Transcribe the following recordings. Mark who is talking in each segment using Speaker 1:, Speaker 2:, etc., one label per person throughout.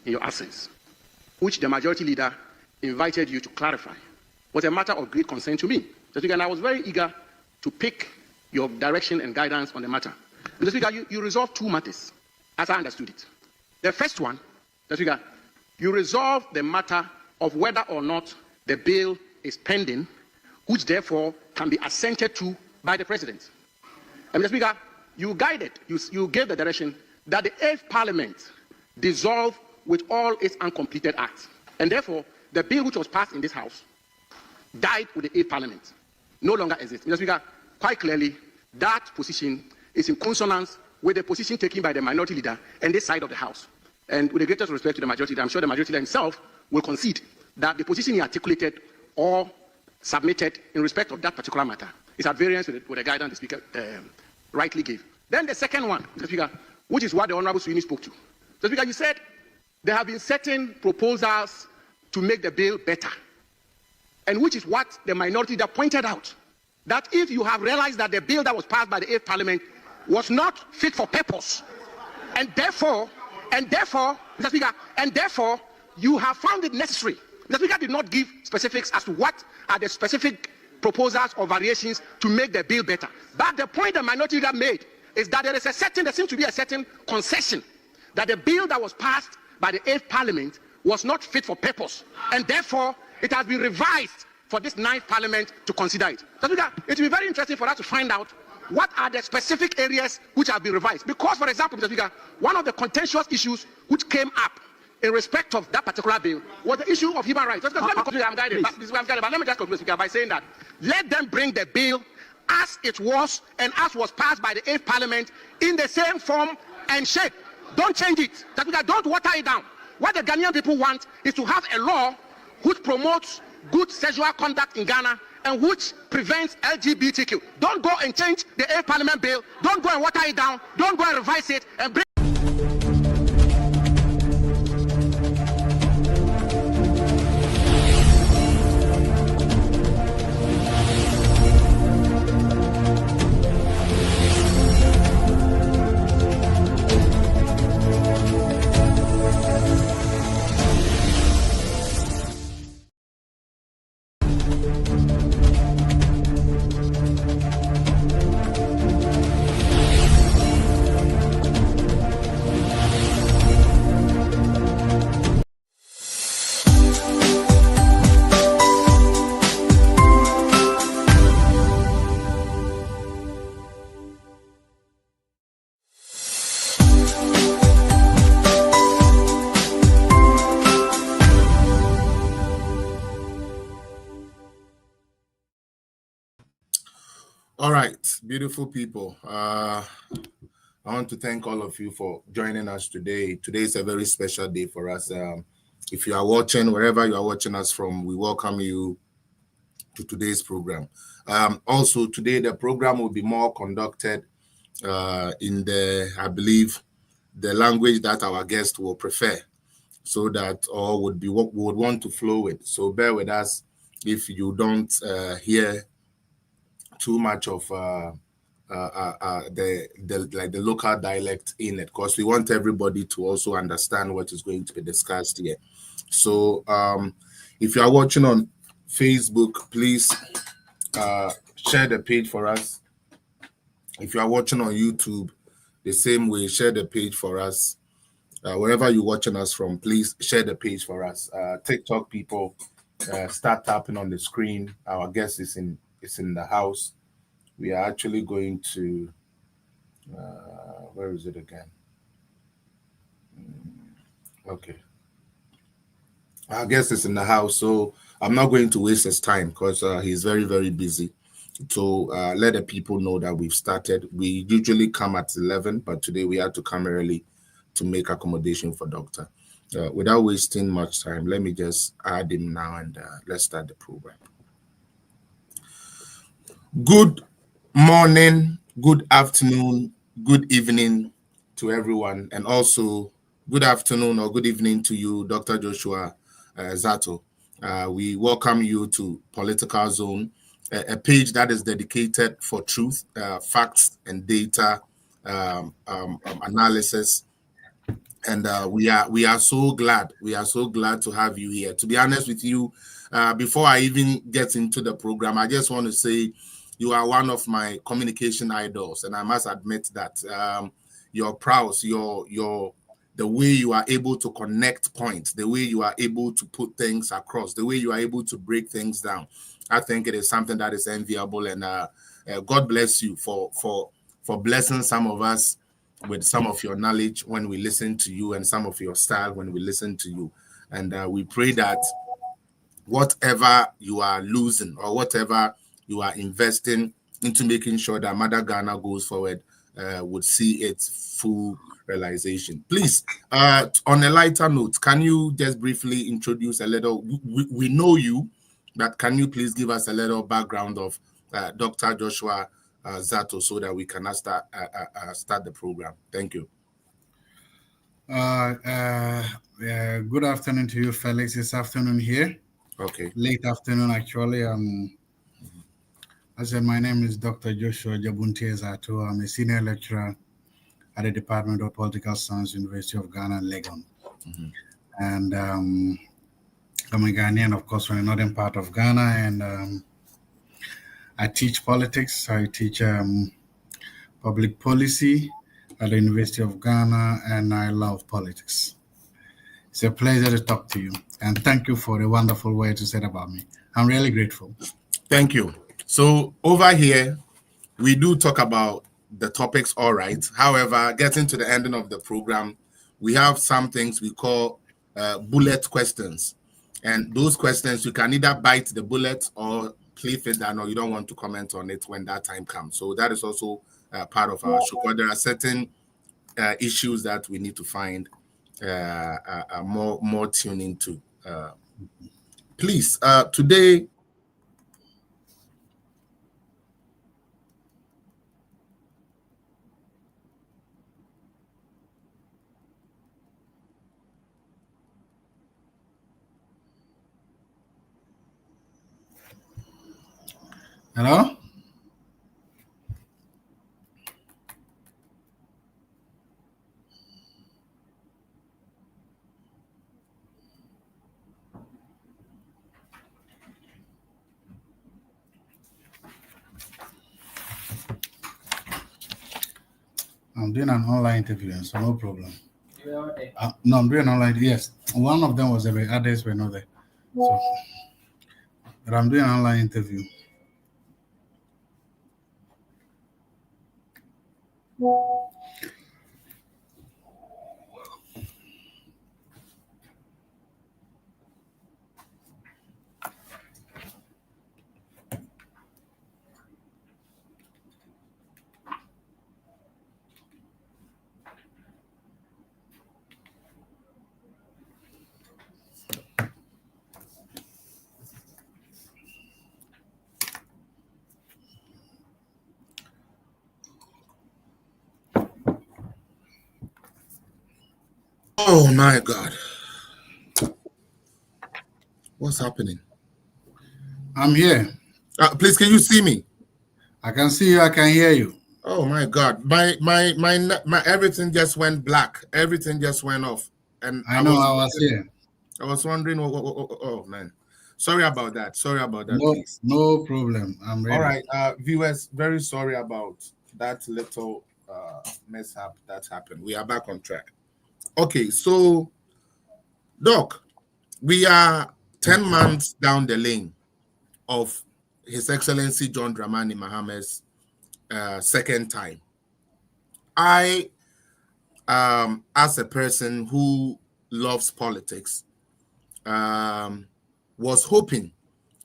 Speaker 1: in your absence, which the majority leader invited you to clarify, was a matter of great concern to me. Mr. Speaker, and I was very eager to pick your direction and guidance on the matter. Mr. Speaker, you resolved two matters, as I understood it. The first one, Mr. Speaker, you resolved the matter of whether or not the bill is pending, which therefore can be assented to by the President. And Mr. Speaker, you gave the direction that the 8th Parliament dissolve with all its uncompleted acts. And therefore, the bill which was passed in this House died with the 8th Parliament, no longer exists. Mr. Speaker, quite clearly, that position is in consonance with the position taken by the minority leader and this side of the House. And with the greatest respect to the majority leader, I'm sure the majority leader himself will concede that the position he articulated or submitted in respect of that particular matter is at variance with the guidance the Speaker rightly gave. Then the second one, Mr. Speaker, which is what the Honourable Sweeney spoke to. Mr. Speaker, you said there have been certain proposals to make the bill better, and which is what the minority leader pointed out, that if you have realized that the bill that was passed by the 8th Parliament was not fit for purpose, and therefore, Mr. Speaker, and therefore you have found it necessary. Mr. Speaker did not give specifics as to what are the specific proposals or variations to make the bill better. But the point the minority leader made is that there seems to be a certain concession that the bill that was passed by the 8th Parliament was not fit for purpose, and therefore it has been revised for this 9th Parliament to consider it. So, Speaker, it will be very interesting for us to find out what are the specific areas which have been revised. Because, for example, Mr. Speaker, one of the contentious issues which came up in respect of that particular bill was the issue of human rights. Let me just conclude, Speaker, by saying that let them bring the bill as it was and as was passed by the 8th Parliament in the same form and shape. Don't change it. Speaker, don't water it down. What the Ghanaian people want is to have a law which promotes good sexual conduct in Ghana and which prevents LGBTQ. Don't go and change the 8th Parliament bill. Don't go and water it down. Don't go and revise it and bring.
Speaker 2: All right, beautiful people. I want to thank all of you for joining us today. Today is a very special day for us. If you are watching, wherever you are watching us from, we welcome you to today's program. Also, today the program will be more conducted in the, I believe, the language that our guest will prefer, so that or would want to flow with. So bear with us if you don't hear too much of the local dialect in it, because we want everybody to also understand what is going to be discussed here. So if you are watching on Facebook, please share the page for us. If you are watching on YouTube, the same way, share the page for us. Wherever you're watching us from, please share the page for us. TikTok people, start tapping on the screen. Our guest is in the house. We are actually going to where is it again? Okay, our guest is in the house, so I'm not going to waste his time because he's very, very busy. So let the people know that we've started. We usually come at 11, but today we had to come early to make accommodation for Doctor. Without wasting much time, let me just add him now and let's start the program. Good morning, good afternoon, good evening to everyone, and also good afternoon or good evening to you, Dr. Joshua Zaato. We welcome you to Political Zone, a page that is dedicated for truth, facts, and data analysis, And we are so glad. We are so glad to have you here. To be honest with you, before I even get into the program, I just want to say you are one of my communication idols, and I must admit that your prowess, the way you are able to connect points, the way you are able to put things across, the way you are able to break things down, I think it is something that is enviable. And God bless you for blessing some of us with some of your knowledge when we listen to you, and some of your style when we listen to you. And we pray that whatever you are losing or whatever you are investing into making sure that Mother Ghana goes forward would see its full realization. Please, on a lighter note, can you just briefly introduce a little? We know you, but can you please give us a little background of Dr. Joshua Zaato, so that we can start the program? Thank you.
Speaker 3: Good afternoon to you, Felix. It's afternoon here.
Speaker 2: Okay.
Speaker 3: Late afternoon, actually. I said, my name is Dr. Joshua Zaato. I'm a senior lecturer at the Department of Political Science, University of Ghana, Legon. And I'm a Ghanaian, of course, from the northern part of Ghana, and I teach politics. I teach public policy at the University of Ghana, and I love politics. It's a pleasure to talk to you, and thank you for the wonderful words you said about me. I'm really grateful.
Speaker 2: Thank you. So over here, we do talk about the topics, all right. However, getting to the ending of the program, we have some things we call bullet questions. And those questions, you can either bite the bullet or cliff it down, or you don't want to comment on it when that time comes. So that is also part of our show. But there are certain issues that we need to find more tune into. Please, today.
Speaker 3: Hello? I'm doing an online interview, so no problem. No, I'm doing online. Yes, one of them was there, others were not there. So, but I'm doing an online interview.
Speaker 2: Oh my God. What's happening?
Speaker 3: I'm here.
Speaker 2: Please, can you see me?
Speaker 3: I can see you. I can hear you.
Speaker 2: Oh my God. My everything just went black. Everything just went off. And
Speaker 3: I was here.
Speaker 2: I was wondering, oh man. Sorry about that.
Speaker 3: No,
Speaker 2: please.
Speaker 3: no problem. I'm ready.
Speaker 2: All right, viewers, very sorry about that little mishap that happened. We are back on track. Okay, so Doc, we are 10 months down the lane of His Excellency John Dramani Mahama's second time. I, as a person who loves politics, was hoping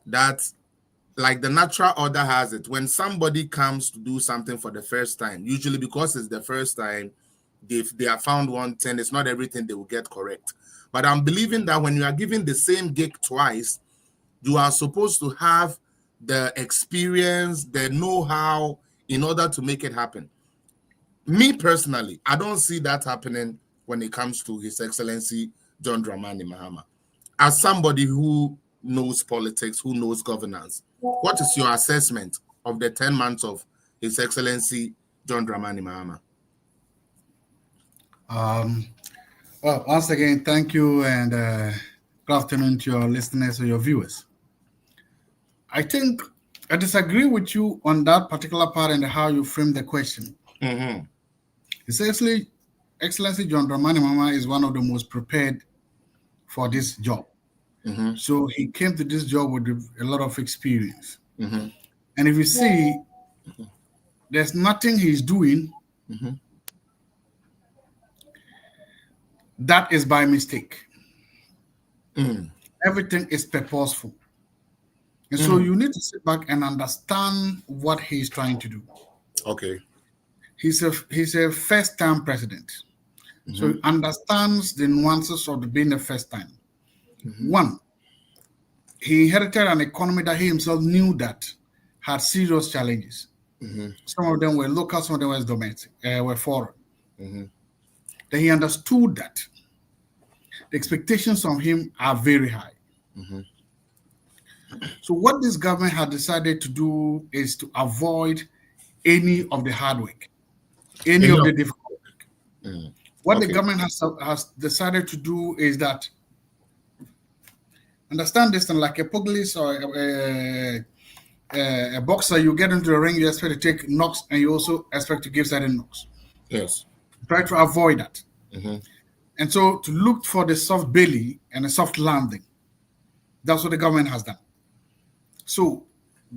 Speaker 2: that, like the natural order has it, when somebody comes to do something for the first time, usually because it's the first time, if they have found one thing, it's not everything they will get correct. But I'm believing that when you are given the same gig twice, you are supposed to have the experience, the know-how in order to make it happen. Me personally, I don't see that happening when it comes to His Excellency John Dramani Mahama. As somebody who knows politics, who knows governance, what is your assessment of the 10 months of His Excellency John Dramani Mahama?
Speaker 3: Well, once again, thank you and good afternoon to your listeners or your viewers. I think I disagree with you on that particular part and how you frame the question.
Speaker 2: Mm-hmm.
Speaker 3: Essentially, Excellency John Dramani Mama is one of the most prepared for this job.
Speaker 2: Mm-hmm.
Speaker 3: So he came to this job with a lot of experience.
Speaker 2: Mm-hmm.
Speaker 3: And if you see, there's nothing he's doing
Speaker 2: Mm-hmm.
Speaker 3: that is by mistake.
Speaker 2: Mm.
Speaker 3: Everything is purposeful. And so you need to sit back and understand what he's trying to do.
Speaker 2: Okay.
Speaker 3: He's a first-time president. So he understands the nuances of being a first time. One, he inherited an economy that he himself knew that had serious challenges. Some of them were local, some of them were domestic, were foreign. Then he understood that the expectations from him are very high. So what this government had decided to do is to avoid any of the hard work, any of the difficult work. What the government has decided to do is that, understand this, and like a pugilist or a boxer, you get into the ring, you expect to take knocks, and you also expect to give certain knocks.
Speaker 2: Yes.
Speaker 3: Try to avoid that. And so to look for the soft belly and a soft landing, that's what the government has done. So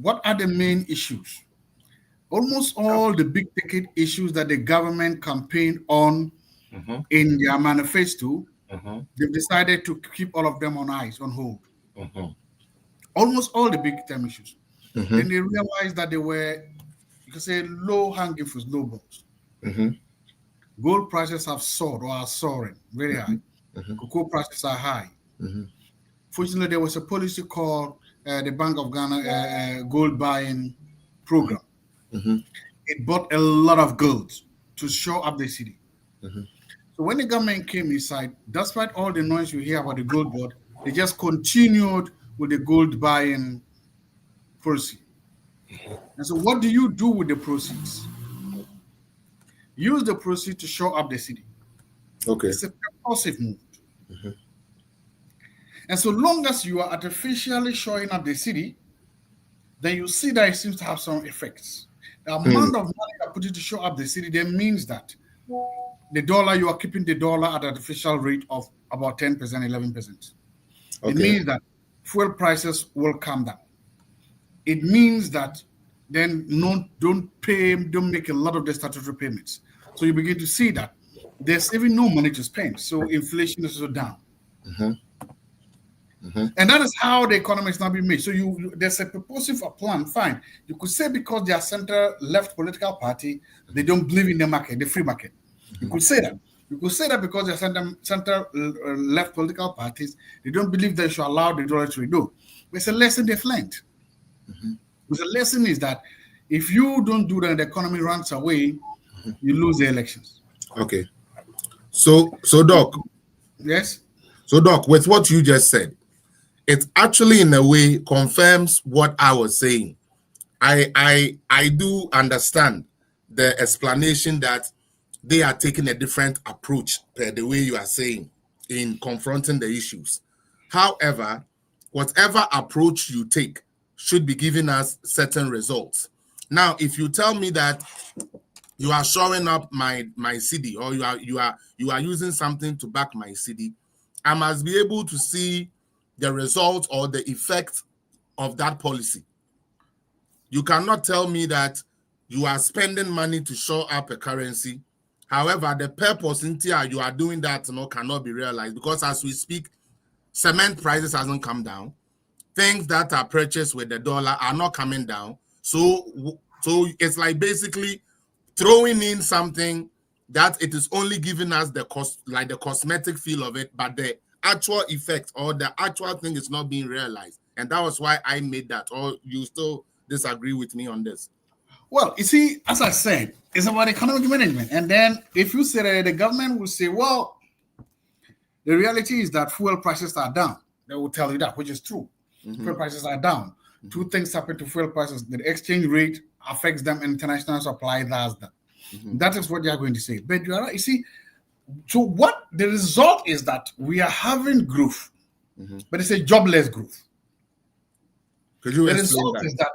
Speaker 3: what are the main issues? Almost all the big ticket issues that the government campaigned on in their manifesto, they've decided to keep all of them on ice, on hold. Almost all the big time issues. Then they realized that they were, you could say, low-hanging fruits, low balls. Gold prices have soared or are soaring very high. Cocoa prices are high. Fortunately, there was a policy called the Bank of Ghana gold buying program. It bought a lot of gold to show up the city. So when the government came inside, despite all the noise you hear about the gold board, they just continued with the gold buying policy. And so what do you do with the proceeds? Use the proceeds to show up the city.
Speaker 2: Okay.
Speaker 3: It's a purposive move. And so long as you are artificially showing up the city, then you see that it seems to have some effects. The amount of money you put to show up the city then means that the dollar, you are keeping the dollar at an artificial rate of about 10%, 11%. It means that fuel prices will come down. It means that then don't make a lot of the statutory payments. So you begin to see that there's even no money to spend. So inflation is also down. And that is how the economy is now being made. So there's a purposive plan, fine. You could say because they are center-left political party, they don't believe in the market, the free market. You could say that. You could say that because they're center-left political parties, they don't believe they should allow the dollar to redo. But it's a lesson they've learned. The lesson is that if you don't do that, the economy runs away, you lose the elections.
Speaker 2: Okay. So Doc.
Speaker 3: Yes?
Speaker 2: So Doc, with what you just said, it actually in a way confirms what I was saying. I do understand the explanation that they are taking a different approach per the way you are saying in confronting the issues. However, whatever approach you take should be giving us certain results. Now, if you tell me that you are showing up my CD or you are using something to back my CD, I must be able to see the result or the effect of that policy. You cannot tell me that you are spending money to show up a currency. However, the purpose in here you are doing that cannot be realized because as we speak, cement prices hasn't come down. Things that are purchased with the dollar are not coming down. So it's like basically throwing in something that it is only giving us the cost, like the cosmetic feel of it, but the actual effect or the actual thing is not being realized. And that was why I made that. Or you still disagree with me on this?
Speaker 3: Well, you see, as I said, it's about economic management. And then if you say that the government will say, well, the reality is that fuel prices are down. They will tell you that, which is true. Fuel prices are down. Two things happen to fuel prices. The exchange rate affects them, and international supply does that. That is what they are going to say. But you see, So what the result is that we are having growth, but it's a jobless growth.
Speaker 2: Could you
Speaker 3: The
Speaker 2: explain
Speaker 3: result
Speaker 2: that?
Speaker 3: is that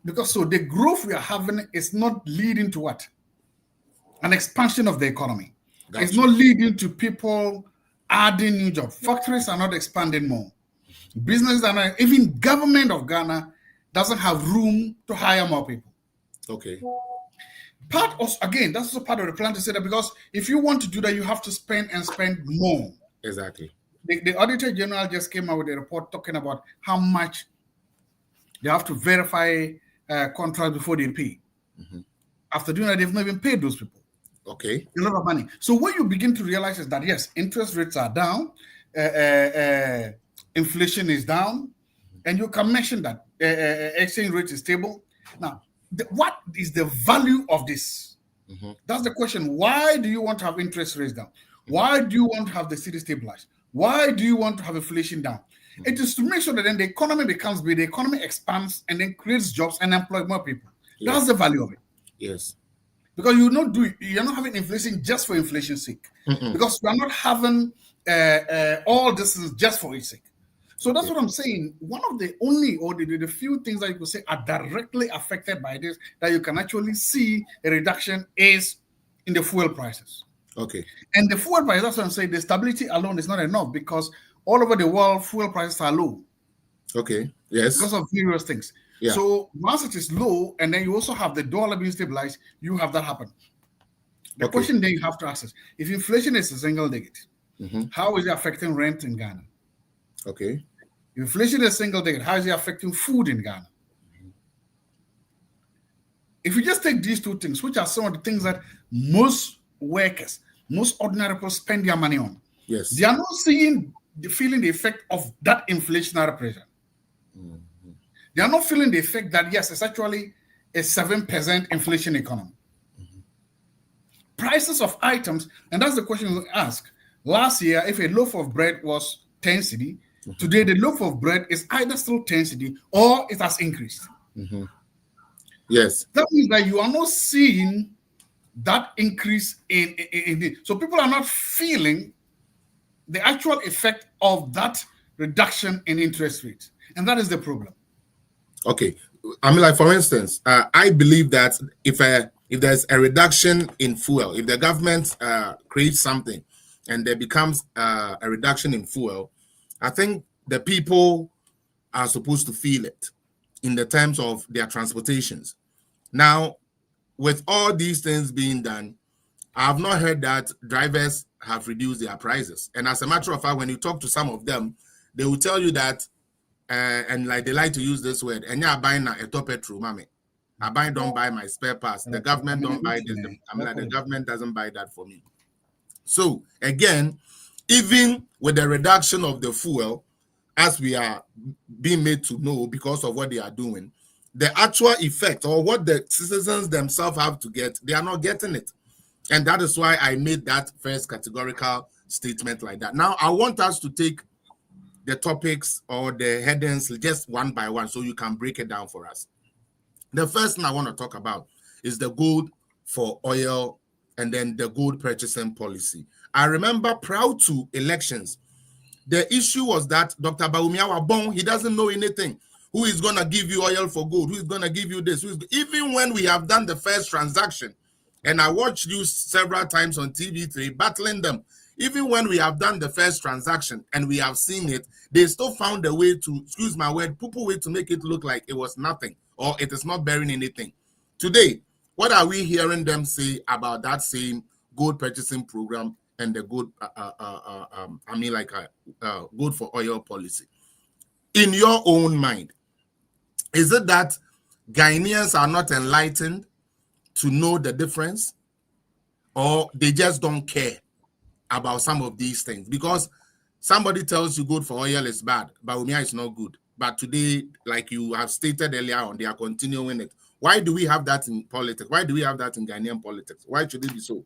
Speaker 3: because so the growth we are having is not leading to what? An expansion of the economy. It's not leading to people adding new jobs. Factories are not expanding more. Businesses are not, even government of Ghana doesn't have room to hire more people.
Speaker 2: Okay.
Speaker 3: Part of, again, that's also part of the plan to say that, because if you want to do that, you have to spend more.
Speaker 2: Exactly.
Speaker 3: The Auditor General just came out with a report talking about how much they have to verify contracts before they pay. After doing that, they've not even paid those people.
Speaker 2: Okay.
Speaker 3: A lot of money. So what you begin to realize is that, yes, interest rates are down, inflation is down, and you can mention that exchange rate is stable. Now, what is the value of this? That's the question. Why do you want to have interest rates down? Why do you want to have the city stabilized? Why do you want to have inflation down? It is to make sure that then the economy becomes big, the economy expands, and then creates jobs and employ more people.
Speaker 2: Yes.
Speaker 3: That's the value of it.
Speaker 2: Yes.
Speaker 3: Because you're not having inflation just for inflation's sake. Because you are not having all this is just for its sake. So that's what I'm saying. One of the only or the few things that you could say are directly affected by this that you can actually see a reduction is in the fuel prices.
Speaker 2: Okay.
Speaker 3: And the fuel prices, that's what I'm saying, the stability alone is not enough, because all over the world, fuel prices are low.
Speaker 2: Okay. Yes.
Speaker 3: Because of various things.
Speaker 2: Yeah.
Speaker 3: So once it is low, and then you also have the dollar being stabilized, you have that happen. The question then you have to ask is, if inflation is a single digit, how is it affecting rent in Ghana?
Speaker 2: Okay.
Speaker 3: If inflation is single digit, how is it affecting food in Ghana? If you just take these two things, which are some of the things that most workers, most ordinary people spend their money on,
Speaker 2: yes,
Speaker 3: they are not feeling the effect of that inflationary pressure. They are not feeling the effect that, yes, it's actually a 7% inflation economy. Prices of items, and that's the question we ask. Last year, if a loaf of bread was 10 cedi, today the loaf of bread is either still 10 cedi or it has increased.
Speaker 2: Yes.
Speaker 3: That means that you are not seeing that increase in it. So people are not feeling the actual effect of that reduction in interest rates. And that is the problem.
Speaker 2: Okay. I mean, like, for instance, I believe that if there's a reduction in fuel, if the government creates something and there becomes a reduction in fuel, I think the people are supposed to feel it in the terms of their transportations. Now, with all these things being done, I have not heard that drivers have reduced their prices. And as a matter of fact, when you talk to some of them, they will tell you that, and like they like to use this word, and yeah, buying a top petrol, mommy. Don't buy my spare parts. The government don't buy this. I mean, like, the government doesn't buy that for me. So again, even with the reduction of the fuel, as we are being made to know because of what they are doing, the actual effect or what the citizens themselves have to get, they are not getting it. And that is why I made that first categorical statement like that. Now, I want us to take the topics or the headings just one by one so you can break it down for us. The first thing I want to talk about is the gold for oil and then the gold purchasing policy. I remember prior to elections, the issue was that Dr. Bawumia Wabon, he doesn't know anything. Who is going to give you oil for gold? Who is going to give you this? Even when we have done the first transaction, and I watched you several times on TV3 battling them, even when we have done the first transaction and we have seen it, they still found a way to, excuse my word, poo-poo way to make it look like it was nothing or it is not bearing anything. Today, what are we hearing them say about that same gold purchasing program and the gold, gold for oil policy? In your own mind, is it that Ghanaians are not enlightened to know the difference, or they just don't care about some of these things? Because somebody tells you gold for oil is bad, but Umia is not good. But today, like you have stated earlier on, they are continuing it. Why do we have that in politics? Why do we have that in Ghanaian politics? Why should it be so?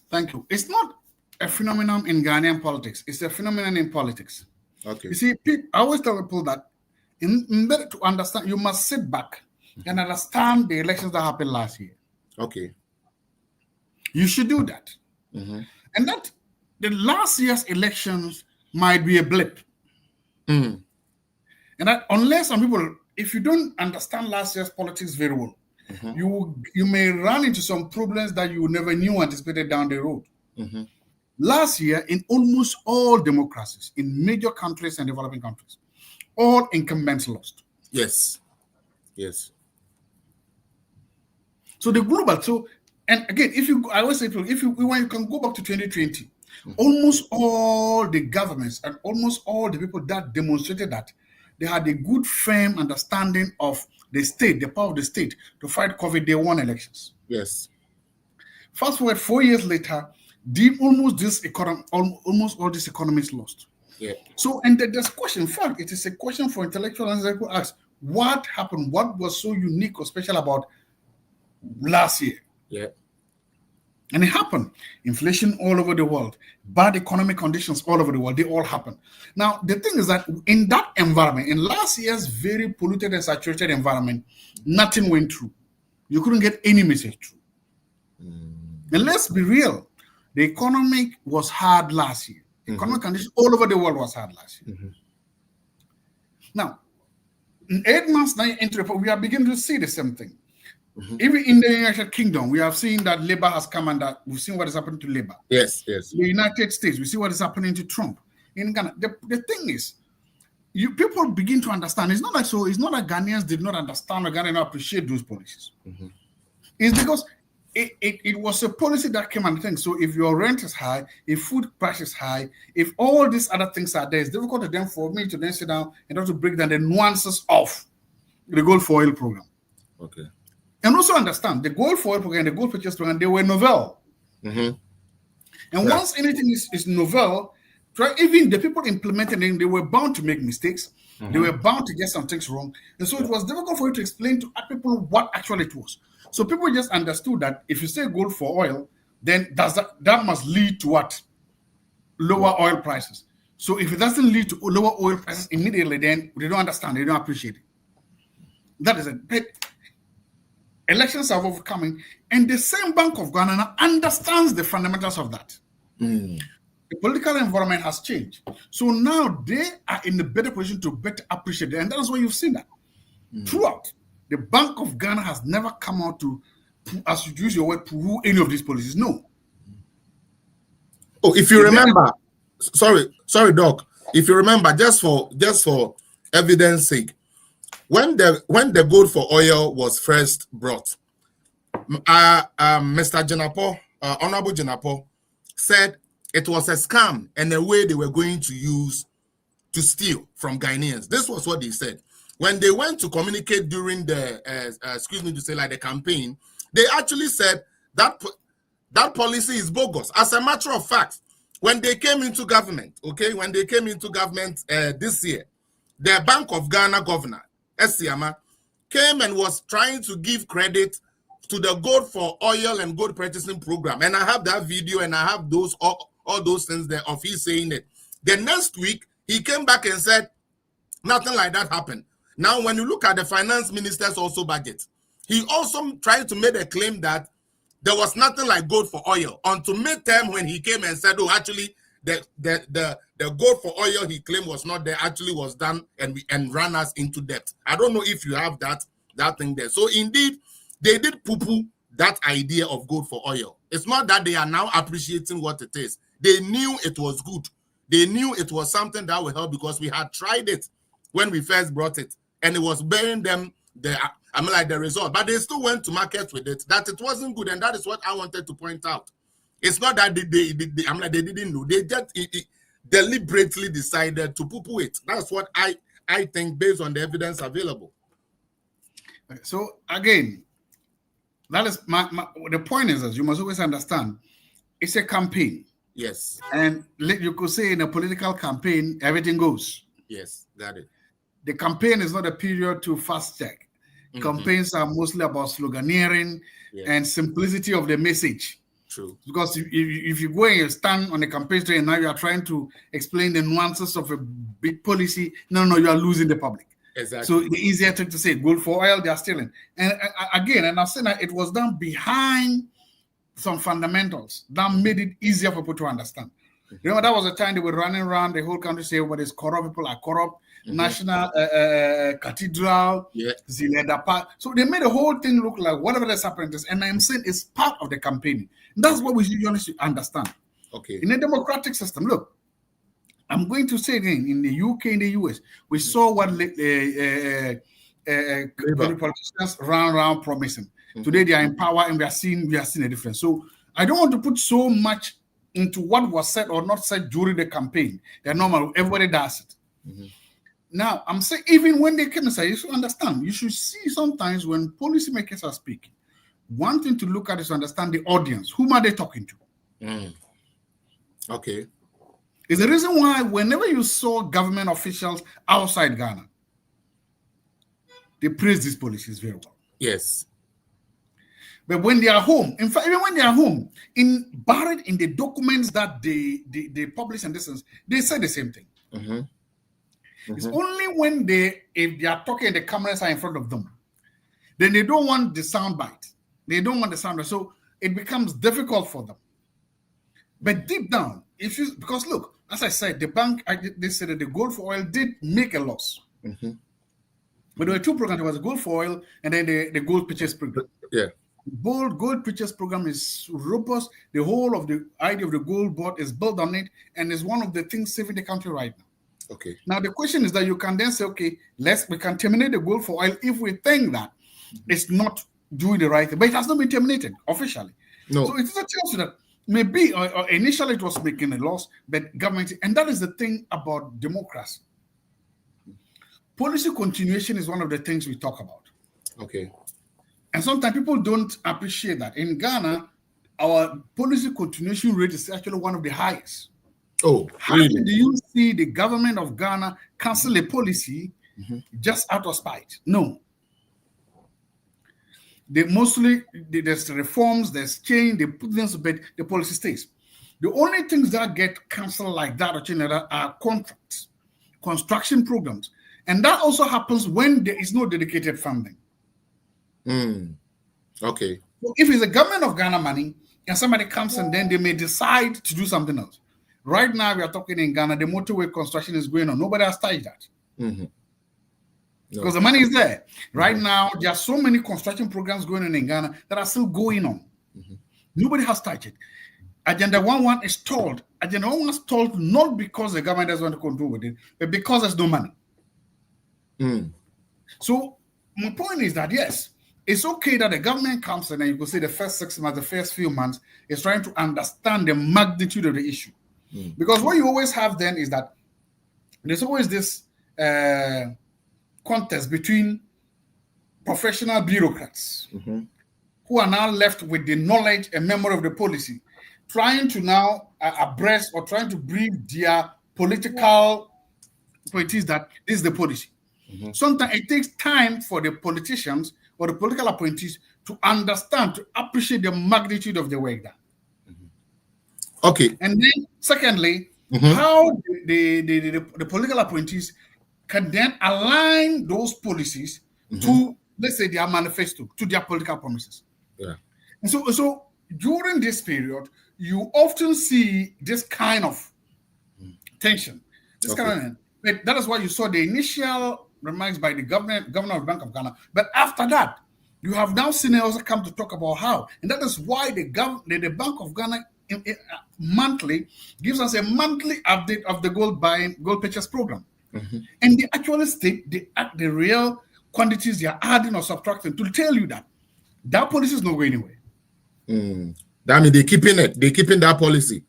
Speaker 3: Thank you. It's not a phenomenon in Ghanaian politics. It's a phenomenon in politics.
Speaker 2: Okay.
Speaker 3: You see, I always tell people that in order to understand, you must sit back and understand the elections that happened last year.
Speaker 2: Okay.
Speaker 3: You should do that. And that the last year's elections might be a blip.
Speaker 2: Mm.
Speaker 3: And that unless some people, if you don't understand last year's politics very well, you may run into some problems that you never knew anticipated down the road. Last year, in almost all democracies, in major countries and developing countries, all incumbents lost.
Speaker 2: Yes. Yes.
Speaker 3: So the global, and again, I always say, when you can go back to 2020, almost all the governments and almost all the people that demonstrated that they had a good, firm understanding of the state, the power of the state to fight COVID, they won elections.
Speaker 2: Yes.
Speaker 3: Fast forward 4 years later, almost all these economies lost.
Speaker 2: Yeah.
Speaker 3: So, and there's a question. In fact, it is a question for intellectuals who ask, what happened? What was so unique or special about last year?
Speaker 2: Yeah.
Speaker 3: And it happened. Inflation all over the world, bad economic conditions all over the world, they all happened. Now, the thing is that in that environment, in last year's very polluted and saturated environment, nothing went through. You couldn't get any message through. And let's be real, the economy was hard last year. Economic conditions all over the world was hard last year. Now, in 8 months now into the, we are beginning to see the same thing. Even in the United Kingdom, we have seen that Labour has come and that we've seen what is happening to Labour.
Speaker 2: Yes, yes.
Speaker 3: The United States, we see what is happening to Trump. In Ghana, the thing is, people begin to understand. It's not like Ghanaians did not understand or Ghanaians did not appreciate those policies. It's because it was a policy that came and things. So if your rent is high, if food price is high, if all these other things are there, it's difficult to then for me to then sit down and have to break down the nuances of the Gold for Oil program.
Speaker 2: Okay.
Speaker 3: And also understand the Gold for Oil program, the Gold Purchase program, they were novel. And once anything is novel, even the people implementing it, they were bound to make mistakes. They were bound to get some things wrong. And so it was difficult for you to explain to people what actually it was. So people just understood that if you say gold for oil, then that must lead to what? Lower oil prices. So if it doesn't lead to lower oil prices immediately, then they don't understand, they don't appreciate it. That is it. But elections are overcoming, and the same Bank of Ghana now understands the fundamentals of that. The political environment has changed. So now they are in a better position to better appreciate it. And that's why you've seen that. Throughout, the Bank of Ghana has never come out to, as you use your word, prove any of these policies. No.
Speaker 2: Oh, if you remember, sorry, Doc. If you remember, just for evidence sake, when the gold for oil was first brought, Mr. Jenapo, Honorable Jenapo, said it was a scam and a way they were going to use to steal from Ghanaians. This was what they said. When they went to communicate during the, the campaign, they actually said that that policy is bogus. As a matter of fact, when they came into government, this year, the Bank of Ghana governor, Esiama, came and was trying to give credit to the gold for oil and gold purchasing program. And I have that video and I have those all those things there of he saying it. The next week, he came back and said, nothing like that happened. Now, when you look at the finance minister's also budget, he also tried to make a claim that there was nothing like gold for oil until midterm when he came and said, oh, actually, the gold for oil he claimed was not there, actually was done and ran us into debt. I don't know if you have that thing there. So indeed, they did poo-poo that idea of gold for oil. It's not that they are now appreciating what it is. They knew it was good. They knew it was something that would help because we had tried it when we first brought it, and it was bearing them the result. But they still went to market with it, that it wasn't good, and that is what I wanted to point out. It's not that they didn't know. They just deliberately decided to poo-poo it. That's what I think based on the evidence available.
Speaker 3: So again, that is the point is that you must always understand it's a campaign.
Speaker 2: Yes. And
Speaker 3: you could say in a political campaign, everything goes.
Speaker 2: Yes, got it.
Speaker 3: The campaign is not a period to fast check. Campaigns are mostly about sloganeering and simplicity of the message.
Speaker 2: True. Because
Speaker 3: if you go and you stand on the campaign trail and now you are trying to explain the nuances of a big policy, no, you are losing the public.
Speaker 2: Exactly.
Speaker 3: So the easier thing to say, gold for oil, they are stealing. And again, and I've seen that it was done behind some fundamentals that made it easier for people to understand. Remember, that was the time they were running around the whole country saying, everybody's corrupt, people are corrupt, National Cathedral, Zileda Park. So they made the whole thing look like whatever that's happening. And I'm saying it's part of the campaigning. That's what we should understand.
Speaker 2: Okay.
Speaker 3: In a democratic system, look, I'm going to say again, in the UK, in the US, we saw what politicians ran around promising. Today they are in power, and we are seeing a difference. So I don't want to put so much into what was said or not said during the campaign. They're normal. Everybody does it. Now, I'm saying even when they came and say, you should understand, you should see sometimes when policymakers are speaking, one thing to look at is to understand the audience. Whom are they talking to?
Speaker 2: Okay.
Speaker 3: Is the reason why whenever you saw government officials outside Ghana, they praise these policies very well.
Speaker 2: Yes.
Speaker 3: But when they are home, in fact, even when they are home, buried in the documents that they publish and distance, they say the same thing. It's only when if they are talking, the cameras are in front of them, then they don't want the sound bite. They don't want the sound bite. So it becomes difficult for them. But deep down, because look, as I said, the bank, they said that the gold for oil did make a loss. But there were two programs. There was a gold for oil and then the gold purchase program.
Speaker 2: Yeah.
Speaker 3: Gold purchase program is robust. The whole of the idea of the gold board is built on it and is one of the things saving the country right now.
Speaker 2: Okay.
Speaker 3: Now the question is that you can then say, okay, we can terminate the gold for oil if we think that it's not doing the right thing, but it has not been terminated officially.
Speaker 2: No.
Speaker 3: So it is a chance that maybe initially it was making a loss, but government, and that is the thing about democracy. Policy continuation is one of the things we talk about.
Speaker 2: Okay.
Speaker 3: And sometimes people don't appreciate that. In Ghana, our policy continuation rate is actually one of the highest.
Speaker 2: Oh,
Speaker 3: how
Speaker 2: really?
Speaker 3: do you see the government of Ghana cancel a policy just out of spite? No. They mostly, there's reforms, there's change, they put things, but the policy stays. The only things that get canceled like that or change like that are contracts, construction programs. And that also happens when there is no dedicated funding.
Speaker 2: Okay.
Speaker 3: So if it's the government of Ghana money and somebody comes and then they may decide to do something else. Right now, we are talking in Ghana, the motorway construction is going on. Nobody has touched that. No. Because the money is there. Right now, there are so many construction programs going on in Ghana that are still going on. Nobody has touched it. Agenda 11 is stalled. Agenda 11 is stalled not because the government doesn't want to control with it, but because there's no money. So my point is that, yes, it's okay that the government comes in and you could say the first 6 months, the first few months is trying to understand the magnitude of the issue. Because what you always have then is that there's always this contest between professional bureaucrats who are now left with the knowledge and memory of the policy, trying to now abreast or trying to brief their political appointees that this is the policy. Sometimes it takes time for the politicians or the political appointees to understand, to appreciate the magnitude of the work done.
Speaker 2: Okay.
Speaker 3: And then, secondly, how the political appointees can then align those policies to, let's say, their manifesto, to their political promises.
Speaker 2: Yeah.
Speaker 3: And so during this period, you often see this kind of tension. But that is why you saw the initial remarks by the governor of the Bank of Ghana. But after that, you have now seen it also come to talk about how. And that is why the Bank of Ghana monthly gives us a monthly update of the gold purchase program. And they actually state the real quantities they are adding or subtracting to tell you that that policy is not going anywhere.
Speaker 2: That means they're keeping it. They're keeping that policy.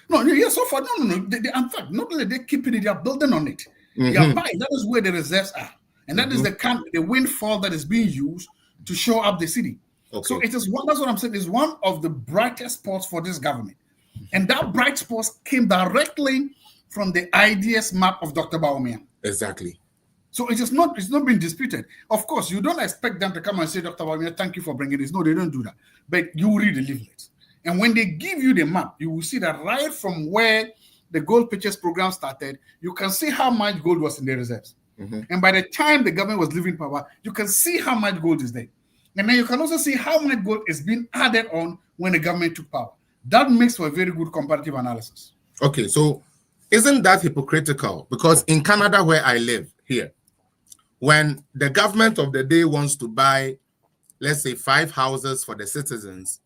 Speaker 3: No, yes, so far, no. They, in fact, not only they keeping it, they are building on it. They are buying. That is where the reserves are. And that is the windfall that is being used to show up the city. Okay. So it is one, that's what I'm saying, is one of the brightest spots for this government. And that bright spot came directly from the ideas map of Dr. Bawumia.
Speaker 2: Exactly.
Speaker 3: So it's not been disputed. Of course, you don't expect them to come and say, Dr. Bawumia, thank you for bringing this. No, they don't do that. But you read the leaflet. And when they give you the map, you will see that right from where the gold purchase program started, you can see how much gold was in the reserves. And by the time the government was leaving power, you can see how much gold is there. And then you can also see how much gold is being added on when the government took power. That makes for a very good comparative analysis.
Speaker 2: Okay, so isn't that hypocritical? Because in Canada, where I live here, when the government of the day wants to buy, let's say, 5 houses for the citizens,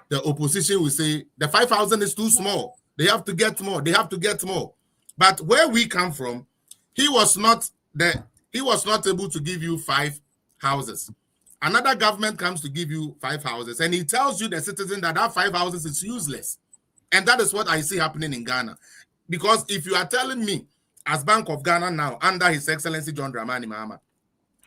Speaker 2: the opposition will say the 5,000 is too small. They have to get more. They have to get more. But where we come from, he was not able to give you 5 houses. Another government comes to give you 5 houses, and he tells you, the citizen, that 5 houses is useless. And that is what I see happening in Ghana. Because if you are telling me, as Bank of Ghana now, under His Excellency John Dramani Mahama,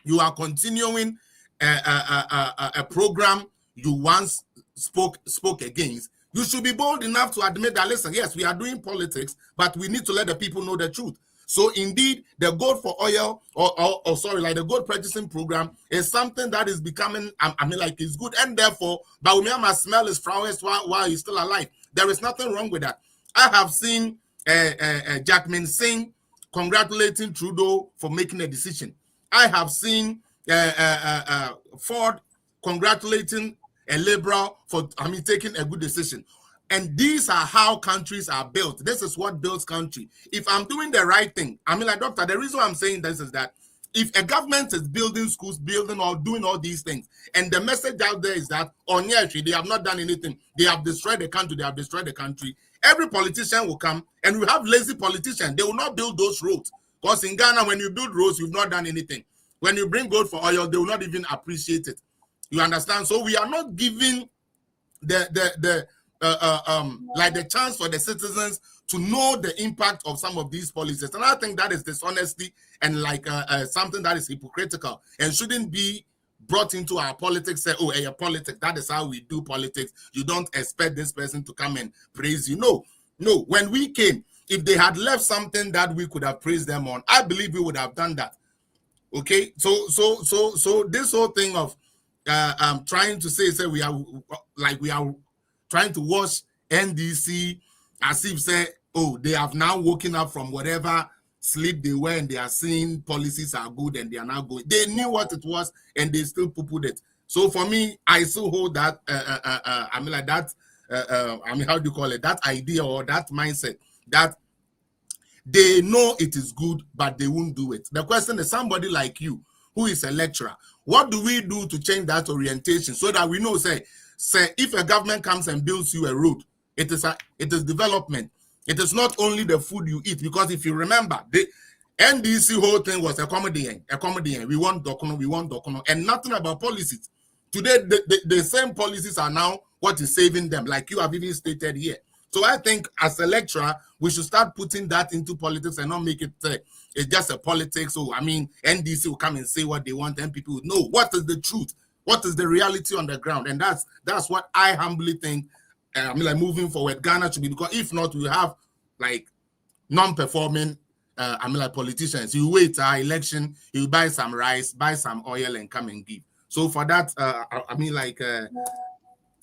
Speaker 2: you are continuing a program you once spoke against, you should be bold enough to admit that, listen, yes, we are doing politics, but we need to let the people know the truth. So indeed, the gold for oil, like the gold purchasing program is something that is becoming, like it's good, and therefore, Bawumia must smell his flowers while he's still alive. There is nothing wrong with that. I have seen Jackman Singh congratulating Trudeau for making a decision. I have seen Ford congratulating a Liberal for taking a good decision. And these are how countries are built. This is what builds country. If I'm doing the right thing, like, doctor, the reason why I'm saying this is that if a government is building schools, building or doing all these things, and the message out there is that, they have not done anything, they have destroyed the country, every politician will come, and we have lazy politicians. They will not build those roads. Because in Ghana, when you build roads, you've not done anything. When you bring gold for oil, they will not even appreciate it. You understand? So we are not giving the chance for the citizens to know the impact of some of these policies. And I think that is dishonesty and something that is hypocritical and shouldn't be brought into our politics. Say, your politics, that is how we do politics. You don't expect this person to come and praise you. No. When we came, if they had left something that we could have praised them on, I believe we would have done that. Okay, so this whole thing of trying to say we are trying to wash NDC as if they have now woken up from whatever sleep they were and they are seeing policies are good and they are now going. They knew what it was and they still poo-pooed it. So for me, I still hold that how do you call it? That idea or that mindset that they know it is good, but they won't do it. The question is, somebody like you, who is a lecturer, what do we do to change that orientation so that we know, say if a government comes and builds you a road, it is development. It is not only the food you eat, because if you remember, the NDC whole thing was a comedy. We want document, and nothing about policies. Today, the same policies are now what is saving them, like you have even stated here. So I think as a lecturer, we should start putting that into politics and not make it it's just a politics. So NDC will come and say what they want, and people will know what is the truth, what is the reality on the ground, and that's what I humbly think. Moving forward, Ghana should be, because if not, we have non-performing politicians. You wait election, you buy some rice, buy some oil, and come and give. So for that,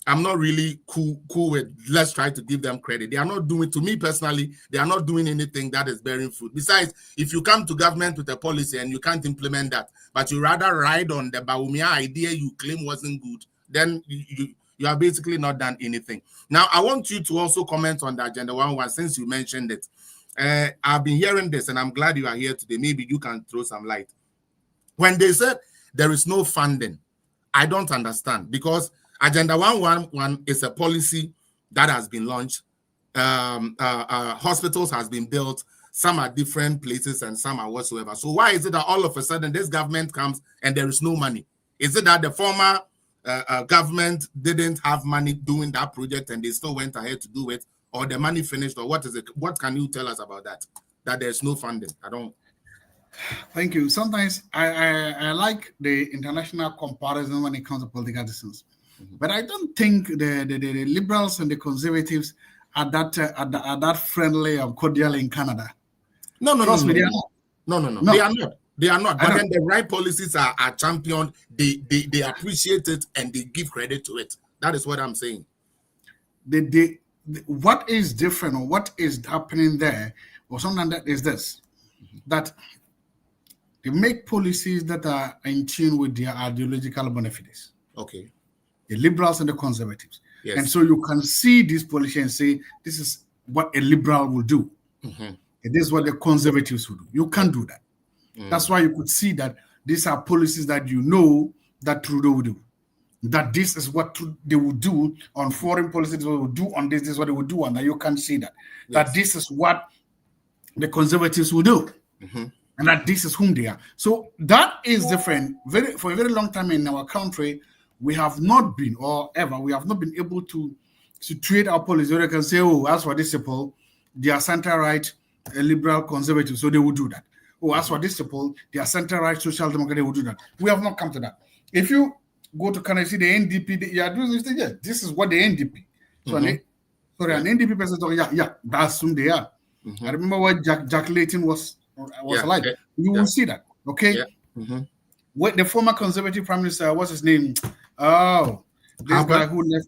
Speaker 2: I'm not really cool with, let's try to give them credit. They are not doing, to me personally, they are not doing anything that is bearing fruit. Besides, if you come to government with a policy and you can't implement that, but you rather ride on the Bawumia idea you claim wasn't good, then you have basically not done anything. Now, I want you to also comment on the Agenda 1 since you mentioned it. I've been hearing this, and I'm glad you are here today. Maybe you can throw some light. When they said there is no funding, I don't understand, because Agenda 111 is a policy that has been launched. Hospitals has been built. Some are different places and some are whatsoever. So why is it that all of a sudden this government comes and there is no money? Is it that the former government didn't have money doing that project and they still went ahead to do it, or the money finished, or what is it? What can you tell us about that? That there's no funding? I don't.
Speaker 3: Thank you. Sometimes I like the international comparison when it comes to political decisions. But I don't think the liberals and the conservatives are that friendly or cordial in Canada.
Speaker 2: No. They are not. They are not. But then the right policies are championed. They appreciate it and they give credit to it. That is what I'm saying.
Speaker 3: What is different, or what is happening there, or something that is this, that they make policies that are in tune with their ideological benefits.
Speaker 2: Okay.
Speaker 3: The liberals and the conservatives.
Speaker 2: Yes.
Speaker 3: And so you can see these politicians say, this is what a liberal will do.
Speaker 2: Mm-hmm.
Speaker 3: And this is what the conservatives will do. You can't do that. That's why you could see that these are policies that you know that Trudeau will do. That this is what they will do on foreign policy, they will do on this is what they will do on that. You can't see that. Yes. That this is what the conservatives will do. Mm-hmm. And that this is whom they are. So that is different. For a very long time in our country, we have not been, or ever, we have not been able to trade our policy. They can say, oh, as for this people, they are center-right, liberal, conservative, so they will do that. Oh, as for this people, they are center-right, social democrat, they will do that. We have not come to that. If you go to Canada, see the NDP, yeah, this is what the NDP. So, an NDP person talking, that's whom they are. Mm-hmm. I remember what Jack Layton was like. You will see that, okay? Yeah. Mm-hmm. What the former conservative prime minister, what's his name? Oh, this
Speaker 2: Harper.
Speaker 3: Guy who left,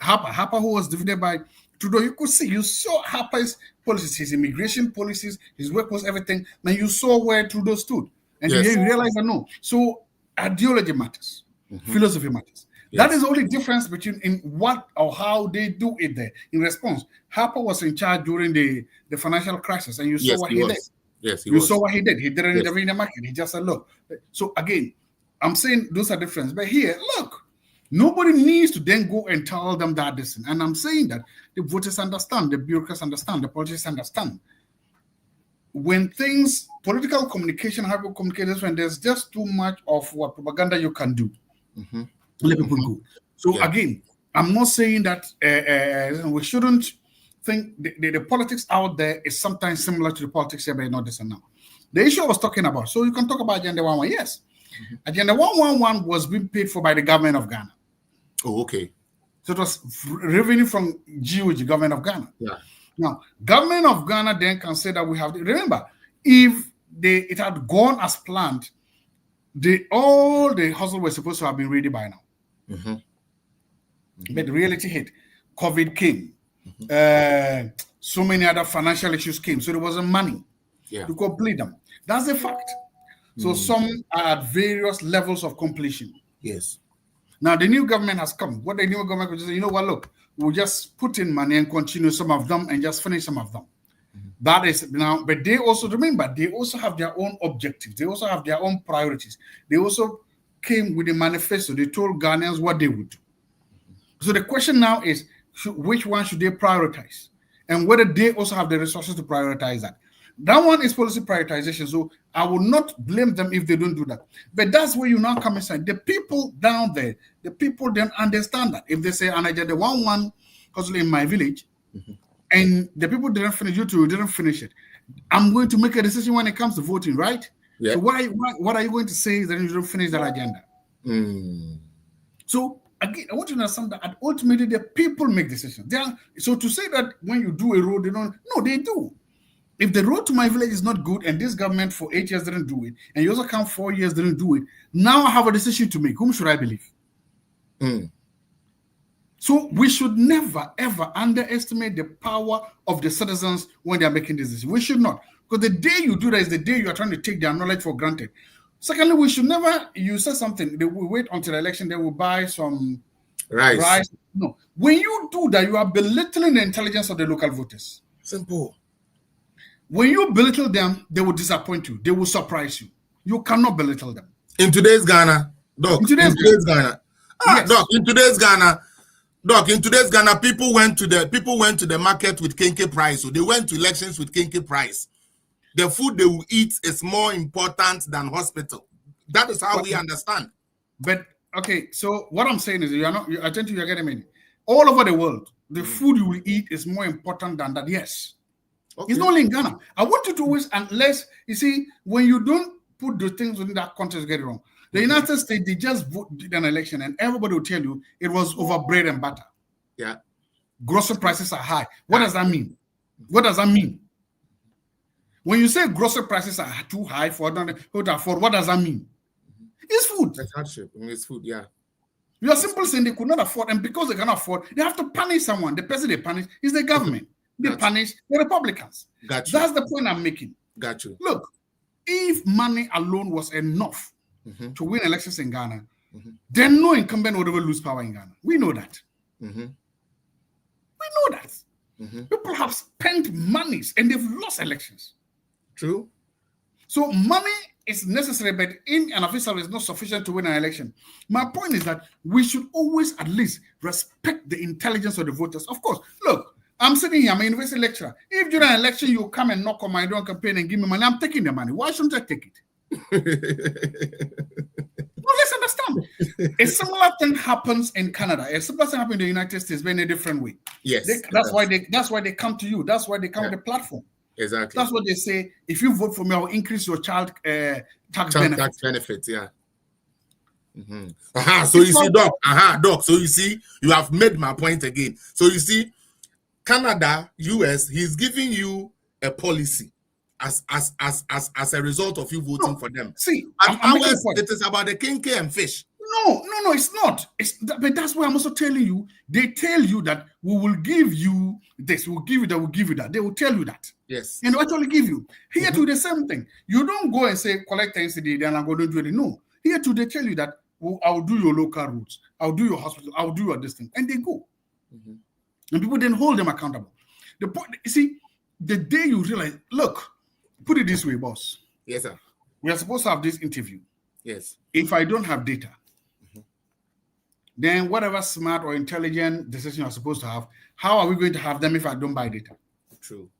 Speaker 3: Harper, who was defeated by Trudeau. You saw Harper's policies, his immigration policies, his workforce, everything. And you saw where Trudeau stood. And you realize that no. So ideology matters. Mm-hmm. Philosophy matters. Yes. That is the only difference between in what or how they do it there. In response, Harper was in charge during the financial crisis, and you saw what he did.
Speaker 2: Yes,
Speaker 3: you saw what he did. He didn't intervene in the market. He just said, look. So again, I'm saying those are different. But here, look, nobody needs to then go and tell them that this. And I'm saying that the voters understand, the bureaucrats understand, the politicians understand. When things, political communication, hybrid communication, when there's just too much of what propaganda you can do, let people go. So again, I'm not saying that we shouldn't think the politics out there is sometimes similar to the politics here, but not this and now. The issue I was talking about, so you can talk about Agenda 111, yes. Agenda 111 was being paid for by the government of Ghana.
Speaker 2: Oh, okay.
Speaker 3: So it was revenue from GOG, government of Ghana.
Speaker 2: Yeah.
Speaker 3: Now, government of Ghana then can say that we have to, remember, if it had gone as planned, all the hustle was supposed to have been ready by now. Mm-hmm. Mm-hmm. But the reality hit. COVID came. Mm-hmm. So many other financial issues came. So there wasn't money to complete them. That's the fact. So some are at various levels of completion.
Speaker 2: Yes.
Speaker 3: Now the new government has come. What the new government will say, you know what, look, we'll just put in money and continue some of them and just finish some of them. Mm-hmm. That is now, but they also, remember, they also have their own objectives. They also have their own priorities. They also came with a manifesto. They told Ghanaians what they would do. So the question now is, which one should they prioritize? And whether they also have the resources to prioritize that. That one is policy prioritization. So I will not blame them if they don't do that. But that's where you now come inside. The people down there, the people then understand that. If they say, and I did the 1-1 hustle in my village, and the people didn't finish, you two didn't finish it, I'm going to make a decision when it comes to voting, right? Yeah. So what are you going to say that you don't finish that agenda? So again, I want you to understand that ultimately the people make decisions. So to say that when you do a road, they don't, no, they do. If the road to my village is not good and this government for 8 years didn't do it, and you also come 4 years didn't do it, now I have a decision to make. Whom should I believe? So we should never, ever underestimate the power of the citizens when they are making this decision. We should not. Because the day you do that is the day you are trying to take their knowledge for granted. Secondly, we should never, you say something, they will wait until the election, they will buy some rice. No. When you do that, you are belittling the intelligence of the local voters.
Speaker 2: Simple.
Speaker 3: When you belittle them, they will disappoint you. They will surprise you. You cannot belittle them.
Speaker 2: In today's Ghana, Doc, in today's Ghana.
Speaker 3: Yes.
Speaker 2: Doc, in today's Ghana, people went to the market with kenke price. So they went to elections with kenke price. The food they will eat is more important than hospital. That is how we understand.
Speaker 3: But okay, so what I'm saying is I think you're getting me. All over the world, the food you will eat is more important than that. Yes. Okay. It's not only in Ghana. I want you to always, unless you see, when you don't put the things within that context, get it wrong. The United States, they just did an election and everybody will tell you it was over bread and butter.
Speaker 2: Yeah.
Speaker 3: Grocery prices are high. What does that mean? What does that mean? When you say grocery prices are too high for who to afford, what does that mean? It's food.
Speaker 2: That's hardship. It's food, yeah.
Speaker 3: You are simply saying they could not afford, and because they cannot afford, they have to punish someone. The person they punish is the government. They punish the Republicans.
Speaker 2: Got you.
Speaker 3: That's the point I'm making.
Speaker 2: Got you.
Speaker 3: Look, if money alone was enough to win elections in Ghana, then no incumbent would ever lose power in Ghana. We know that. We know that. People have spent monies and they've lost elections.
Speaker 2: True.
Speaker 3: So money is necessary, but in and of itself is not sufficient to win an election. My point is that we should always at least respect the intelligence of the voters. Of course, look, I'm sitting here, I'm a university lecturer. If during an election you come and knock on my door and campaign and give me money, I'm taking the money. Why shouldn't I take it? Well, let's understand. A similar thing happens in Canada. A similar thing happens in the United States, but in a different way.
Speaker 2: Yes.
Speaker 3: That's why they come to you. That's why they come with the platform.
Speaker 2: Exactly.
Speaker 3: That's what they say. If you vote for me, I will increase your child tax benefit.
Speaker 2: Tax benefits, yeah. So you see, Doc. Doc. So you see, you have made my point again. So you see, Canada, US, he's giving you a policy as a result of you voting for them.
Speaker 3: See,
Speaker 2: it is about the kinky and fish.
Speaker 3: No, it's not. But that's why I'm also telling you. They tell you that we will give you this, we'll give you that, we'll give you that. They will tell you that.
Speaker 2: Yes.
Speaker 3: And they actually give you. Here too, the same thing. You don't go and say, collect NCD, then I'm going to do it. No. Here too, they tell you that I'll do your local routes, I'll do your hospital, I'll do your this thing. And they go. And people then hold them accountable. The point, you see, the day you realize, look, put it this way, boss.
Speaker 2: Yes, sir.
Speaker 3: We are supposed to have this interview.
Speaker 2: Yes.
Speaker 3: If I don't have data, then whatever smart or intelligent decision you're supposed to have, how are we going to have them if I don't buy data?
Speaker 2: True.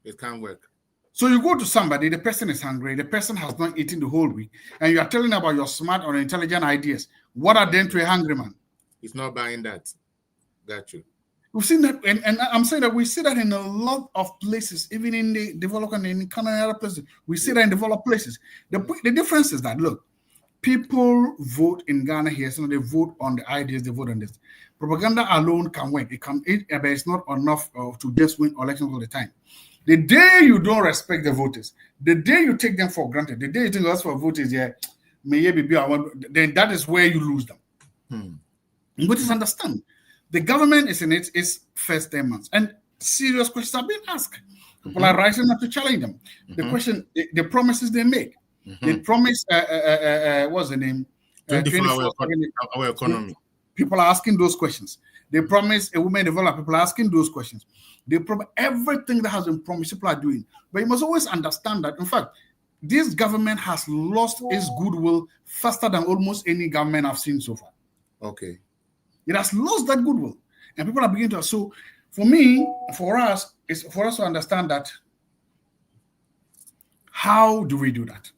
Speaker 2: It can't work.
Speaker 3: So you go to somebody, the person is hungry, the person has not eaten the whole week, and you are telling about your smart or intelligent ideas. What are them to a hungry man?
Speaker 2: He's not buying that. Got you.
Speaker 3: We've seen that, and I'm saying that we see that in a lot of places, even in the developed and in Canada and other places. We see that in developed places. The difference is that, look, people vote in Ghana here, so they vote on the ideas, they vote on this. Propaganda alone can work. But it's not enough to just win elections all the time. The day you don't respect the voters, the day you take them for granted, the day you think that's for voters, then that is where you lose them. But just understand, the government is in its first 10 months, and serious questions are being asked. People are rising up to challenge them. The question, the promises they make. They promise, what's the name?
Speaker 2: 24-hour economy.
Speaker 3: People are asking those questions. They promise a women develop. People are asking those questions. They promise everything that has been promised. People are doing. But you must always understand that, in fact, this government has lost its goodwill faster than almost any government I've seen so far.
Speaker 2: Okay.
Speaker 3: It has lost that goodwill. And people are beginning to. So, for me, for us, it's for us to understand that. How do we do that?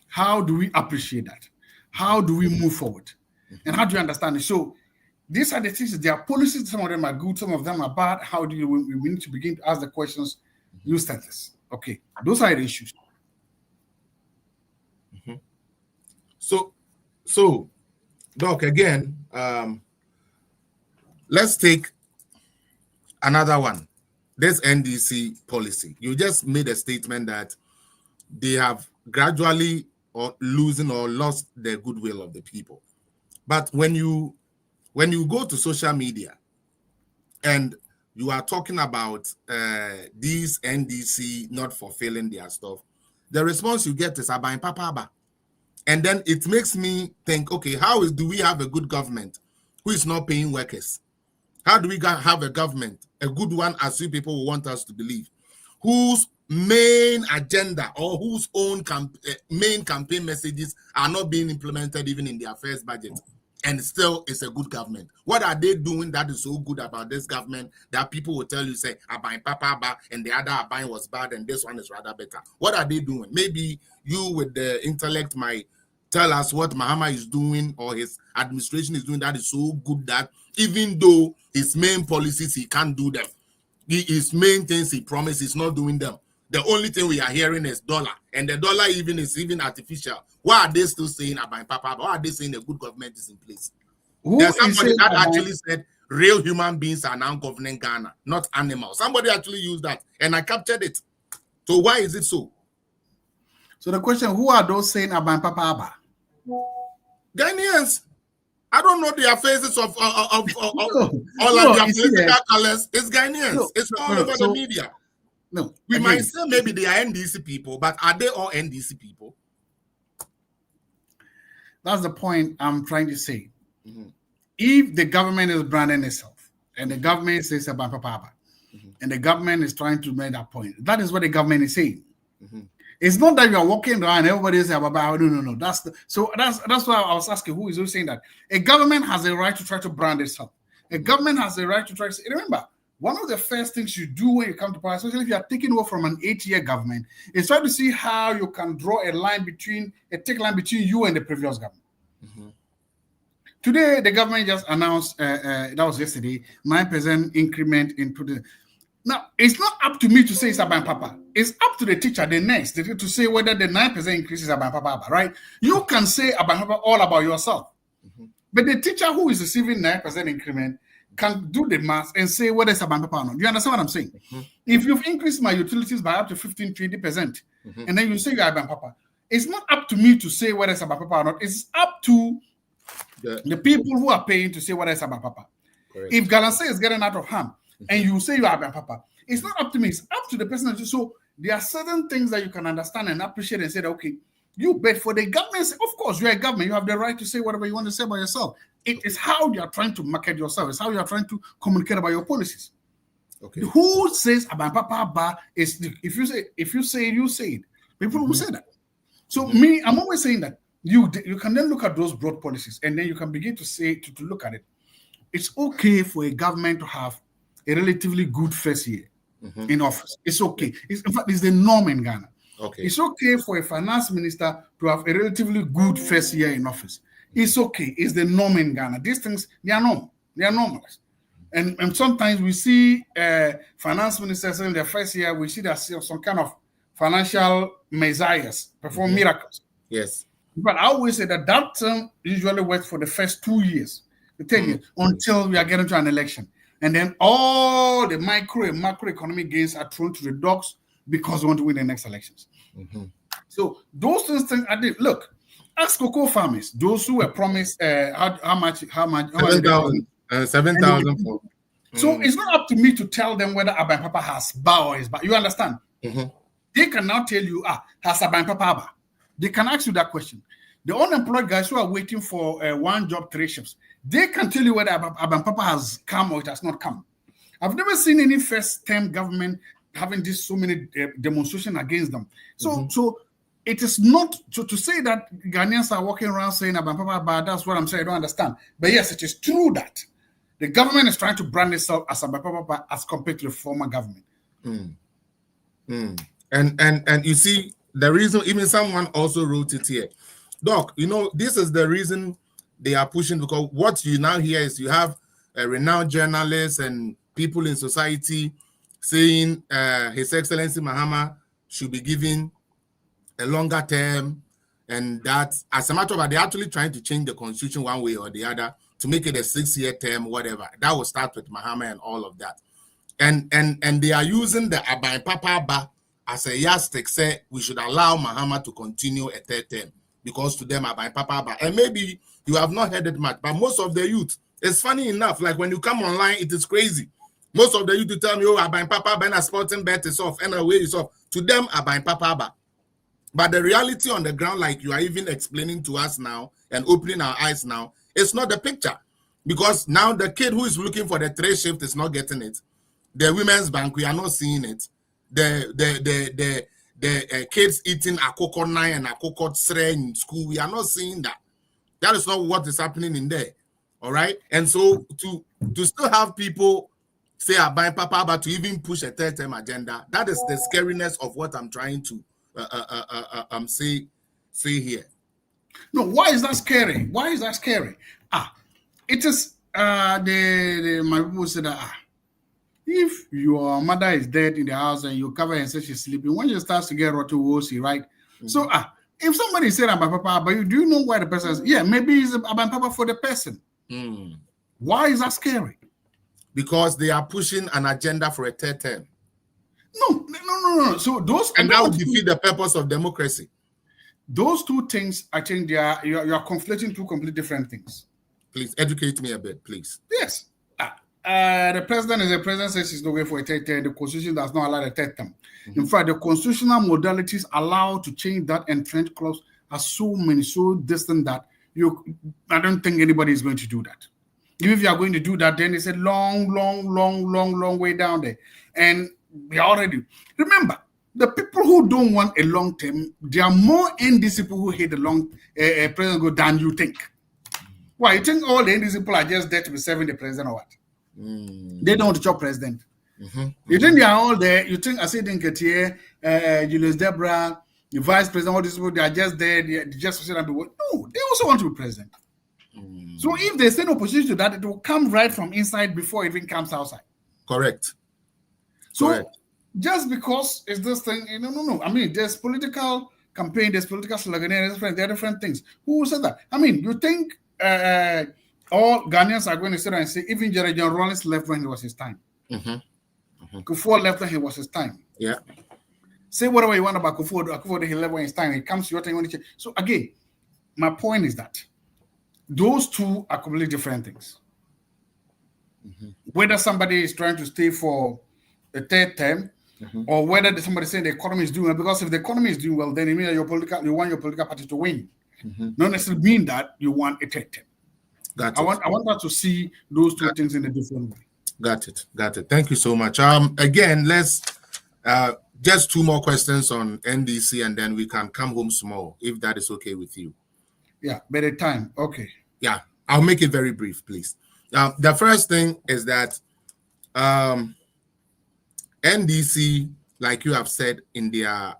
Speaker 3: How do we appreciate that? How do we move forward? And how do you understand it? So these are the things, there are policies, some of them are good, some of them are bad. How do you, we need to begin to ask the questions, use status. Okay, those are the issues.
Speaker 2: So, Doc, again, let's take another one. This NDC policy. You just made a statement that they have gradually losing or lost the goodwill of the people. But when you go to social media and you are talking about these NDC not fulfilling their stuff, the response you get is "Abain Papa." And then it makes me think, okay, do we have a good government who is not paying workers? How do we have a government, a good one, as you people want us to believe, whose main agenda or whose own main campaign messages are not being implemented even in their first budget, and still it's a good government? What are they doing that is so good about this government that people will tell you, say, Abain Papa, and the other Abain was bad and this one is rather better? What are they doing? Maybe you with the intellect might tell us what Mahama is doing or his administration is doing that is so good that even though his main policies, he can't do them. His main things he promised, he's not doing them. The only thing we are hearing is dollar, and the dollar is even artificial. Why are they still saying Abain Papa? Why are they saying a good government is in place? There's somebody that actually said real human beings are now governing Ghana, not animals. Somebody actually used that, and I captured it. So why is it so?
Speaker 3: So the question: who are those saying Abain Papa?
Speaker 2: Ghanaians. I don't know their faces of all of their political colors. It's Ghanaians. It's all over the media.
Speaker 3: No,
Speaker 2: we might say maybe they are NDC people, but are they all NDC people?
Speaker 3: That's the point I'm trying to say. If the government is branding itself and the government says about Papa, and the government is trying to make that point, that is what the government is saying. It's not that you are walking around and everybody is about no. That's why I was asking who is saying that. A government has a right to try to brand itself. A government has a right to try to say, remember, one of the first things you do when you come to power, especially if you are taking over from an 8-year government, is try to see how you can draw a line between you and the previous government. Today, the government just announced, that was yesterday, 9% increment into the. Now, it's not up to me to say it's about Papa. It's up to the teacher, the next, to say whether the 9% increase is about Papa, right? You can say about Papa all about yourself. But the teacher who is receiving 9% increment can do the math and say whether it's about Papa or not. Do you understand what I'm saying? If you've increased my utilities by up to 15, 20%, and then you say you're about Papa, it's not up to me to say whether it's about Papa or not. It's up to the people who are paying to say whether it's about Papa. Correct. If Galamsey is getting out of hand, and you say you are about Papa, it's not up to me. It's up to the person. So there are certain things that you can understand and appreciate and say that, okay, you bet for the government. Of course, you're a government. You have the right to say whatever you want to say about yourself. It is how you are trying to market yourself. It's how you are trying to communicate about your policies. Okay. Who says about Papa is if you say it. People will say that. So me, I'm always saying that you can then look at those broad policies and then you can begin to say to look at it. It's okay for a government to have a relatively good first year in office. It's okay. In fact, it's the norm in Ghana. Okay. It's okay for a finance minister to have a relatively good first year in office. It's okay. It's the norm in Ghana. These things, they are normal. They are normalized. And sometimes we see finance ministers in their first year, we see that some kind of financial messiahs perform miracles. Yes. But I always say that term usually works for the first 2 years, the 10 years, until we are getting to an election. And then all the micro and macroeconomic gains are thrown to the dogs because we want to win the next elections. So those things I did. Look, ask cocoa farmers, those who were promised how much 7,000. So it's not up to me to tell them whether Aban Papa has bar or is bar. You understand? They can now tell you, has Aban Papa bar? They can ask you that question. The unemployed guys who are waiting for 1 job, 3 shifts, they can tell you whether Aban Papa has come or it has not come. I've never seen any first-term government having so many demonstrations against them. So it is not to say that Ghanaians are walking around saying Aban Papa, but that's what I'm saying. I don't understand. But yes, it is true that the government is trying to brand itself as Aban Papa as compared to the former government.
Speaker 2: And you see, the reason, even someone also wrote it here. Doc, this is the reason they are pushing, because what you now hear is you have renowned journalists and people in society saying His Excellency Mahama should be given a longer term, and that, as a matter of fact, they're actually trying to change the constitution one way or the other to make it a 6-year term, whatever. That will start with Mahama and all of that. And they are using the Aban Papa as a yardstick, say we should allow Mahama to continue a 3rd term, because to them Aban Papa. And maybe you have not heard it much, but most of the youth, it's funny enough, like when you come online, it is crazy. Most of the youth to tell me, oh, Aban Papa, Ben, a sporting bet is off, and away is off. To them, Aban Papa. But the reality on the ground, like you are even explaining to us now and opening our eyes now, it's not the picture. Because now the kid who is looking for the 3 shift is not getting it. The women's bank, we are not seeing it. The kids eating akoko 9 and akoko 3 in school, we are not seeing that. That is not what is happening in there. All right. And so to still have people say Aban Papa, but to even push a 3rd term agenda, that is the scariness of what I'm trying to say here.
Speaker 3: No, why is that scary? Why is that scary? It is my people say that if your mother is dead in the house and you cover her and say she's sleeping, when she starts to get rotten woolsey, right? So if somebody said Aban Papa, but do you know why the person is? Yeah, maybe it's Aban Papa for the person. Why is that scary?
Speaker 2: Because they are pushing an agenda for a 3rd term.
Speaker 3: No. So those,
Speaker 2: and that would defeat the purpose of democracy.
Speaker 3: Those 2 things, I think you are conflating 2 completely different things.
Speaker 2: Please educate me a bit, please.
Speaker 3: Yes. The president says he's no way for a 3rd term. The constitution does not allow a 3rd term. In fact, the constitutional modalities allowed to change that entrenched clause are so distant that I don't think anybody is going to do that. If you are going to do that, then it's a long way down there. And we already remember the people who don't want a long term, there are more NDC people who hate the long president go than you think. Why? You think all the NDC people are just there to be serving the president or what? They don't want to chop president. You think they are all there? You think Asid Nketiah, Julius Debra, the vice president, all these people, they are just there, they just sit and be what? No, they also want to be president. So if they send opposition to that, it will come right from inside before it even comes outside.
Speaker 2: Correct.
Speaker 3: So
Speaker 2: Correct.
Speaker 3: Just because it's this thing, no. I mean, there's political campaign, there's political slogan, there are different things. Who said that? I mean, you think all Ghanaians are going to sit and say, even Jerry John Rawlings left when it was his time. Kufuor left when it was his time.
Speaker 2: Yeah.
Speaker 3: Say whatever you want about Kufuor, he left when it's time. It comes to your time when it. So again, my point is that those two are completely different things. Whether somebody is trying to stay for a third term, or whether somebody saying the economy is doing well, because if the economy is doing well, then it means that you want your political party to win. Not necessarily mean that you want a third term. I want us to see those two things in a different way.
Speaker 2: Got it. Thank you so much. Again, let's just two more questions on NDC, and then we can come home small, if that is okay with you.
Speaker 3: Yeah, by the time. Okay.
Speaker 2: Yeah, I'll make it very brief, please. The first thing is that NDC, like you have said, in their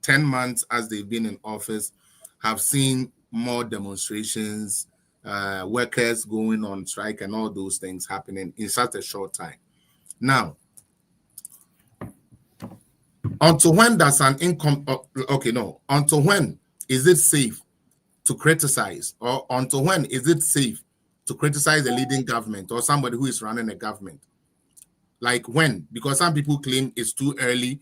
Speaker 2: 10 months as they've been in office, have seen more demonstrations, workers going on strike, and all those things happening in such a short time. Now, until when does until when is it safe to criticize, or until when is it safe to criticize a leading government or somebody who is running a government? Like when? Because some people claim it's too early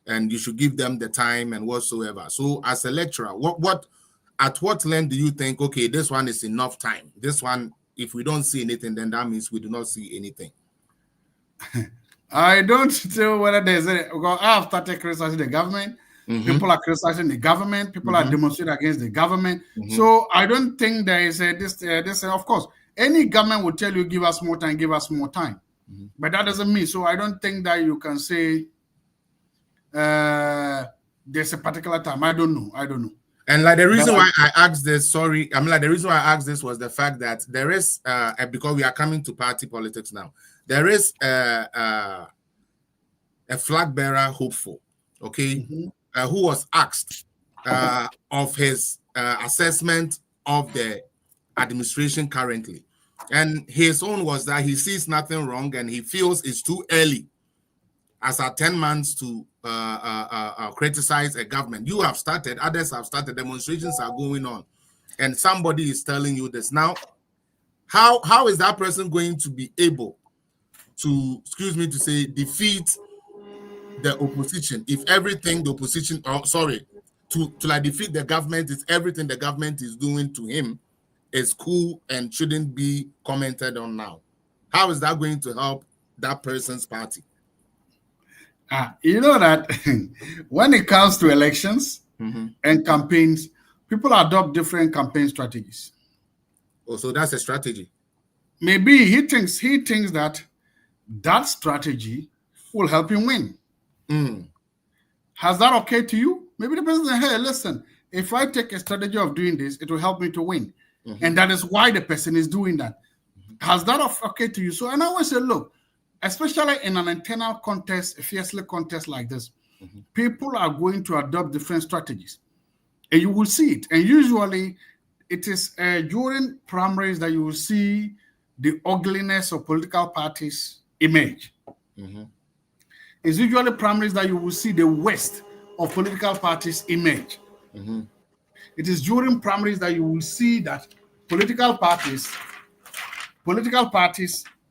Speaker 2: and you should give them the time and whatsoever. So as a lecturer, at what length do you think, okay, this one is enough time? This one, if we don't see anything, then that means we do not see anything.
Speaker 3: I don't know whether there's any, because I have started criticizing the government. People are criticizing the government. People are demonstrating against the government. So I don't think there is this. Of course, any government will tell you, give us more time, give us more time. But that doesn't mean. So I don't think that you can say there's a particular time. I don't know.
Speaker 2: And like the reason why I asked this, the reason why I asked this was the fact that there is, because we are coming to party politics now, there is a flag bearer hopeful, okay, who was asked of his assessment of the administration currently. And his own was that he sees nothing wrong and he feels it's too early as at 10 months to criticize a government. You have started, others have started, demonstrations are going on, and somebody is telling you this. Now, how is that person going to be able to, defeat the opposition if everything the opposition, to like defeat the government is everything the government is doing to him is cool and shouldn't be commented on now? How is that going to help that person's party?
Speaker 3: You know that when it comes to elections and campaigns, people adopt different campaign strategies.
Speaker 2: Oh, so that's a strategy.
Speaker 3: Maybe he thinks that strategy will help him win. Has that okay to you? Maybe the person says, hey, listen, if I take a strategy of doing this, it will help me to win. And that is why the person is doing that. Has that okay to you? So, and I always say, look, especially in an internal contest, a fiercely contest like this, people are going to adopt different strategies. And you will see it. And usually it is during primaries that you will see the ugliness of political parties emerge. It's usually primaries that you will see the worst of political parties emerge. It is during primaries that you will see that political parties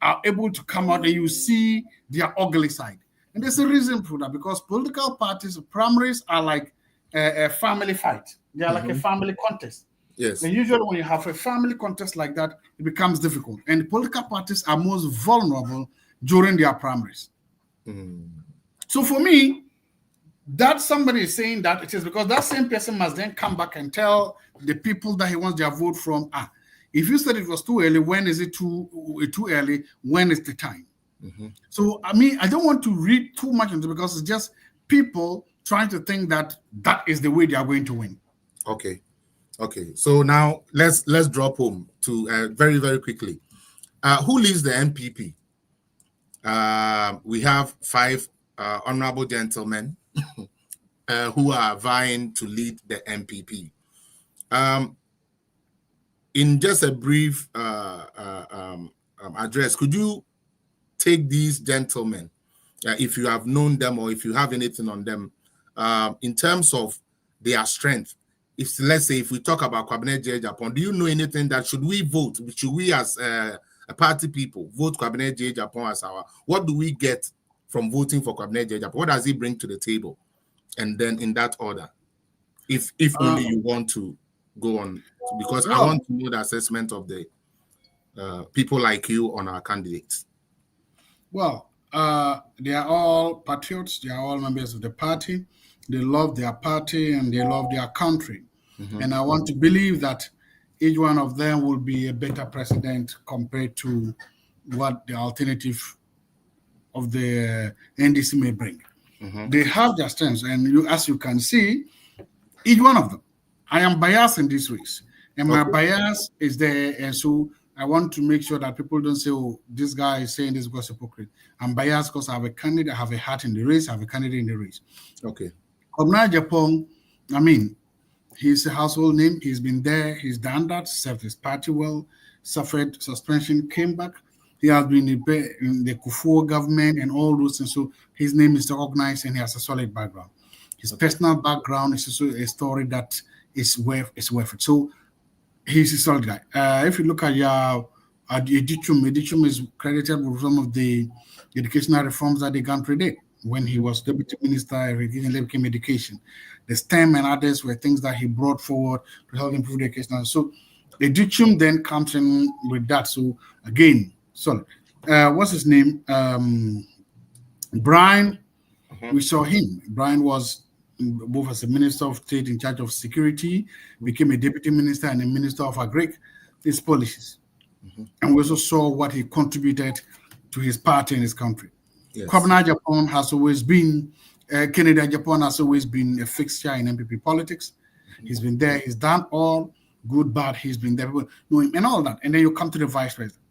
Speaker 3: are able to come out and you see their ugly side. And there's a reason for that, because political parties, primaries are like a family fight. They are like a family contest.
Speaker 2: Yes.
Speaker 3: And usually when you have a family contest like that, it becomes difficult. And the political parties are most vulnerable during their primaries. So for me, that somebody is saying that, it is because that same person must then come back and tell the people that he wants their vote from, if you said it was too early, when is it too early? When is the time? So, I mean, I don't want to read too much into it because it's just people trying to think that that is the way they are going to win.
Speaker 2: Okay. So now let's drop home to very, very quickly. Who leads the MPP? We have 5 honorable gentlemen who are vying to lead the MPP. In just a brief address, could you take these gentlemen, if you have known them or if you have anything on them, in terms of their strength? If, let's say, if we talk about Kwabena J. Japan, do you know anything that should we vote? Should we, as a party people, vote Kwabena J. Japan as our? What do we get from voting for Kwabena J. Japan? What does he bring to the table? And then in that order, if only you want to go on, because I want to know the assessment of the people like you on our candidates.
Speaker 3: Well, they are all patriots. They are all members of the party. They love their party and they love their country. And I want to believe that each one of them will be a better president compared to what the alternative of the NDC may bring. They have their strengths, and as you can see, each one of them. I am biased in this race, and my bias is there, and so I want to make sure that people don't say, "Oh, this guy is saying this because hypocrite." I'm biased because I have a candidate, I have a heart in the race, I have a candidate in the race.
Speaker 2: Okay.
Speaker 3: Kwabena Japan, I mean, he's a household name. He's been there. He's done that. Served his party well. Suffered suspension. Came back. He has been in the Kufuor government and all those things. So his name is recognized and he has a solid background. His personal background is also a story that is worth it. So he's a solid guy. If you look at Edichum is credited with some of the educational reforms that the country did. When he was deputy minister, he became education. The STEM and others were things that he brought forward to help improve the education. So Edichum then comes in with that. So again, solid. What's his name? Brian. We saw him. Brian was both as a minister of state in charge of security, became a deputy minister and a minister of agric, his policies. And we also saw what he contributed to his party and his country.
Speaker 2: Yes.
Speaker 3: Kwabena Japan has always been, Canada Japan has always been a fixture in MPP politics. He's been there. He's done all good, bad. He's been there. People know him and all that. And then you come to the vice president.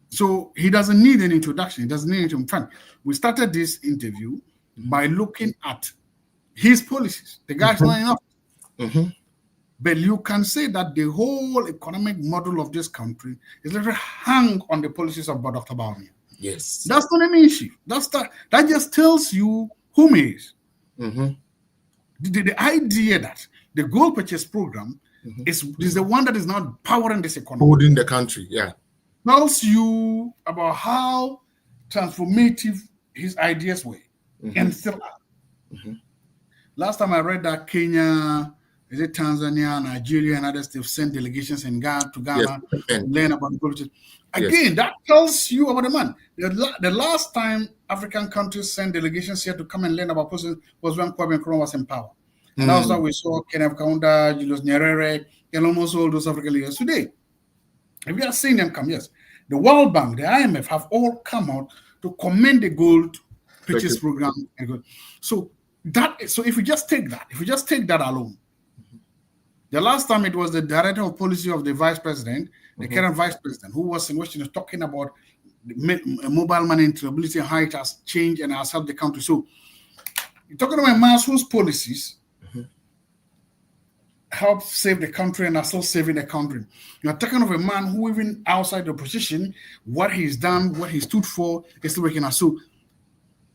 Speaker 3: So he doesn't need an introduction. He doesn't need to. In fact, we started this interview by looking at his policies. The guy's not enough. But you can say that the whole economic model of this country is literally hung on the policies of Dr. Bawumia.
Speaker 2: Yes.
Speaker 3: That's not an issue. That just tells you whom he is. The idea that the gold purchase program is the one that is not powering this economy.
Speaker 2: Holding the country, yeah.
Speaker 3: Tells you about how transformative his ideas were and still are. Last time I read that Kenya, is it Tanzania, Nigeria, and others, they've sent delegations in Ghana to learn about the politics. Again, that tells you about the man. The last time African countries sent delegations here to come and learn about politics was when Kwame Nkrumah was in power. And that's why we saw Kenneth Kaunda, Julius Nyerere, and almost all those African leaders today. And we are seeing them come, yes. The World Bank, the IMF have all come out to commend the gold purchase program. So if we just take that alone, the last time it was the director of policy of the vice president, the current vice president, who was in Washington talking about the mobile money interoperability and how it has changed and has helped the country. So you're talking about a man whose policies help save the country and are still saving the country. You're talking of a man who, even outside the opposition, what he's done, what he stood for, is still working out. So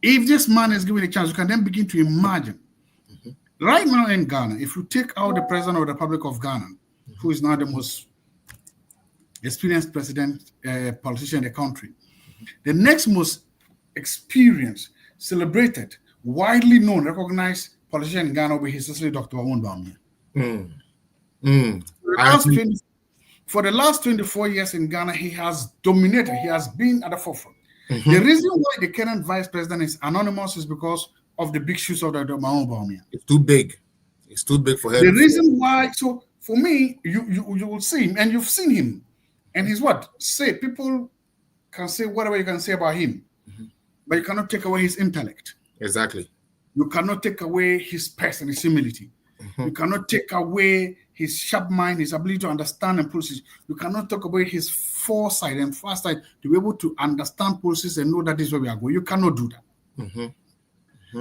Speaker 3: if this man is given a chance, you can then begin to imagine. Right now in Ghana, if you take out the president of the Republic of Ghana, who is now the most experienced politician in the country, the next most experienced, celebrated, widely known, recognized politician in Ghana will be his sister, Dr. Bawumia. For the last 24 years in Ghana, he has dominated. He has been at the forefront. The reason why the current vice president is anonymous is because of the big shoes of the Mahmoud Bawumia.
Speaker 2: It's too big. It's too big for him.
Speaker 3: The reason why, so for me, you will see him, and you've seen him, and he's what? Say, people can say whatever you can say about him, but you cannot take away his intellect.
Speaker 2: Exactly.
Speaker 3: You cannot take away his person, his humility. You cannot take away his sharp mind, his ability to understand and process. You cannot take away his foresight and foresight to be able to understand policies and know that this is where we are going. You cannot do that.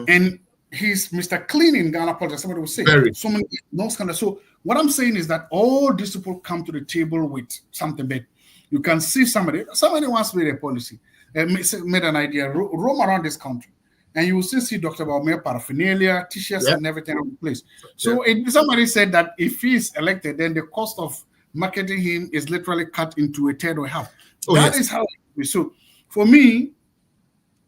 Speaker 3: And he's Mr. Clean in Ghana politics. Somebody will say, so many no scandal. So what I'm saying is that all these people come to the table with something big. You can see somebody wants to make a policy, made an idea, roam around this country, and you will still see Dr. Bawumia paraphernalia, t-shirts, and everything on the place. So somebody said that if he's elected, then the cost of marketing him is literally cut into a third or half. That is how it is. So for me,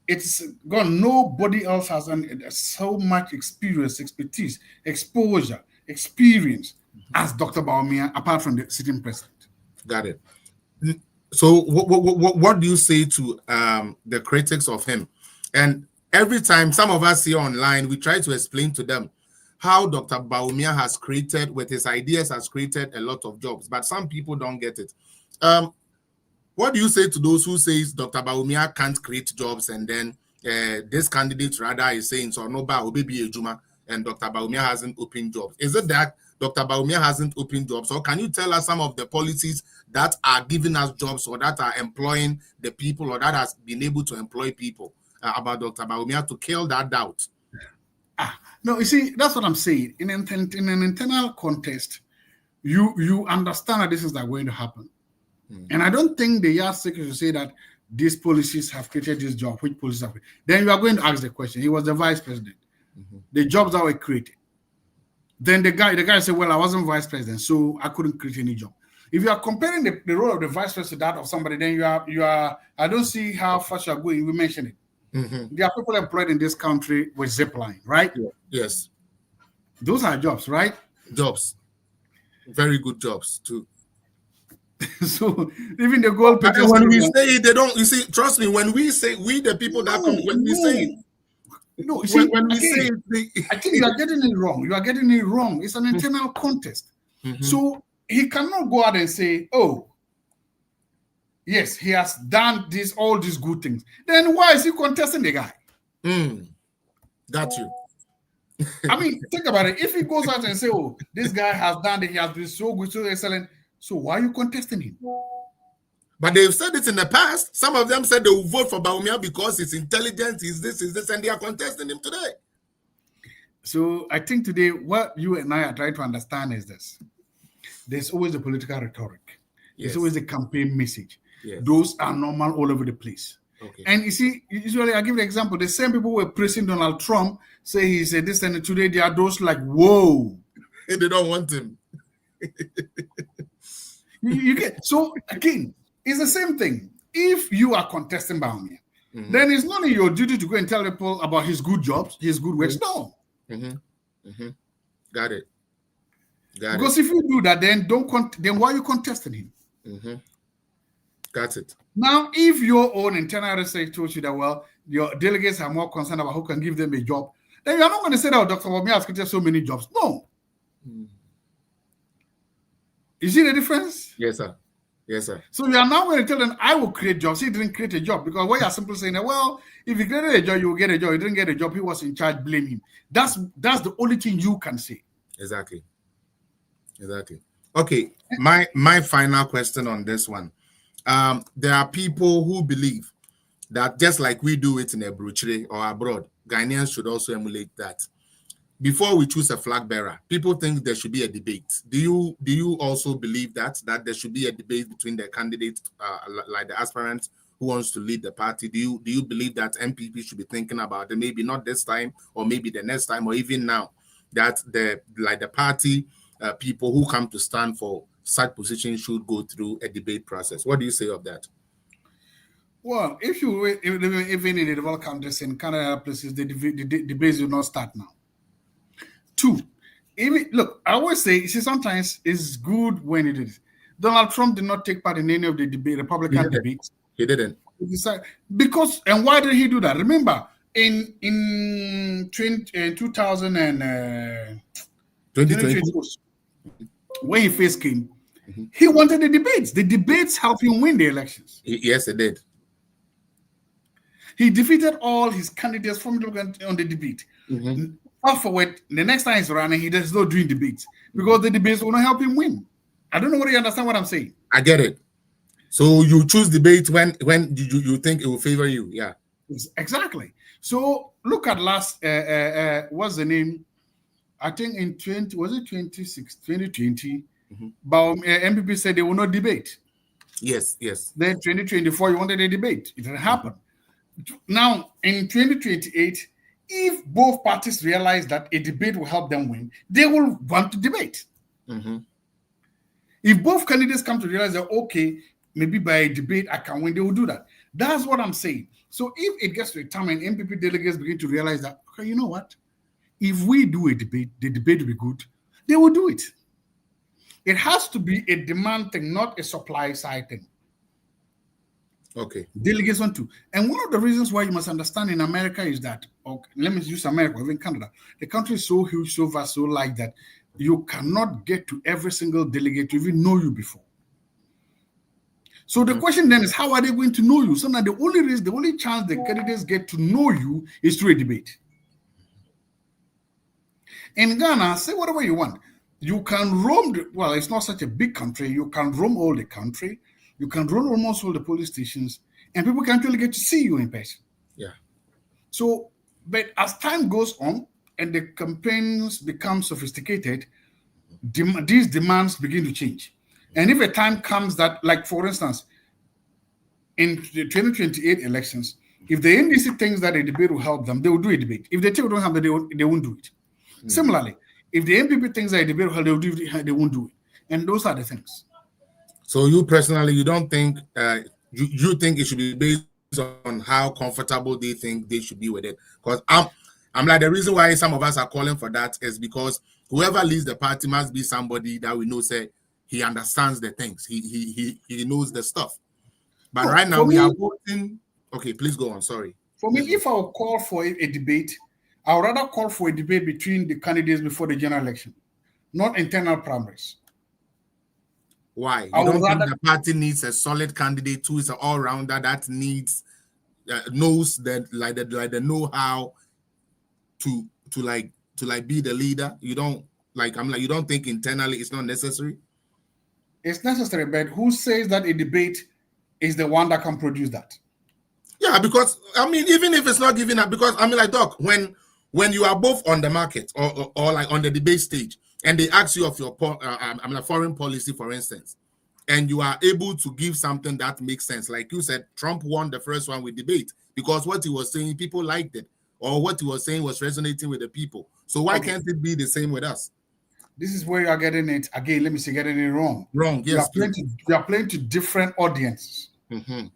Speaker 3: it's gone. Nobody else has so much experience, expertise, exposure, experience as Dr. Bawumia, apart from the sitting president.
Speaker 2: Got it. So what do you say to the critics of him? And every time some of us here online, we try to explain to them how Dr. Bawumia has created, with his ideas, has created a lot of jobs, but some people don't get it. What do you say to those who say Dr. Bawumia can't create jobs, and then this candidate rather is saying so no ba obebi ejuma and Dr. Bawumia hasn't opened jobs? Is it that Dr. Bawumia hasn't opened jobs, or can you tell us some of the policies that are giving us jobs, or that are employing the people, or that has been able to employ people about Dr. Bawumia to kill that doubt?
Speaker 3: No, you see, that's what I'm saying. In an internal contest, you understand that this is not going to happen. And I don't think the yardstick should say that these policies have created this job, which policies have created. Then you are going to ask the question. He was the vice president. The jobs that were created. Then the guy said, well, I wasn't vice president, so I couldn't create any job. If you are comparing the role of the vice president to that of somebody, then you are I don't see how fast you are going. We mentioned it. There are people employed in this country with zipline, right?
Speaker 2: Yes.
Speaker 3: Those are jobs, right?
Speaker 2: Jobs. Very good jobs too.
Speaker 3: So even the goal pitchers,
Speaker 2: when we say it, they don't. You see, trust me. When we say we say it,
Speaker 3: no. You see,
Speaker 2: when we say
Speaker 3: it, I think you are getting it wrong. You are getting it wrong. It's an internal contest. So he cannot go out and say, "Oh, yes, he has done all these good things." Then why is he contesting the guy?
Speaker 2: Got you.
Speaker 3: I mean, think about it. If he goes out and say, "Oh, this guy has done it. He has been so good, so excellent." So why are you contesting him?
Speaker 2: But they've said it in the past. Some of them said they will vote for Bawumia because he's intelligent, he's this, and they are contesting him today.
Speaker 3: So I think today what you and I are trying to understand is this. There's always a political rhetoric. There's always a campaign message. Those are normal all over the place. And you see, usually I give an example. The same people who were praising Donald Trump say he said this, and today they are those like, whoa.
Speaker 2: They don't want him.
Speaker 3: You get, so again, it's the same thing. If you are contesting Bawumia, then it's not your duty to go and tell people about his good jobs, his good works. No.
Speaker 2: Got it.
Speaker 3: Because if you do that, then then why are you contesting him?
Speaker 2: Got it.
Speaker 3: Now, if your own internal research told you that, well, your delegates are more concerned about who can give them a job, then you're not going to say that, oh, Dr. Bawumia has created so many jobs. No. You see the difference?
Speaker 2: Yes, sir. Yes, sir.
Speaker 3: So you are now going to tell them, I will create jobs. He didn't create a job, because what you are simply saying that, well, if he created a job, you will get a job. He didn't get a job. He was in charge. Blame him. That's the only thing you can say.
Speaker 2: Exactly. Okay. My final question on this one. There are people who believe that just like we do it in Ebruchire or abroad, Ghanaians should also emulate that. Before we choose a flag bearer, people think there should be a debate. Do you also believe that there should be a debate between the candidates, like the aspirant who wants to lead the party? Do you believe that MPP should be thinking about it? Maybe not this time, or maybe the next time, or even now, that the party people who come to stand for such positions should go through a debate process. What do you say of that?
Speaker 3: Well, if you even in the developed countries in Canada places, the debates will not start now. Two, look, I always say, sometimes it's good when it is. Donald Trump did not take part in any of the Republican debates.
Speaker 2: He didn't.
Speaker 3: Because, and why did he do that? Remember, In 2000 and
Speaker 2: 2020.
Speaker 3: when he first came, he wanted the debates. The debates helped him win the elections.
Speaker 2: Yes, it did.
Speaker 3: He defeated all his candidates on the debate. Fast forward, the next time he's running, he does not doing debates because the debates will not help him win. I don't know whether you understand what I'm saying.
Speaker 2: I get it. So you choose debate when you think it will favor you. Yeah.
Speaker 3: Exactly. So look at last what's the name? I think in 2020, but MPP said they will not debate.
Speaker 2: Yes.
Speaker 3: Then 2024, you wanted a debate. It didn't happen. Now in 2028, if both parties realize that a debate will help them win, they will want to debate. If both candidates come to realize that, okay, maybe by a debate I can win, they will do that. That's what I'm saying. So if it gets to a time and MPP delegates begin to realize that, okay, you know what? If we do a debate, the debate will be good, they will do it. It has to be a demand thing, not a supply side thing.
Speaker 2: Okay.
Speaker 3: Delegates want to. And one of the reasons why you must understand in America is that, okay, let me use America, even Canada. The country is so huge, so vast, so like that, you cannot get to every single delegate to even know you before. So the question then is, how are they going to know you? So now the only chance the candidates get to know you is through a debate. In Ghana, say whatever you want. You can roam, well, it's not such a big country. You can roam all the country. You can roam almost all the police stations, and people can actually get to see you in person.
Speaker 2: Yeah.
Speaker 3: So, but as time goes on and the campaigns become sophisticated, these demands begin to change. And if a time comes that, like for instance, in the 2028 elections, if the NDC thinks that a debate will help them, they will do a debate. If they think don't have that, they won't do it. Similarly, if the MPP thinks that a debate will help, they won't do it. And those are the things.
Speaker 2: So you personally, you don't think you think it should be based on how comfortable they think they should be with it? Because I'm like, the reason why some of us are calling for that is because whoever leads the party must be somebody that we know say he understands the things. He knows the stuff. But
Speaker 3: No,
Speaker 2: right now
Speaker 3: for
Speaker 2: we
Speaker 3: me-
Speaker 2: are voting. Okay, please go on. Sorry.
Speaker 3: For me, if I would call for a debate, I would rather call for a debate between the candidates before the general election, not internal primaries.
Speaker 2: Why? You
Speaker 3: I would
Speaker 2: don't think
Speaker 3: rather-
Speaker 2: the party needs a solid candidate who is an all-rounder that needs knows that like the know-how to be the leader? You don't you don't think internally it's not necessary?
Speaker 3: It's necessary, but who says that a debate is the one that can produce that?
Speaker 2: Yeah, because I mean, even if it's not giving up, because I mean, like, Doc, when you are both on the market or like on the debate stage, and they ask you of your foreign policy, for instance, and you are able to give something that makes sense, like you said, Trump won the first one with debate because what he was saying, people liked it, or what he was saying was resonating with the people. So why can't it be the same with us?
Speaker 3: This is where you are getting it again. Let me see, getting it wrong.
Speaker 2: Wrong, yes.
Speaker 3: You are playing to different audiences. Playing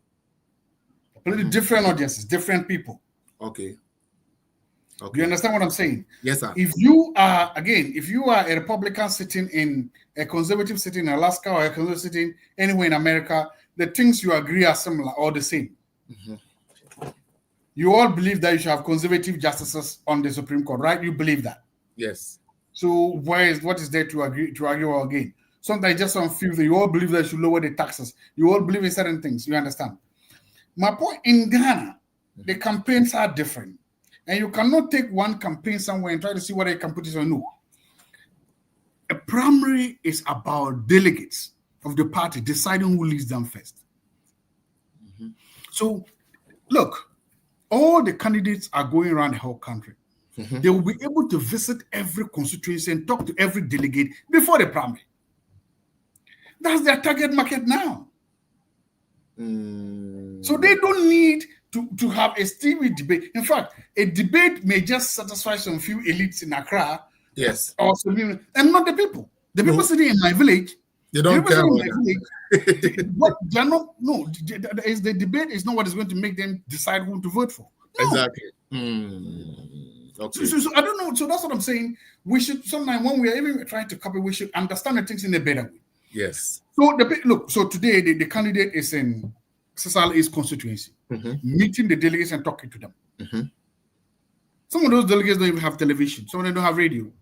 Speaker 3: to different audiences, different people.
Speaker 2: Okay.
Speaker 3: Do you understand what I'm saying?
Speaker 2: Yes, sir.
Speaker 3: If you are a Republican sitting in a conservative sitting in Alaska or a conservative sitting anywhere in America, the things you agree are similar or the same. You all believe that you should have conservative justices on the Supreme Court, right? You believe that.
Speaker 2: Yes.
Speaker 3: So what is there to argue again? Sometimes just some few things. You all believe that you should lower the taxes. You all believe in certain things. You understand? My point, in Ghana, the campaigns are different. And you cannot take one campaign somewhere and try to see whether you can put it or no. A primary is about delegates of the party deciding who leads them first. So, look, all the candidates are going around the whole country. They will be able to visit every constituency and talk to every delegate before the primary. That's their target market now. So they don't need to have a steamy debate. In fact, a debate may just satisfy some few elites in Accra.
Speaker 2: Yes.
Speaker 3: Or some, and not the people. The people sitting in my village,
Speaker 2: they don't care about that.
Speaker 3: But they're not, no, the debate is not what is going to make them decide who to vote for. No.
Speaker 2: Exactly. Okay.
Speaker 3: So I don't know. So that's what I'm saying. We should sometimes, when we are even trying to copy, we should understand the things in a better way.
Speaker 2: Yes.
Speaker 3: So so today the candidate is in Sisal East constituency, meeting the delegates and talking to them. Some of those delegates don't even have television. Some of them don't have radio.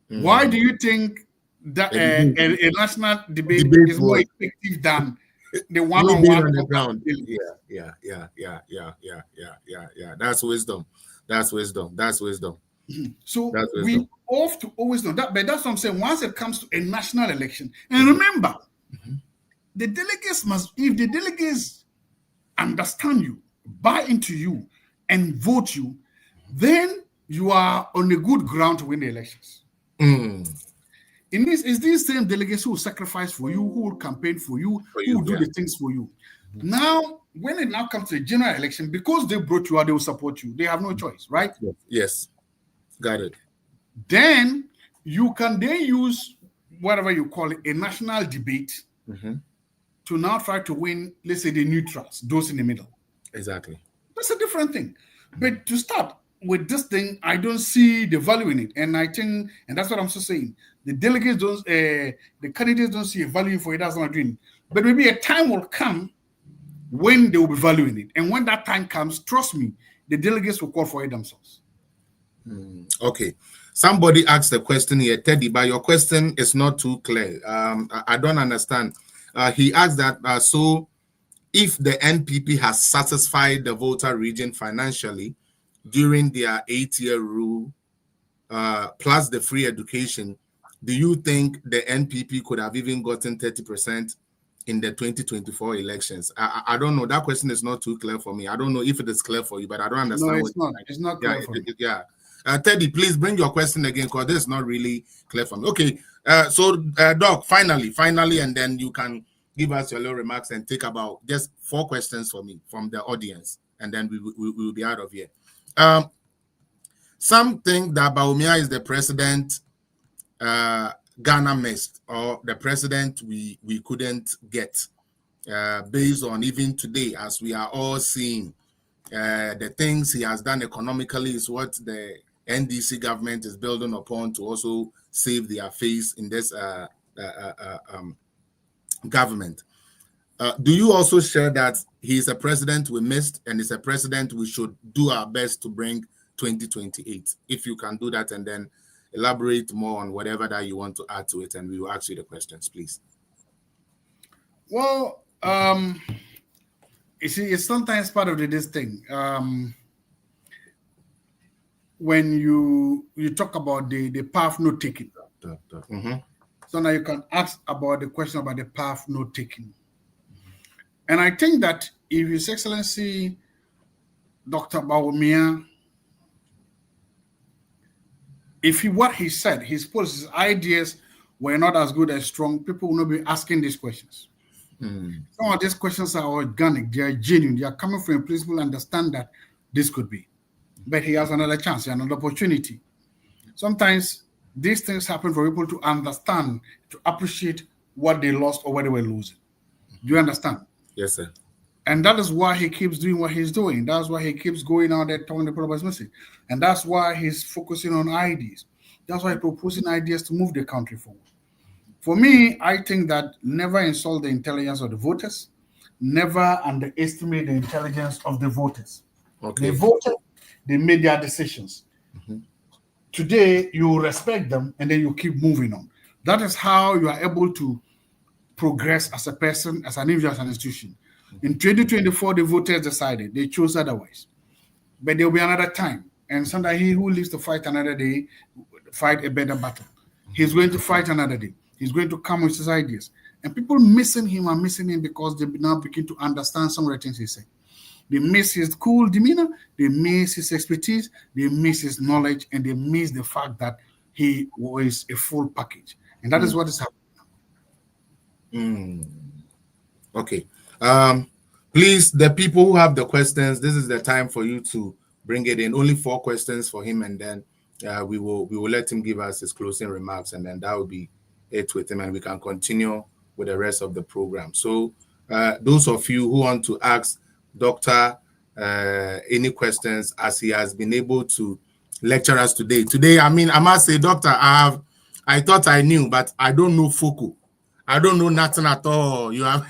Speaker 3: Why do you think that a national debate is more effective than the one-on-one
Speaker 2: on the ground? Yeah. That's wisdom.
Speaker 3: So we have to always know that, but that's what I'm saying. Once it comes to a national election, and remember, the delegates if the delegates understand you, buy into you, and vote you, then you are on a good ground to win the elections. It's these same delegates who will sacrifice for you, who will campaign for you, who will do the things for you. Now, when it now comes to the general election, because they brought you out, they will support you. They have no choice, right?
Speaker 2: Yes. Got it.
Speaker 3: Then you can use whatever you call it, a national debate, to now try to win, let's say, the neutrals, those in the middle.
Speaker 2: Exactly.
Speaker 3: That's a different thing. But to start with this thing, I don't see the value in it. And I think, and that's what I'm still saying, the delegates don't, the candidates don't see a value for it. That's what I'm doing. But maybe a time will come when they will be valuing it. And when that time comes, trust me, the delegates will call for it themselves.
Speaker 2: Okay. Somebody asked a question here, Teddy, but your question is not too clear. I don't understand. He asked that, so if the NPP has satisfied the Volta region financially during their 8-year rule, plus the free education, do you think the NPP could have even gotten 30% in the 2024 elections? I don't know. That question is not too clear for me. I don't know if it is clear for you, but I don't understand.
Speaker 3: No, it's not. It's not clear for me.
Speaker 2: Yeah. Teddy, please bring your question again, because this is not really clear for me. Okay. So, Doc, finally, and then you can give us your little remarks and take about just 4 questions for me from the audience, and then we will be out of here. Some think that Bawumia is the president Ghana missed, or the president we couldn't get, based on even today, as we are all seeing, the things he has done economically is what the NDC government is building upon to also save their face in this government. Do you also share that he is a president we missed, and is a president we should do our best to bring 2028? If you can do that, and then elaborate more on whatever that you want to add to it, and we will ask you the questions, please.
Speaker 3: Well, you see, it's sometimes part of this thing. When you talk about the path not taken, so now you can ask about the question about the path not taken. And I think that if His Excellency Dr. Bawumia, what he said, his policies, ideas were not as good as strong, people will not be asking these questions. Some of these questions are organic, they are genuine, they are coming from a place people understand that this could be. But he has another chance, another opportunity. Sometimes these things happen for people to understand, to appreciate what they lost or what they were losing. Do you understand?
Speaker 2: Yes, sir.
Speaker 3: And that is why he keeps doing what he's doing. That's why he keeps going out there talking the problems message. And that's why he's focusing on ideas. That's why he's proposing ideas to move the country forward. For me, I think that never insult the intelligence of the voters. Never underestimate the intelligence of the voters.
Speaker 2: Okay.
Speaker 3: They voted, they made their decisions. Today, you respect them, and then you keep moving on. That is how you are able to progress as a person, as an individual, as an institution. In 2024, the voters decided, they chose otherwise. But there will be another time. And sometimes he who lives to fight another day, fight a better battle. He's going to fight another day. He's going to come with his ideas. And people missing him are missing him because they now begin to understand some of the things he's saying. They miss his cool demeanor, they miss his expertise, they miss his knowledge, and they miss the fact that he was a full package. And that is what is happening.
Speaker 2: Okay. Please, the people who have the questions, this is the time for you to bring it in. Only 4 questions for him, and then we will let him give us his closing remarks, and then that will be it with him, and we can continue with the rest of the program. So those of you who want to ask Doctor any questions, as he has been able to lecture us today. I mean, I must say, Doctor, I thought I knew, but I don't know Fuku. I don't know nothing at all. You have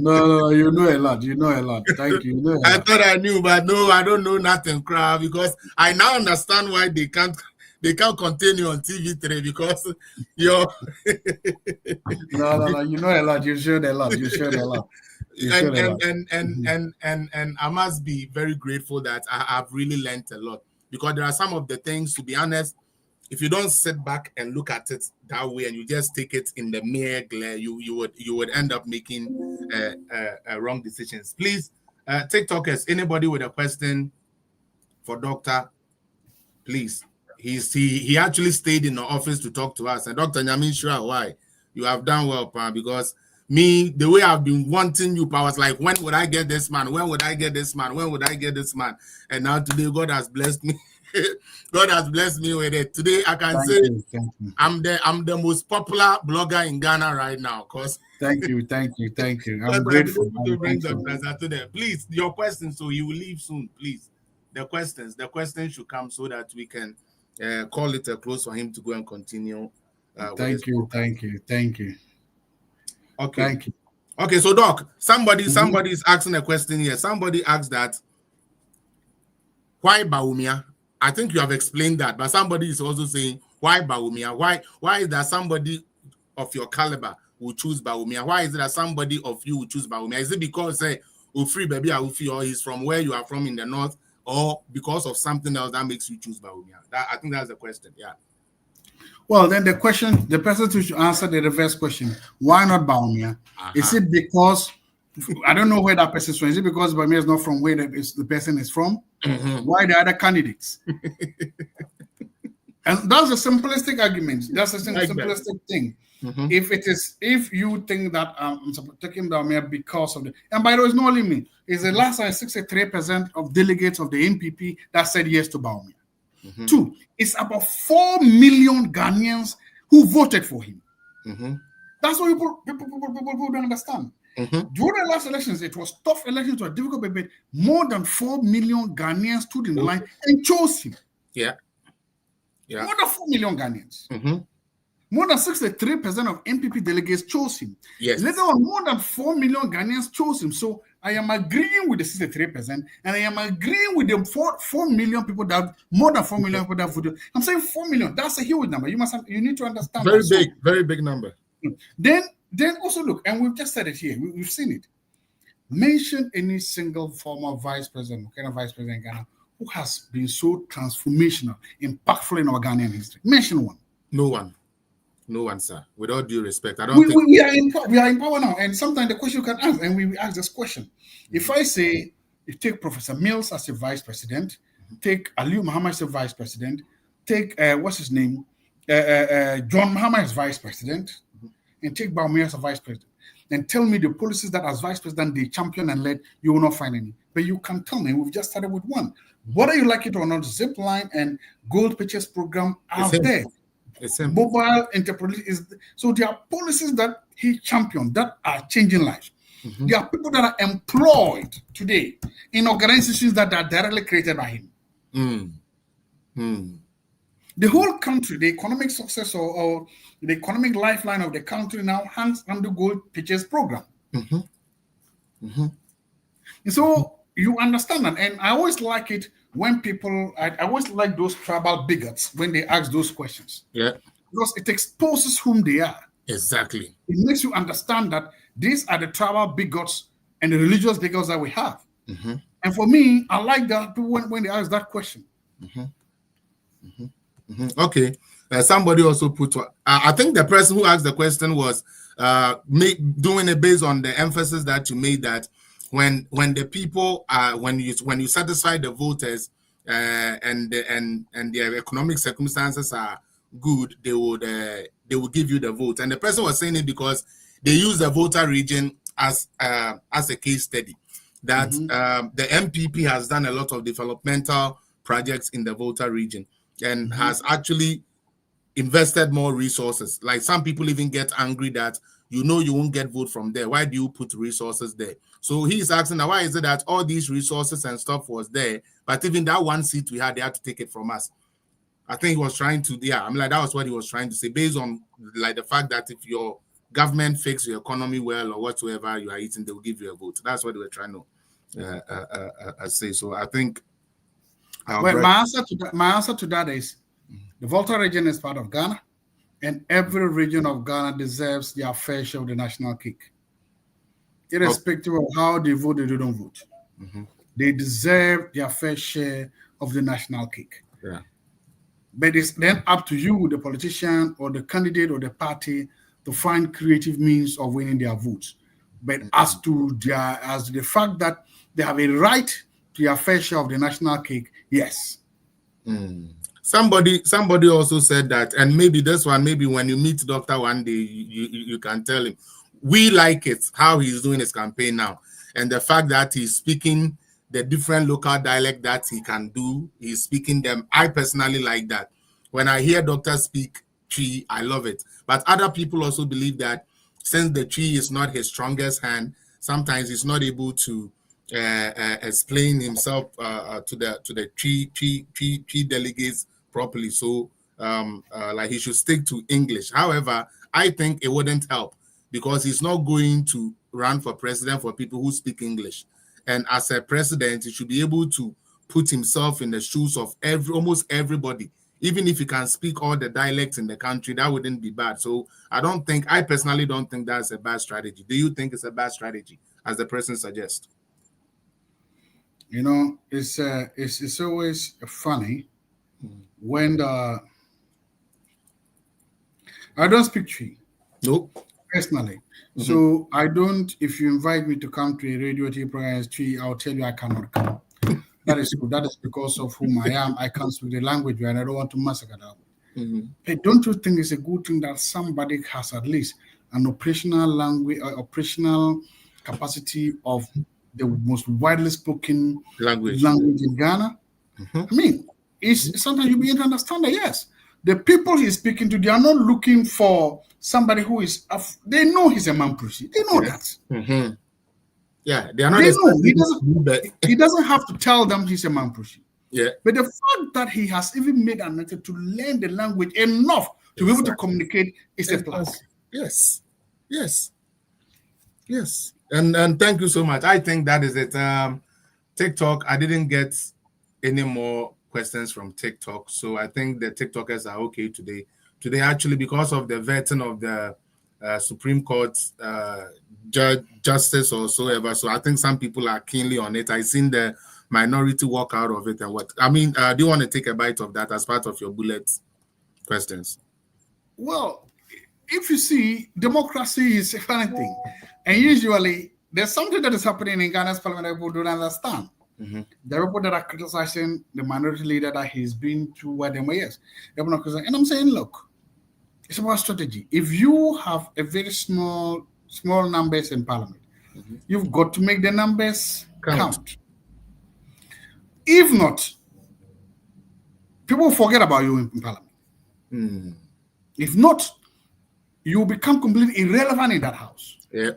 Speaker 3: No, you know a lot. You know a lot. Thank you. You know a
Speaker 2: I
Speaker 3: lot.
Speaker 2: thought I knew, but no, I don't know nothing, crap. Because I now understand why they can't continue on TV3 because you're
Speaker 3: No. You know a lot. You showed a lot. You showed a lot. You showed a lot.
Speaker 2: and I must be very grateful that I've really learned a lot, because there are some of the things, to be honest, if you don't sit back and look at it that way and you just take it in the mere glare, you would end up making wrong decisions. Please, TikTokers, anybody with a question for Doctor, please. He actually stayed in the office to talk to us. And Dr. Nyamin, sure, why? You have done well, Pa, because me, the way I've been wanting you, Pa, was like, when would I get this man? When would I get this man? When would I get this man? And now today, God has blessed me. God has blessed me with it. Today, I can say
Speaker 3: Thank you.
Speaker 2: I'm the most popular blogger in Ghana right now. Cause
Speaker 3: Thank you. I'm grateful.
Speaker 2: to bring
Speaker 3: Thankful.
Speaker 2: Dr. Zaato there. Please, your questions, so you will leave soon, please. The questions should come so that we can call it a close for him to go and continue.
Speaker 3: Thank you.
Speaker 2: Okay.
Speaker 3: Thank you.
Speaker 2: Okay, so Doc, somebody is asking a question here. Somebody asked that, why Bawumia? I think you have explained that, but somebody is also saying, why Bawumia? Why is that somebody of your caliber will choose Bawumia? Why is it that somebody of you will choose Bawumia? Is it because Ufri Baby Awufi, or he's from where you are from in the north, or because of something else that makes you choose Bawumia? I think that's the question. Yeah.
Speaker 3: Well, then the person who should answer the reverse question, why not Bawumia? Is it because, I don't know where that person is from. Is it because Bawumia is not from where the person is from? Why the other candidates? And that's a simplistic argument. That's a simplistic thing. If you think that I'm taking Bawumia because of and by the way, it's not only me. It's the last time 63% of delegates of the NPP that said yes to Bawumia. 2, it's about 4 million Ghanaians who voted for him. That's what people don't understand. During the last elections, it was tough elections, were difficult, but more than 4 million Ghanaians stood in the line and chose him.
Speaker 2: Yeah.
Speaker 3: More than 4 million Ghanaians. More than 63% of NPP delegates chose him.
Speaker 2: Yes.
Speaker 3: Later on, more than 4 million Ghanaians chose him. So I am agreeing with the 63%, and I am agreeing with the 4 million people that, more than 4 million people that voted. I'm saying 4 million. That's a huge number. You need to understand.
Speaker 2: Very big number.
Speaker 3: Then also look, and we've just said it here. We've seen it. Mention any single former vice president, kind of vice president in Ghana, who has been so transformational, impactful in our Ghanaian history. Mention one.
Speaker 2: No one, sir. With all due respect, I don't think
Speaker 3: we are in power now. And sometimes the question you can ask, and we ask this question. If I say, you take Professor Mills as a vice president, take Aliu Muhammad as a vice president, take what's his name, John Muhammad as vice president, and take Bawumia as a vice president, and tell me the policies that as vice president they champion and led, you will not find any. But you can tell me, we've just started with one. Whether you like it or not, Zip Line and Gold Purchase Program are there. Mobile entrepreneurs so there are policies that he championed that are changing lives. There are people that are employed today in organizations that are directly created by him. The whole country, the economic success or the economic lifeline of the country now hangs on the Gold Purchase Program. And so you understand that, and I always like it when people, I always like those tribal bigots when they ask those questions.
Speaker 2: Yeah.
Speaker 3: Because it exposes whom they are.
Speaker 2: Exactly.
Speaker 3: It makes you understand that these are the tribal bigots and the religious bigots that we have. And for me, I like that when they ask that question.
Speaker 2: Okay. Somebody also put, I think the person who asked the question was doing it based on the emphasis that you made that when the people when you satisfy the voters and their economic circumstances are good, they will give you the vote. And the person was saying it because they use the voter region as a case study that the MPP has done a lot of developmental projects in the voter region and has actually invested more resources. Like some people even get angry that you won't get vote from there. Why do you put resources there? So he's asking, now why is it that all these resources and stuff was there, but even that one seat we had, they had to take it from us? I think he was trying to, that was what he was trying to say, based on like the fact that if your government fix your economy well or whatsoever you are eating, they will give you a vote. That's what they were trying to say. So I think.
Speaker 3: Well, my answer to that is the Volta region is part of Ghana, and every region of Ghana deserves their fair share of the national cake, irrespective of how they vote or they don't vote. They deserve their fair share of the national cake.
Speaker 2: Yeah.
Speaker 3: But it's then up to you, the politician or the candidate or the party, to find creative means of winning their votes. But as to the fact that they have a right to their fair share of the national cake, yes.
Speaker 2: Somebody also said that, and maybe this one, maybe when you meet Doctor one day, you can tell him, we like it, how he's doing his campaign now. And the fact that he's speaking the different local dialect that he can do, he's speaking them. I personally like that. When I hear doctors speak Twi, I love it. But other people also believe that since the Twi is not his strongest hand, sometimes he's not able to explain himself to the Twi delegates properly. So like he should stick to English. However, I think it wouldn't help because he's not going to run for president for people who speak English. And as a president, he should be able to put himself in the shoes of almost everybody. Even if he can speak all the dialects in the country, that wouldn't be bad. So I personally don't think that's a bad strategy. Do you think it's a bad strategy, as the person suggests?
Speaker 3: You know, it's always funny when I don't speak Twi.
Speaker 2: Nope.
Speaker 3: Personally. So I don't, if you invite me to come to a radio program, I'll tell you I cannot come. That is good. That is because of whom I am. I can't speak the language and I don't want to massacre that. But don't you think it's a good thing that somebody has at least an operational language, operational capacity of the most widely spoken language in Ghana? I mean, it's sometimes you begin to understand that, yes, the people he's speaking to, they are not looking for somebody who is, they know he's a Mampushi. They know that.
Speaker 2: Yeah, they are not.
Speaker 3: They know. He doesn't have to tell them he's a Mampushi.
Speaker 2: Yeah.
Speaker 3: But the fact that he has even made an attempt to learn the language enough to be able to communicate is a plus.
Speaker 2: Yes. And thank you so much. I think that is it. TikTok, I didn't get any more questions from TikTok. So I think the TikTokers are okay today. Today, actually, because of the vetting of the Supreme Court justice or so ever. So I think some people are keenly on it. I've seen the minority walk out of it and what. I mean, do you want to take a bite of that as part of your bullet questions? Well,
Speaker 3: if you see, democracy is a funny thing. And usually, there's something that is happening in Ghana's parliament that people don't understand. The people that are criticizing the minority leader that he's been to where them years. And I'm saying, look, it's about strategy. If you have a very small numbers in parliament, you've got to make the numbers count. If not, people forget about you in parliament. If not, you become completely irrelevant in that house.
Speaker 2: Yeah.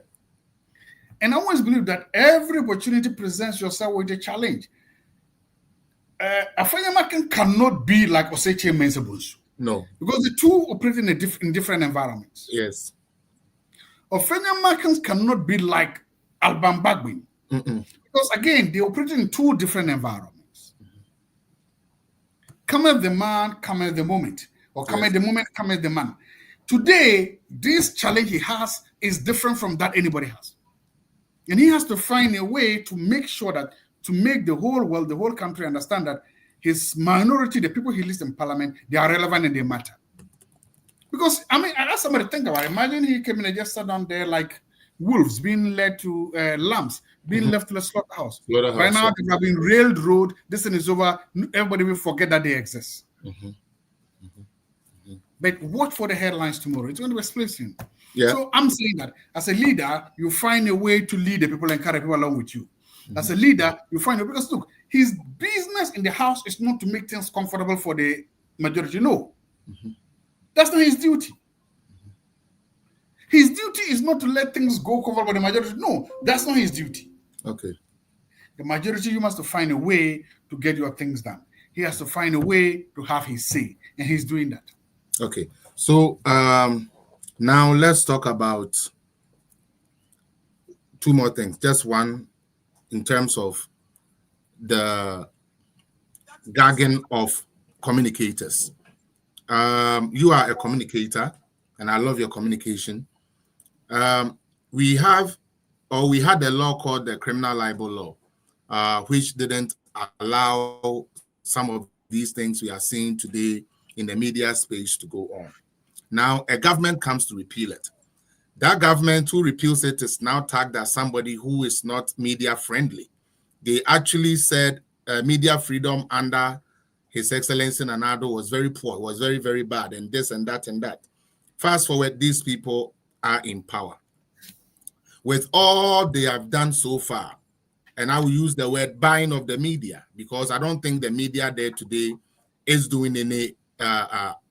Speaker 3: And I always believe that every opportunity presents yourself with a challenge. Afanyamakin cannot be like Oseche Mensabunsu.
Speaker 2: No.
Speaker 3: Because the two operate in different environments.
Speaker 2: Yes.
Speaker 3: Afanyamakin cannot be like Alban Bagbin. Because again, they operate in two different environments. Come at the man, come at the moment. Or come at the moment, come at the man. Today, this challenge he has is different from that anybody has. And he has to find a way to make sure that, to make the whole world, the whole country understand that his minority, the people he lists in parliament, they are relevant and they matter. Because, I mean, I asked somebody to think about it. Imagine he came in and just sat down there like wolves being led to lambs, being left to the slaughterhouse. Right now, they have been railroad. This thing is over. Everybody will forget that they exist. But watch for the headlines tomorrow. It's going to be explosion.
Speaker 2: Yeah.
Speaker 3: So I'm saying that as a leader, you find a way to lead the people and carry people along with you. As a leader, you find a way, because look, his business in the house is not to make things comfortable for the majority. No. That's not his duty. His duty is not to let things go comfortable for the majority. No, that's not his duty.
Speaker 2: Okay.
Speaker 3: The majority, you must find a way to get your things done. He has to find a way to have his say, and he's doing that.
Speaker 2: Okay. So Now let's talk about two more things. Just one in terms of the gagging of communicators. You are a communicator, and I love your communication. We had a law called the criminal libel law, which didn't allow some of these things we are seeing today in the media space to go on. Now, a government comes to repeal it. That government who repeals it is now tagged as somebody who is not media friendly. They actually said media freedom under His Excellency Nanado was very poor, was very, very bad, and this and that and that. Fast forward, these people are in power. With all they have done so far, and I will use the word buying of the media, because I don't think the media there today is doing any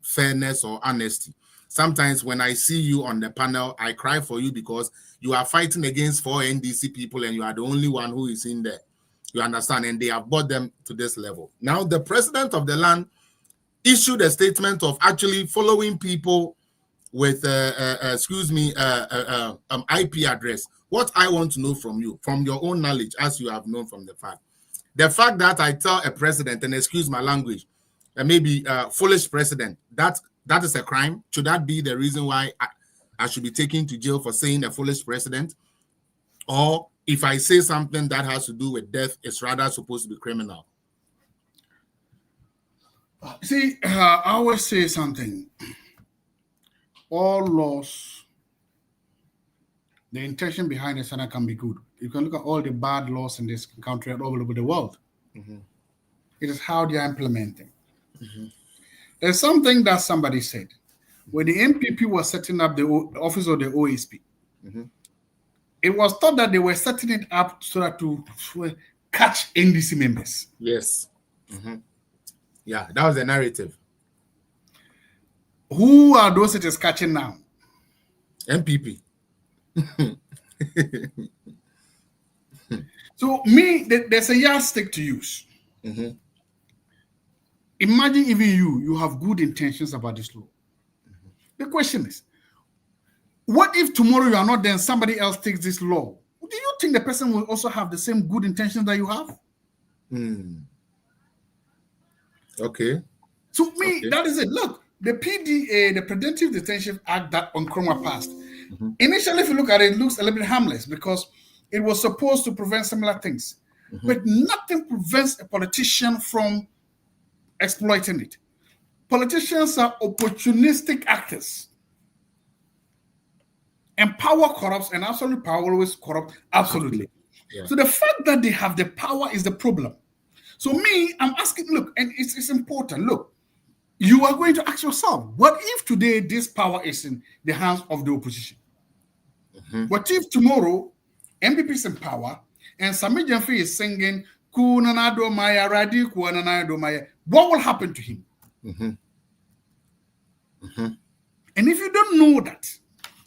Speaker 2: fairness or honesty. Sometimes when I see you on the panel, I cry for you because you are fighting against 4 NDC people and you are the only one who is in there. You understand? And they have brought them to this level. Now, the president of the land issued a statement of actually following people with, IP address. What I want to know from you, from your own knowledge, as you have known from the fact that I tell a president, and excuse my language, maybe foolish president, that is a crime. Should that be the reason why I should be taken to jail for saying a foolish president? Or if I say something that has to do with death, it's rather supposed to be criminal?
Speaker 3: See, I always say something. All laws, the intention behind it can be good. You can look at all the bad laws in this country and all over the world. Mm-hmm. It is how they are implementing. Mm-hmm. There's something that somebody said. When the MPP was setting up the office of the OSP, mm-hmm. it was thought that they were setting it up so that to catch NDC members.
Speaker 2: Yes. Mm-hmm. Yeah, that was the narrative.
Speaker 3: Who are those it is catching now?
Speaker 2: MPP.
Speaker 3: So there's a yardstick to use. Mm-hmm. Imagine even you have good intentions about this law. Mm-hmm. The question is, what if tomorrow you are not there and somebody else takes this law? Do you think the person will also have the same good intentions that you have?
Speaker 2: Okay.
Speaker 3: So that is it. Look, the PDA, the Preventive Detention Act that Nkrumah passed, mm-hmm. initially, if you look at it, it looks a little bit harmless because it was supposed to prevent similar things. Mm-hmm. But nothing prevents a politician from exploiting it. Politicians are opportunistic actors. And power corrupts, and absolute power always corrupt. Absolutely. Yeah. So the fact that they have the power is the problem. So I'm asking, look, and it's important. Look, you are going to ask yourself, what if today this power is in the hands of the opposition? Mm-hmm. What if tomorrow MPP is in power and Sami Jamfi is singing Kunanado Maya Radi Kunanado Maya? What will happen to him? Mm-hmm. Mm-hmm. And if you don't know that,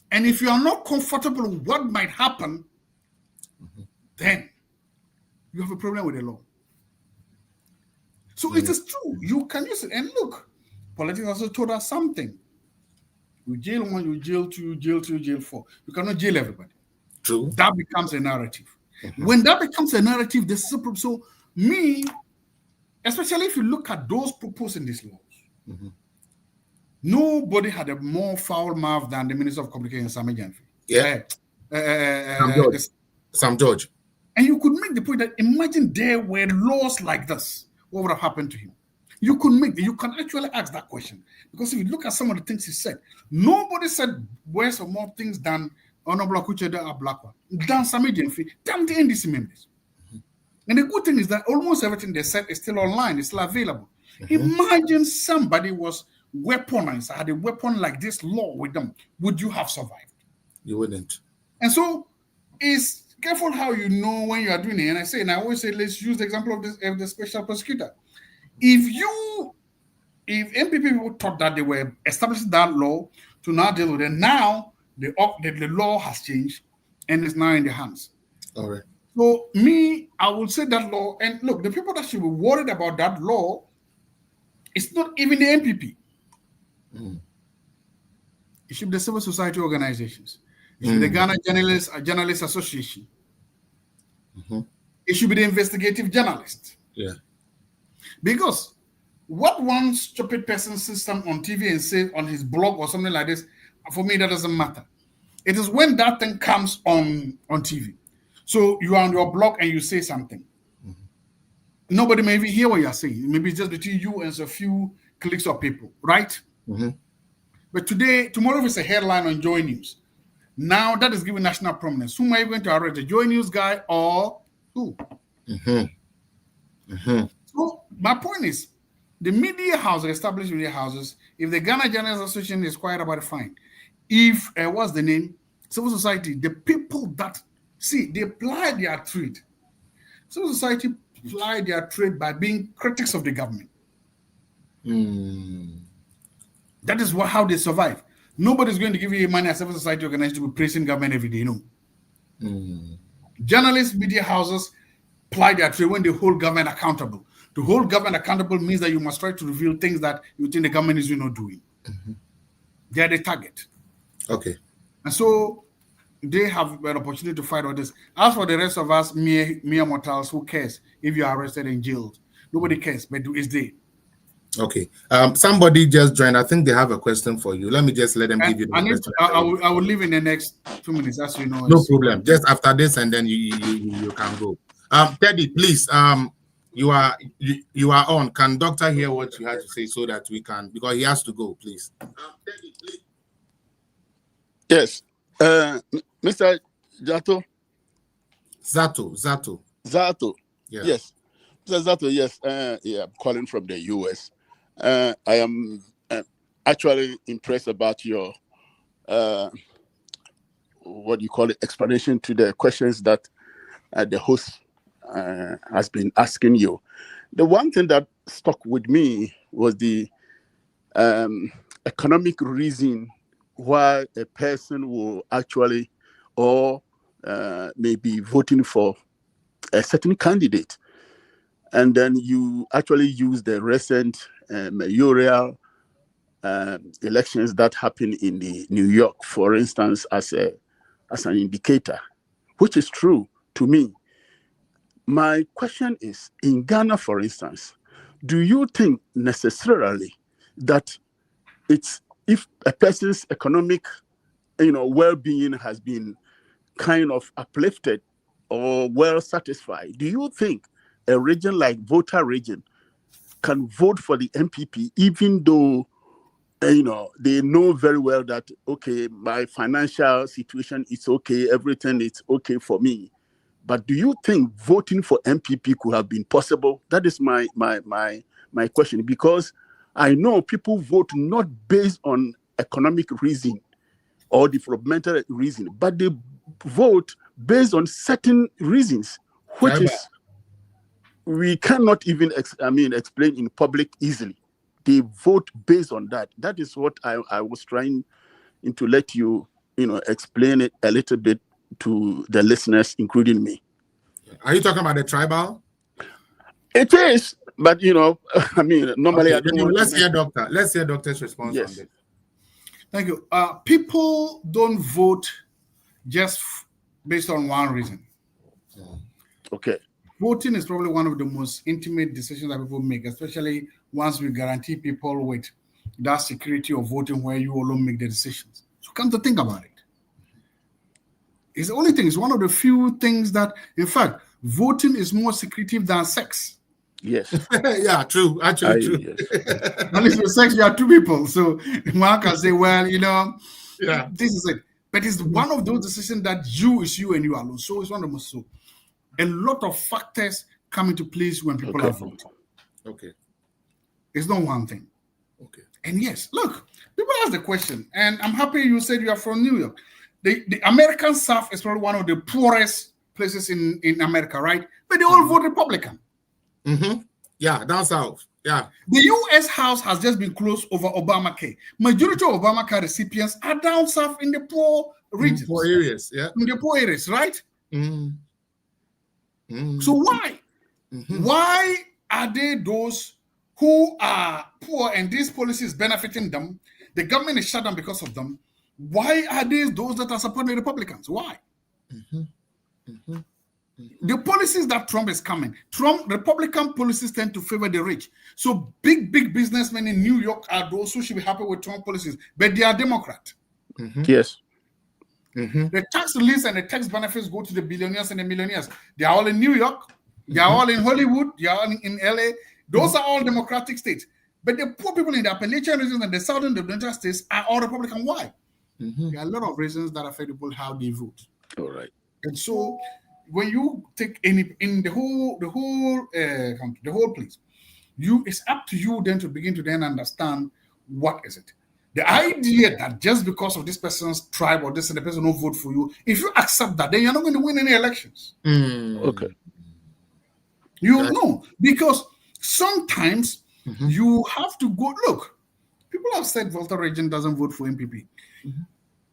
Speaker 3: and if you are not comfortable with what might happen, mm-hmm. then you have a problem with the law. So mm-hmm. it is true. You can use it. And look, politics also told us something. You jail one, you jail two, you jail three, you jail four. You cannot jail everybody.
Speaker 2: True.
Speaker 3: That becomes a narrative. Mm-hmm. When that becomes a narrative, this is a problem. So especially if you look at those proposed in these laws, mm-hmm. nobody had a more foul mouth than the Minister of Communication, Sami Jamfi.
Speaker 2: Yeah. Sam George.
Speaker 3: And you could make the point that imagine there were laws like this, what would have happened to him? You can actually ask that question. Because if you look at some of the things he said, nobody said worse or more things than Honorable Akucheda Ablakwa, than Sami Jamfi, than the NDC members. Mm-hmm. And the good thing is that almost everything they said is still online, it's still available. Mm-hmm. Imagine somebody was weaponized, had a weapon like this law with them. Would you have survived?
Speaker 2: You wouldn't.
Speaker 3: And so it's careful how you know when you are doing it. And I always say, let's use the example of the special prosecutor. If MPP people thought that they were establishing that law to now deal with it, now the law has changed and it's now in their hands.
Speaker 2: All right.
Speaker 3: So I would say that law, and look, the people that should be worried about that law, it's not even the MPP. Mm. It should be the civil society organizations. It should be the Ghana Journalists Association. It should be the investigative journalist.
Speaker 2: Yeah.
Speaker 3: Because what one stupid person says on TV and say on his blog or something like this, for me, that doesn't matter. It is when that thing comes on TV. So you are on your blog and you say something. Nobody may even hear what you're saying. Maybe it's just between you and a few cliques of people, right? But tomorrow, if it's a headline on Joy News, now that is given national prominence. Who am I going to arrest? The Joy News guy or who? So my point is, the media houses, established media houses, if the Ghana Journalists Association is quiet about it, fine. If, what's the name? Civil society, the people that, see, they ply their trade. Civil society ply their trade by being critics of the government. That is how they survive. Nobody's going to give you money as civil society organized to be praising government every day, no. Journalists, media houses ply their trade when they hold government accountable. To hold government accountable means that you must try to reveal things that you think the government is not doing. They are the target.
Speaker 2: Okay.
Speaker 3: And so they have an opportunity to fight all this. As for the rest of us, mere mortals, who cares if you are arrested and jailed? Nobody cares, but it's there.
Speaker 2: Okay. Somebody just joined. I think they have a question for you. Let me just let them give you the question.
Speaker 3: I will leave in the next 2 minutes, as you know.
Speaker 2: No problem. Just after this, and then you can go. Teddy, please. You are on. Can doctor hear what you have to say so that we can, because he has to go, please. Teddy, please.
Speaker 4: Yes. Mr. Zaato.
Speaker 2: Zaato.
Speaker 4: Yeah. Yes. Mr. Zaato, yes. I'm calling from the US. I am actually impressed about your what do you call it, explanation to the questions that the host has been asking you. The one thing that stuck with me was the economic reason why a person will actually or maybe voting for a certain candidate. And then you actually use the recent mayoral elections that happened in the New York, for instance, as an indicator, which is true to me. My question is, in Ghana, for instance, do you think necessarily that it's if a person's economic, well-being has been kind of uplifted or well satisfied, do you think a region like Volta region can vote for the MPP even though they know very well that, okay, my financial situation is okay, everything is okay for me? But do you think voting for MPP could have been possible? That is my question, because I know people vote not based on economic reason or developmental reason, but they vote based on certain reasons, which is we cannot even explain in public easily. They vote based on that. That is what I was trying to let you explain it a little bit to the listeners, including me.
Speaker 2: Are you talking about the tribal?
Speaker 4: It is, but normally
Speaker 2: okay, let's hear doctor. Let's hear doctor's response on this.
Speaker 3: Thank you. People don't vote just based on one reason.
Speaker 4: Okay.
Speaker 3: Voting is probably one of the most intimate decisions that people make, especially once we guarantee people with that security of voting where you alone make the decisions. So come to think about it. It's the only thing, it's one of the few things that, in fact, voting is more secretive than sex.
Speaker 4: Yes.
Speaker 2: Yeah, true. Actually, true.
Speaker 3: Yes. At least with sex, you are two people. So one can say, well,
Speaker 2: yeah,
Speaker 3: this is it. But it's one of those decisions that you is you and you alone. So it's one of the most so. A lot of factors come into place when people are voting.
Speaker 2: Okay.
Speaker 3: It's not one thing.
Speaker 2: Okay.
Speaker 3: And yes, look, people ask the question, and I'm happy you said you are from New York. The American South is probably one of the poorest places in America, right? But they all vote Republican.
Speaker 2: Yeah, down south. Yeah.
Speaker 3: The U.S. House has just been closed over Obamacare. Majority of Obamacare recipients are down south in the poor regions.
Speaker 2: Poor areas, yeah.
Speaker 3: In the poor areas, right? So why? Why are they those who are poor and these policies benefiting them? The government is shut down because of them. Why are those that are supporting the Republicans? Why? The policies that Trump is coming, Republican policies tend to favor the rich. So big businessmen in New York are those who should be happy with Trump policies, but they are Democrat.
Speaker 4: Yes.
Speaker 3: The tax relief and the tax benefits go to the billionaires and the millionaires. They are all in New York. They are all in Hollywood. They are all in LA. Those are all Democratic states. But the poor people in the Appalachian region and the southern United States are all Republican. Why? There are a lot of reasons that affect people how they vote.
Speaker 4: All right.
Speaker 3: And so when you take in the whole place, it's up to you then to begin to then understand what is it. The idea that just because of this person's tribe or this and the person won't vote for you, if you accept that, then you're not going to win any elections.
Speaker 4: Okay.
Speaker 3: You know, because sometimes you have to go, look, people have said Volta region doesn't vote for MPP.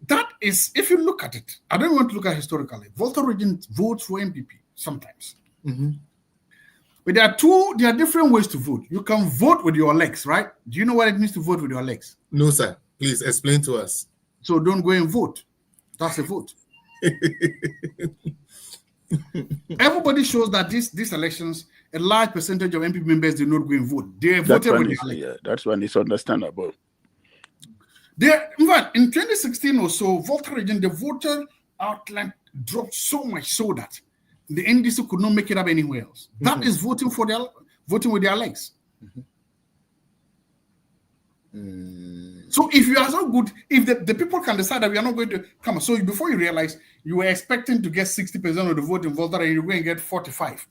Speaker 3: That is, if you look at it, I don't want to look at historically. Volta region votes for MPP sometimes. But there are different ways to vote. You can vote with your legs, right? Do you know what it means to vote with your legs?
Speaker 2: No, sir. Please explain to us.
Speaker 3: So don't go and vote. That's a vote. Everybody shows that these elections, a large percentage of MPP members did not go and vote. They voted with their legs.
Speaker 4: Yeah, that's one is understandable.
Speaker 3: In fact, in 2016 or so, Volta region, the voter outline dropped so much so that the NDC could not make it up anywhere else. That is voting with their legs. So if you are so good, if the people can decide that we are not going to come, so before you realize you were expecting to get 60% of the vote in Volta and you're going to get 45,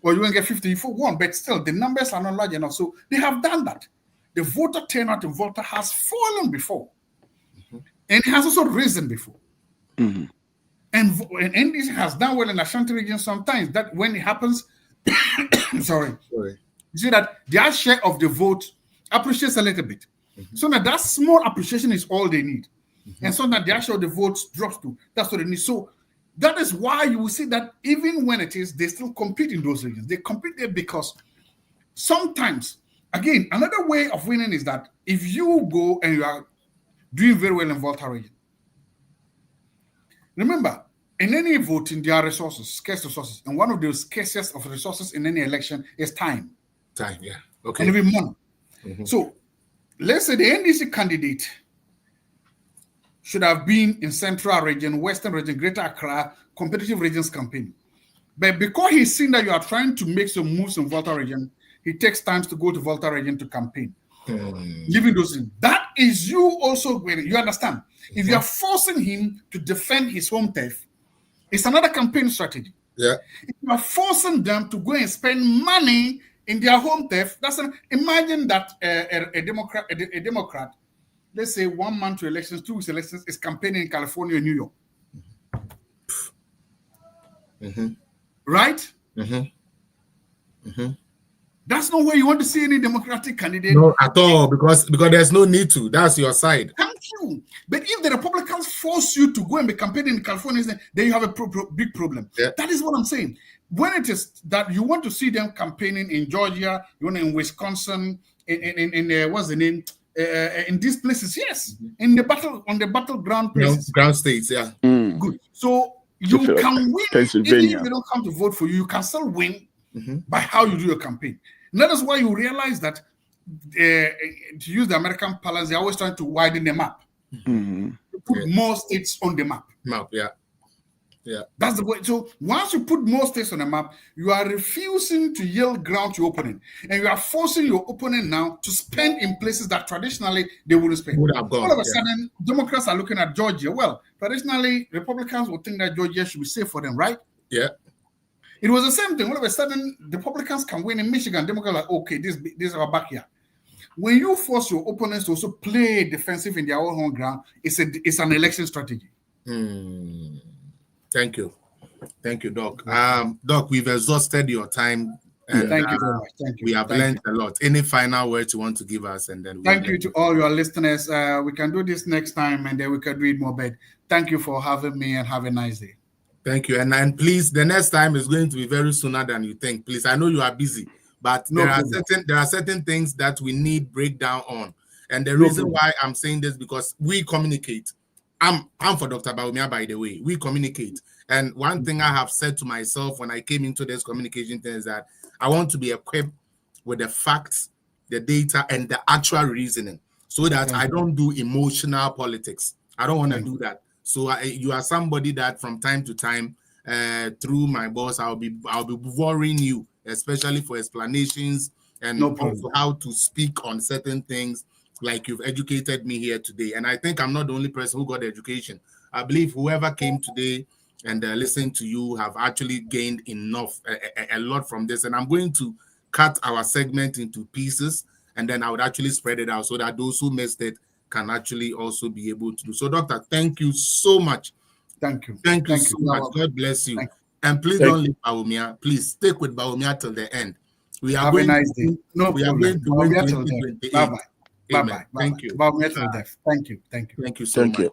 Speaker 3: or you're going to get 50 for one, but still the numbers are not large enough. So they have done that. The voter turnout in Volta has fallen before, and it has also risen before. And NDC has done well in Ashanti region sometimes. That when it happens, sorry, you see that their share of the vote appreciates a little bit. So now that small appreciation is all they need. And so that their share of the votes drops to, that's what they need. So that is why you will see that even when it is, they still compete in those regions. They compete there because sometimes, again, another way of winning is that if you go and you are doing very well in Volta region, remember, in any voting, there are resources, scarce resources. And one of the scarcest of resources in any election is time.
Speaker 2: Time, yeah. Okay.
Speaker 3: And even money. So let's say the NDC candidate should have been in Central region, Western region, Greater Accra, competitive regions campaign. But because he's seen that you are trying to make some moves in Volta region, he takes time to go to Volta region to campaign. Leaving those in. That is you also, you understand? If you are forcing him to defend his home turf, it's another campaign strategy.
Speaker 2: Yeah.
Speaker 3: If you are forcing them to go and spend money in their home turf, imagine that a Democrat, let's say 1 month to elections, 2 weeks elections, is campaigning in California and New York. Right? That's not where you want to see any Democratic candidate.
Speaker 2: No, at all, because there's no need to. That's your side.
Speaker 3: Thank you. But if the Republicans force you to go and be campaigning in California, then you have a big problem. Yeah. That is what I'm saying. When it is that you want to see them campaigning in Georgia, you want in Wisconsin, in what's the name? In these places, yes. On the battleground places.
Speaker 2: Ground states, yeah.
Speaker 3: Good. So you can win.
Speaker 4: Pennsylvania.
Speaker 3: Even if they don't come to vote for you, you can still win by how you do your campaign. And that is why you realize that to use the American parlance, they're always trying to widen the map. To put more states on the map.
Speaker 2: Yeah.
Speaker 3: That's the way. So once you put more states on the map, you are refusing to yield ground to your opponent. And you are forcing your opponent now to spend in places that traditionally they wouldn't spend. All of a sudden, Democrats are looking at Georgia. Well, traditionally, Republicans would think that Georgia should be safe for them, right?
Speaker 2: Yeah.
Speaker 3: It was the same thing. All of a sudden, Republicans can win in Michigan. Democrats are like, okay, this is our backyard. When you force your opponents to also play defensive in their own home ground, it's an election strategy.
Speaker 2: Thank you, Doc. Doc, we've exhausted your time. And,
Speaker 3: thank you very much. Thank you.
Speaker 2: We have learned a lot. Any final words you want to give us, and then
Speaker 3: thank you to all your listeners. We can do this next time, and then we can do it more. But thank you for having me, and have a nice day.
Speaker 2: Thank you, and please, the next time is going to be very sooner than you think. Please, I know you are busy, but there are certain things that we need breakdown on, and the reason why I'm saying this because we communicate. I'm for Dr. Bawumia, by the way. We communicate. And one thing I have said to myself when I came into this communication thing is that I want to be equipped with the facts, the data, and the actual reasoning, so that I don't do emotional politics. I don't want to do that. So you are somebody that from time to time, through my boss, I'll be worrying you, especially for explanations and also how to speak on certain things, like you've educated me here today. And I think I'm not the only person who got the education. I believe whoever came today and listened to you have actually gained enough, a lot from this. And I'm going to cut our segment into pieces, and then I would actually spread it out so that those who missed it can actually also be able to do. So, Doctor, thank you so much.
Speaker 3: Thank you.
Speaker 2: Thank you so much. God bless you. And please don't leave Bawumia. Please stick with Bawumia till the end. We are going
Speaker 3: nice day. No
Speaker 2: we
Speaker 3: problem.
Speaker 2: are going to win 2028.
Speaker 3: Bye-bye.
Speaker 2: Amen. Thank you.
Speaker 3: Thank you. Thank you.
Speaker 2: Thank you so much.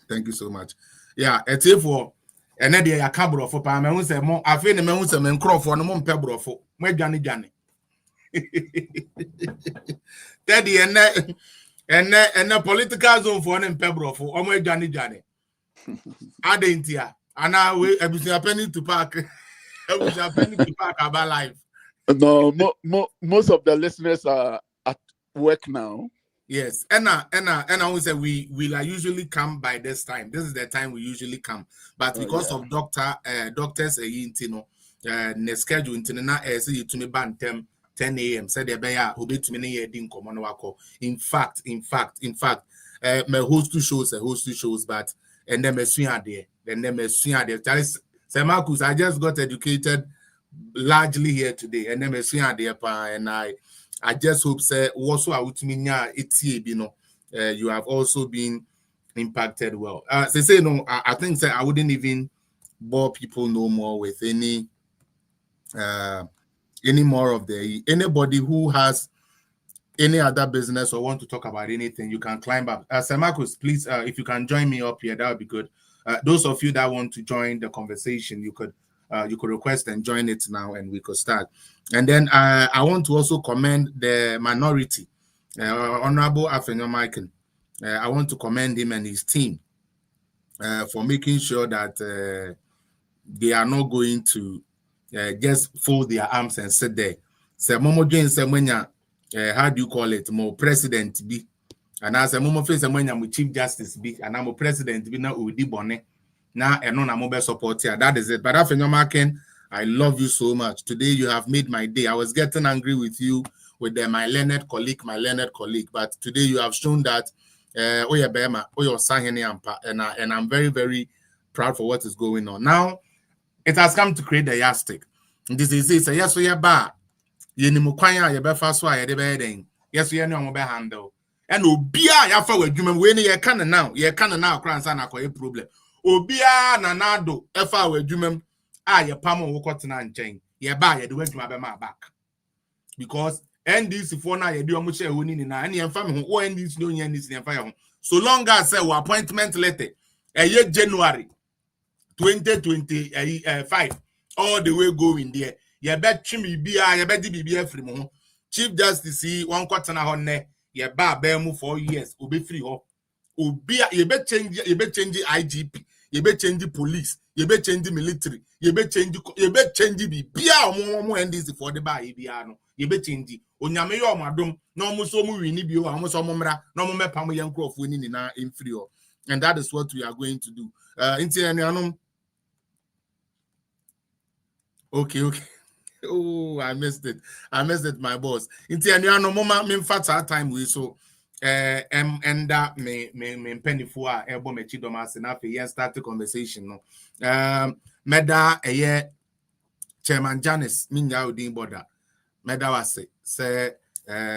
Speaker 2: Thank you so much. Yeah, it's here for another year. Cabro for Pam. I say more. I feel the men who say men crop for no more pebble for me. Johnny. Teddy and the political zone for an pebble for or Johnny. I didn't hear. And now we a penny to park. I was a penny to park about life.
Speaker 4: No, most of the listeners are at work now.
Speaker 2: Yes, and I would say we usually come by this time. This is the time we usually come, but because of doctors, the schedule na say to me bantem 10 a.m. said the bear who be to me near din common wako. In fact, my host two shows, but and then me swing there. Say Marcus, I just got educated largely here today, and then me swing there, and I just hope say also you have also been impacted well. They say no, I think say I wouldn't even bore people no more with any more of anybody who has any other business or want to talk about anything, you can climb up. Sir Marcus, please, if you can join me up here, that would be good. Those of you that want to join the conversation, you could request and join it now, and we could start. And then I want to also commend the minority, Honorable Afenyo Michael. I want to commend him and his team for making sure that they are not going to just fold their arms and sit there. So Momo Jane Semenya, how do you call it? More president be, and as a Momo face Semenya, with Chief Justice be, and I'm a president be now Udi Bonne. Now and no mobile support here. That is it. But Afenyo Michael, I love you so much. Today you have made my day. I was getting angry with you with my learned colleague, but today you have shown that and I'm very, very proud for what is going on. Now it has come to create the yardstick. This is a yes, we are bad. You nimukwanya ye be fast why ye be den. Yes, we no be handle. And obia ya fa wadwuma we ne ye kan now kransa na akoye problem. Obia nanado efa wadwuma ye pam wo kotena nchen. Ye ba ye de wadwuma be ma back. Because NDC for na ye de omo share honi ni na and ye fa me ho NDC no nya NDC ye fa ye ho. So long as say our appointment letter ye January 2025 all the way going there. Ye bet chimi bia ye bet di bibia free mo. Chief Justice see one quarter na ho ne ye ba mu 4 years obi free ho. Obia ye bet change IGP, ye bet change police, ye bet change military, ye bet change bibia omo NDC for the ba ye bia no. Ye bet change onyame yo omadom na omo so mu wini bi o omo so omo mra na omo mepam ye nkrofo ni na free ho. And that is what we are going to do. Okay. Oh, I missed it, my boss. Moma time we so and that me penny for elbow me chidomas enough a start the conversation. No, Meda a year Chairman Janice Minga Udin Border. Meda was say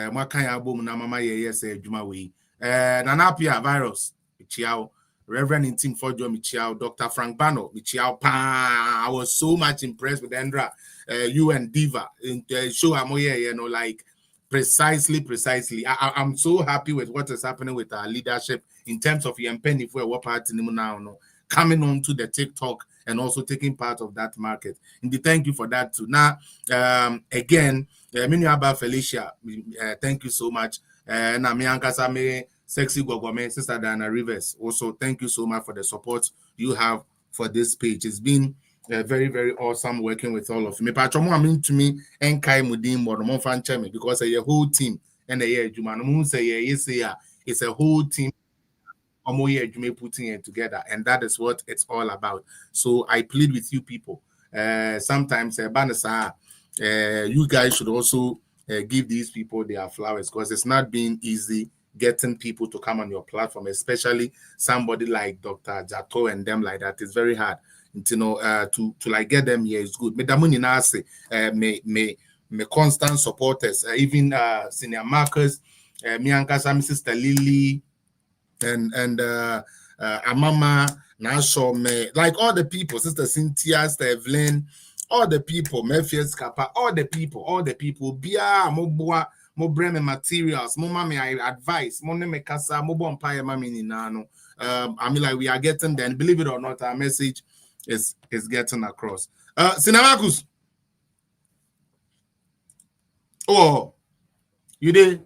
Speaker 2: what kind of boom na mama ye say Juma we Nanapia virus Chiao. Reverend Intim Fojo Michiao, Dr. Frank Bano, Michiao Pa. I was so much impressed with Andra, you and Diva in the show. Like precisely. I'm so happy with what is happening with our leadership in terms of Yempen if we're part now, coming on to the TikTok and also taking part of that market. Indeed, thank you for that too. Now, again, Minu Abba Felicia, thank you so much. Na mi ankasa me Sexy Gogome, Sister Diana Rivers. Also, thank you so much for the support you have for this page. It's been very, very awesome working with all of you. Me patromo amin to me and Kai Mudim or Mon Fan Chemi because a whole team and a year Juman say it's a whole team putting it together, and that is what it's all about. So I plead with you people. Sometimes you guys should also give these people their flowers because it's not been easy getting people to come on your platform, especially somebody like Dr. Zaato and them like that. It's very hard. To like get them here is good. Me constant supporters, even senior markers, me and my sister Lily, and Amama, Nasho, me, like all the people, Sister Cynthia, Sister Evelyn, all the people, Mephius Kappa, all the people, Bia, Moboa, mo breme materials, mo mami I advice, mo neme kasa, mo bon paye mami ni nano. I mean, like we are getting there, and believe it or not, our message is getting across. Sinamakus. Oh, you did.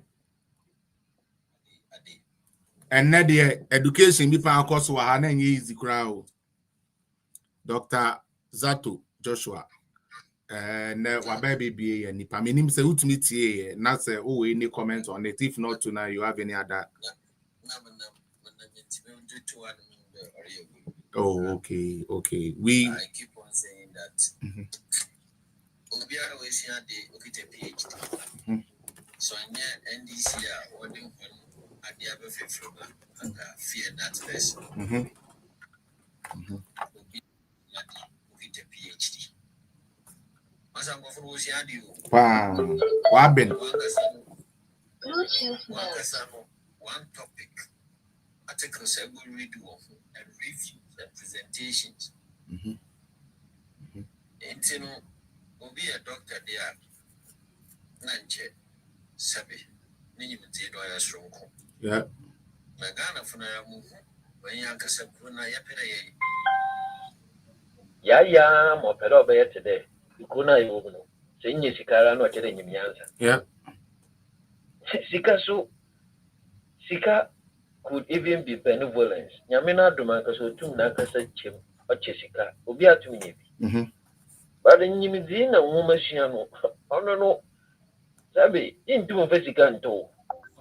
Speaker 2: And now the education before course was easy crowd. Dr. Zaato Joshua. And baby be and if I mean him say ultimately not say any comments on it. If not tonight, you have any other. Oh, okay. We
Speaker 5: I keep on saying that. Obiara always here the PhD. So in NDC what do at the other from and fear that person. PhD. As I'm going for you.
Speaker 2: Wow. What happened?
Speaker 5: One topic. Articles I will read and reviews and presentations. And will be a doctor there. Nanche Sabi. Ninimate strong.
Speaker 2: Yeah.
Speaker 5: Magana Funamu when Yanka Sabuna Yapere.
Speaker 6: Ya mopero be today. Kuna yuno. Senye sikara no chere nyimyanza.
Speaker 2: Yeah.
Speaker 6: Sika could even be benevolence. Nyamina dumaka so tum na kasa chem ochesika. Obi atumi nyebi. But nyimizi na nwomashia no. Ono no. Sabi, intu mfesika nto.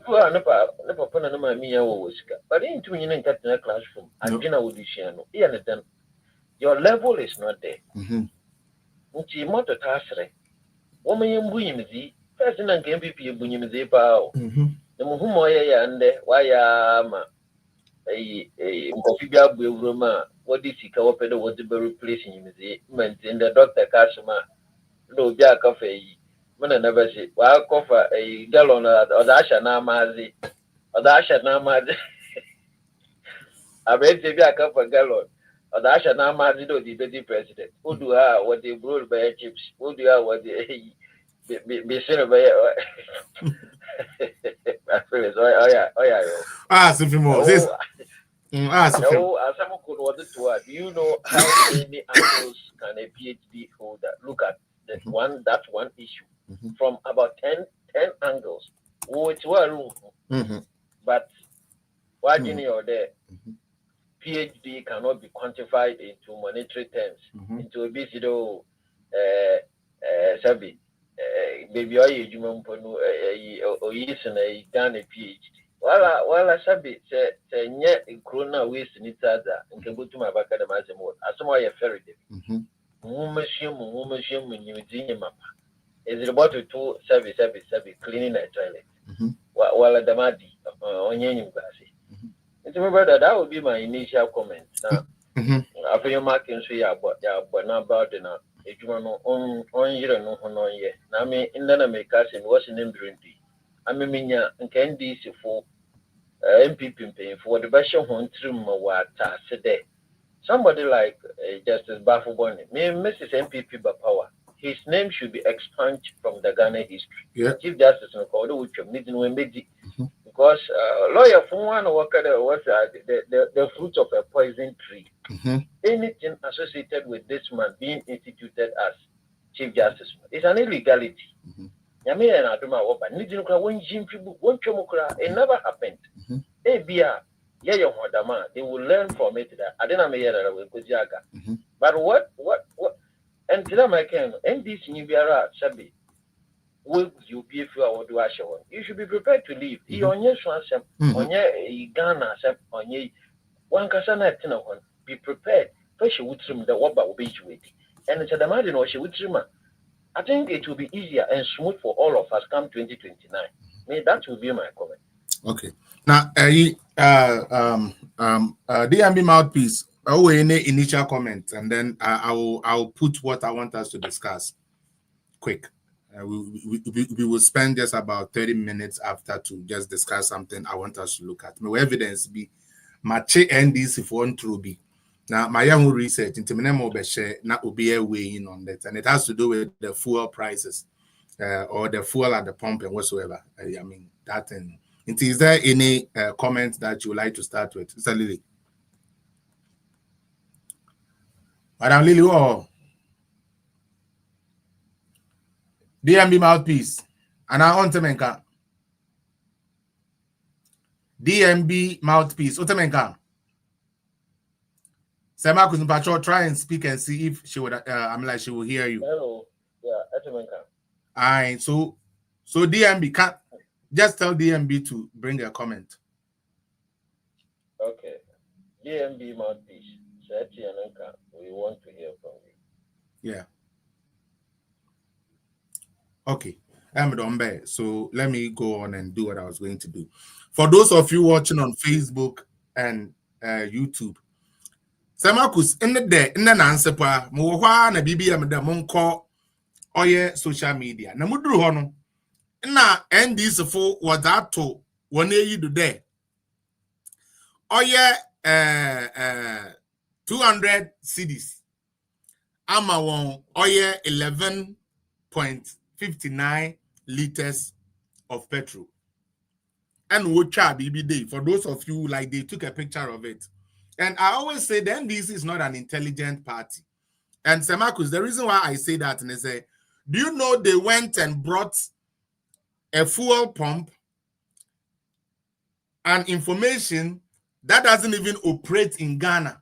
Speaker 6: Kwa na papa na mami ya wo sika. But intu nyina nkata na classroom. Adwena wodishia no. Iya ne dan. Your level is not there. Nti moto tasre. Woman yembu yimizi. First na nke MPP yembu yimizi pao. Na muhumo ya ande waya ma mkofi bia bu ewuroma wodi sika wo pede wodi be replace yimizi maintain the doctor kashima no bia kafa yi mana na basi wa kofa gallon odasha na amazi abete bia kafa gallon odasha na amazi do di deputy president odu ha wodi roll by chips odu ha wodi be sure by
Speaker 2: Sifimo.
Speaker 6: Do you know how many angles can a PhD holder look at that one issue from about 10 angles? Oh, it's well, but why you there? PhD cannot be quantified into monetary terms, into a busy sabi. Baby, you or you done a PhD. Well, I sabi say yet in Corona waste in each other and can go to my back at the Mazamore. As some way a ferry. Woman, when you see map. Is it about to do service, cleaning a toilet? While at the Madi on Yanim Gassi. It's remember that would be my initial comment. Now, after your marking, so yeah, but not about the Ejumano on year no on ye. Nami in the Americas was in Embrundi. I mean, and can this for MPP paying for the Basham Hon Trim Wata today. Somebody like Justice Bafuboni, me Mrs. MPP Bapawa. His name should be expunged from the Ghana history.
Speaker 2: Yeah.
Speaker 6: Chief Justice Nkodo which meeting when because lawyer from one worker was the fruit of a poison tree. Anything associated with this man being instituted as Chief Justice is an illegality. Yami and Aduma Waba, Nidinka, when Jim Fibu, one Chomokra, it never happened. Bia, yeah, Hodama, they will learn from it. I didn't mean that with Kujaga. But what, and Tilama came, and this new Biara, Sabi, will you be if you are to Asha? You should be prepared to leave. You on your swansam, on your Ghana, on your one Kasana Tinahon, be prepared. First, she would trim the Waba will be with. And it's a demand, or she would trim. I think it will be easier and smooth for all of us come 2029. Maybe that will be my comment.
Speaker 2: Okay. Now, DMB mouthpiece. Any initial comment, and then I'll put what I want us to discuss. Quick. We will spend just about 30 minutes after to just discuss something I want us to look at. My evidence be match NDs if one true be. Now, my young research into not will be a weighing on that, and it has to do with the fuel prices, or the fuel at the pump and whatsoever. I mean that. And is there any comment that you would like to start with, Mr. Lily? Madam Lily, or DMB mouthpiece, and I want to make a DMB mouthpiece. Otemenka. Semakus Patrol, try and speak and see if she would. I'm like she will hear you.
Speaker 6: Hello, yeah, Otemenka.
Speaker 2: Alright, so DMB can just tell DMB to bring a comment.
Speaker 6: Okay, DMB mouthpiece. We want to hear from you.
Speaker 2: Yeah. Okay. I'm done there. So let me go on and do what I was going to do. For those of you watching on Facebook and YouTube, Samakus in the day in the answer pa muwa na BBM da monko oye social media. Na mudru hono na NDs for what Zaato one you do there. Oye 200 CDs. Ama won oye 11.59 liters of petrol. And Wocha BB for those of you like they took a picture of it. And I always say the NDC is not an intelligent party. And Semakus, the reason why I say that is do you know they went and brought a fuel pump and information that doesn't even operate in Ghana?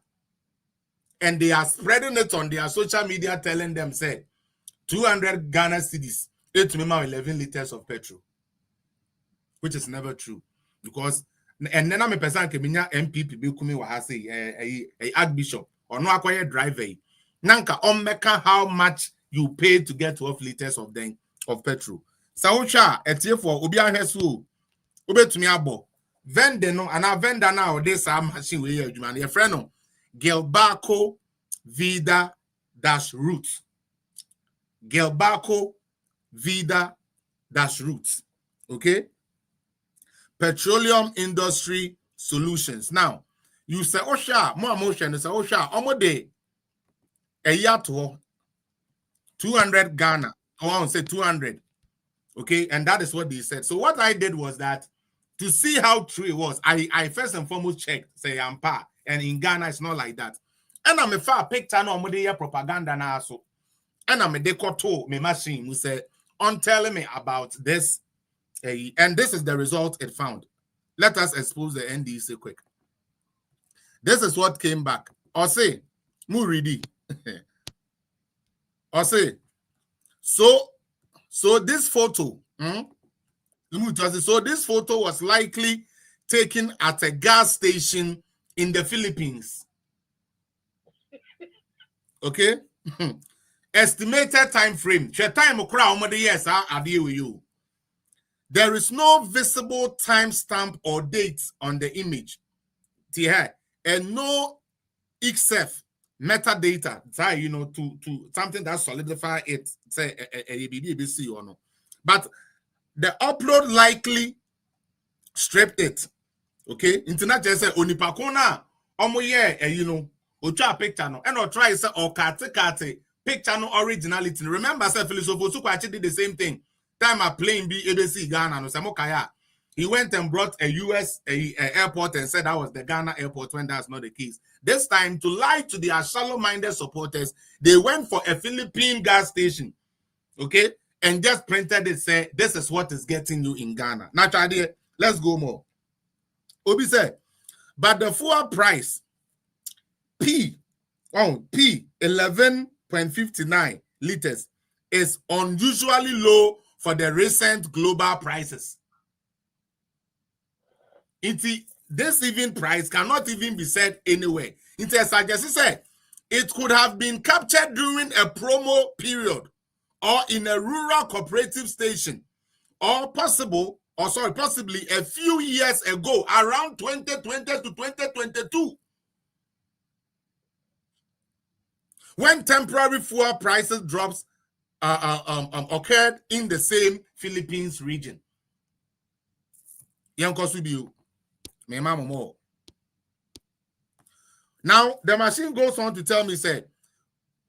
Speaker 2: And they are spreading it on their social media, telling them, say, 200 Ghana cedis, 11 liters of petrol, which is never true. Because, and then I'm a person who MPP, a archbishop, or no acquired driver. Nanka, meka how much you pay to get 12 liters of petrol. Saucha, a tier for Ubia Hesu, Ube to me abo. Vende no, and I venda now, this machine with you, man. Your friend no. Gelbaco Vida -Roots. Gelbaco Vida -Roots. Okay? Petroleum Industry Solutions. Now, you say, Osha, more emotion, you say, Osha, omode a yato 200 Ghana. Oh, I want to say 200. Okay, and that is what they said. So what I did was that to see how true it was, I first and foremost checked, say Ampa. And in Ghana, it's not like that. And I'm a far picture no media propaganda now. So, and I'm a decoto me machine who said on telling me about this, and this is the result it found. Let us expose the NDC quick. This is what came back. Or say, Muridi. Or say, so this photo, so this photo was likely taken at a gas station in the Philippines. Okay? Estimated time frame. There is no visible timestamp or date on the image. And no XF metadata. To something that solidify it. Say a BBC or no. But the upload likely stripped it. Okay, internet just say onipakona ocha picture no and or try say or kate picture no originality. Remember say philosopher Suku did the same thing. Time I playing ABC Ghana no Samokaya. He went and brought a US airport and said that was the Ghana airport when that's not the case. This time to lie to their shallow-minded supporters, they went for a Philippine gas station. Okay, and just printed it, say, this is what is getting you in Ghana. Naturally, let's go more. Obi said, but the fuel price, P 11.59 liters, is unusually low for the recent global prices. This even price cannot even be said anywhere. It said it could have been captured during a promo period or in a rural cooperative station, or possibly a few years ago, around 2020 to 2022, when temporary fuel prices drops occurred in the same Philippines region. Now, the machine goes on to tell me, said,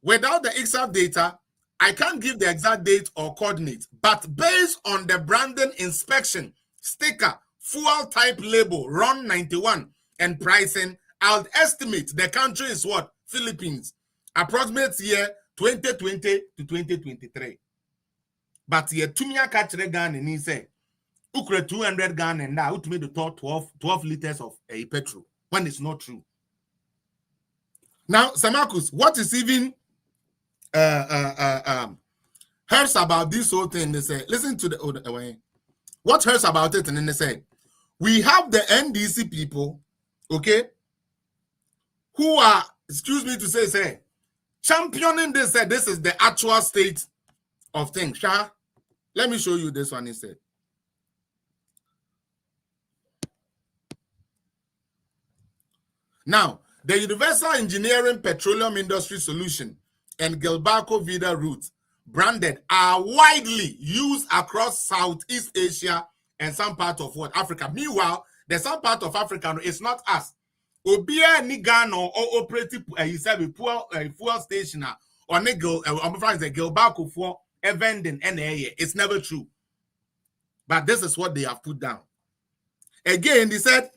Speaker 2: without the exact data, I can't give the exact date or coordinates, but based on the branding inspection, sticker, fuel type label, RON 91, and pricing, I'll estimate the country is what? Philippines. Approximate year 2020 to 2023. But here, Tumia catch the gun and he say, Ukre 200 gun and now to make the 12 liters of a petrol, when it's not true. Now, Samarkus, what is even hurts about this whole thing? They say, listen to the other way. What hurts about it? And then they say, we have the NDC people, okay, who are, excuse me to say, championing this. This is the actual state of things. Shah, let me show you this one instead. Now, the Universal Engineering Petroleum Industry Solution and Gilbarco Vida routes branded are widely used across Southeast Asia and some part of what? Africa. Meanwhile, there's some part of Africa, it's not us. Obia ni Ghana or operative he said fuel station or nickel the Gilbarco for a vending NAA. It's never true. But this is what they have put down. Again, they said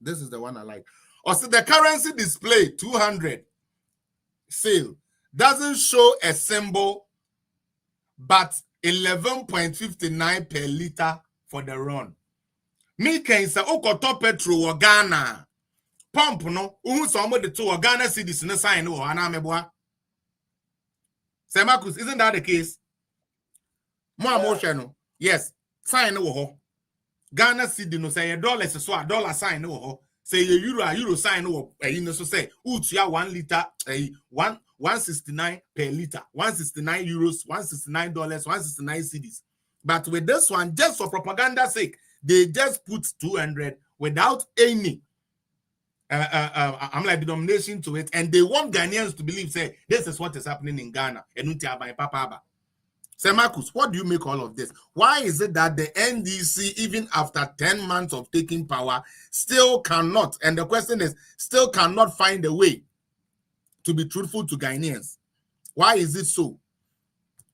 Speaker 2: this is the one I like. Also, the currency display 200 sale doesn't show a symbol, but 11.59 per liter for the run. Me can say okoto petrol or Ghana pump no somebody to Ghana cedis no sign no anameboa. Semakus, isn't that the case? More emotional. Yes, sign no. Ghana cedi no say $1 so $1 sign no. Say euro sign no so say utia 1 liter 169 per liter, 169 euros, $169, 169 cedis. But with this one, just for propaganda sake, they just put 200 without any I'm like denomination to it, and they want Ghanaians to believe, say, this is what is happening in Ghana. Say, Marcus, what do you make all of this? Why is it that the NDC, even after 10 months of taking power, still cannot, and the question is, still cannot find a way to be truthful to Ghanaians? Why is it so?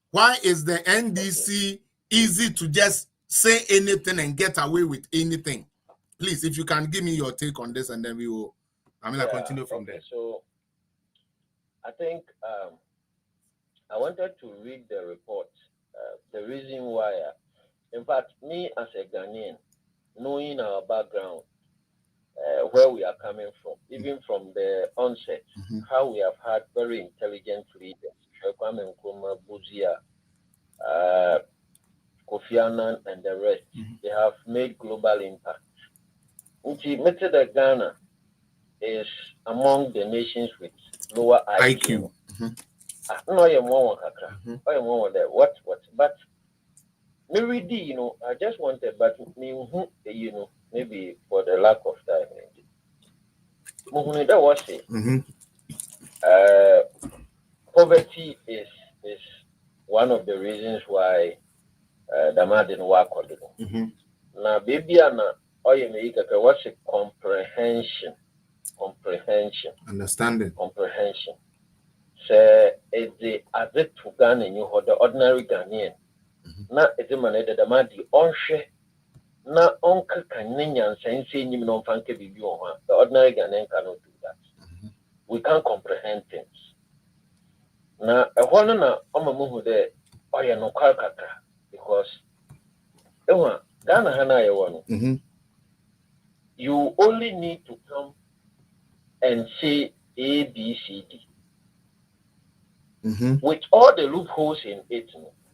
Speaker 2: Why is the NDC easy to just say anything and get away with anything? Please, if you can give me your take on this, and then we will, continue from there.
Speaker 6: So, I think I wanted to read the report. The reason why, in fact, me as a Ghanaian, knowing our background, where we are coming from, even from the onset, how we have had very intelligent leaders, Kwame Nkrumah, Buzia, Kofi Annan, and the rest, they have made global impact. Ghana is among the nations with lower IQ. But maybe I just wanted, but maybe for the lack of time, that was it. Poverty is one of the reasons why the man didn't work on it. Now, baby, what's a comprehension?
Speaker 2: Understanding.
Speaker 6: Comprehension. So, it's the other to Ghana, the ordinary Ghanaian. Now, it's the man that the man the onshe. Now, uncle Canadian saying, the ordinary Ghanaian cannot do that. We can't comprehend things. na ɛhɔ no na ɔma mu hu dɛ ɔyɛ nokware kakra because ɛwa Ghana ha na yɛwɔ no you only need to come and say A, B, C, D. With all the loopholes in it,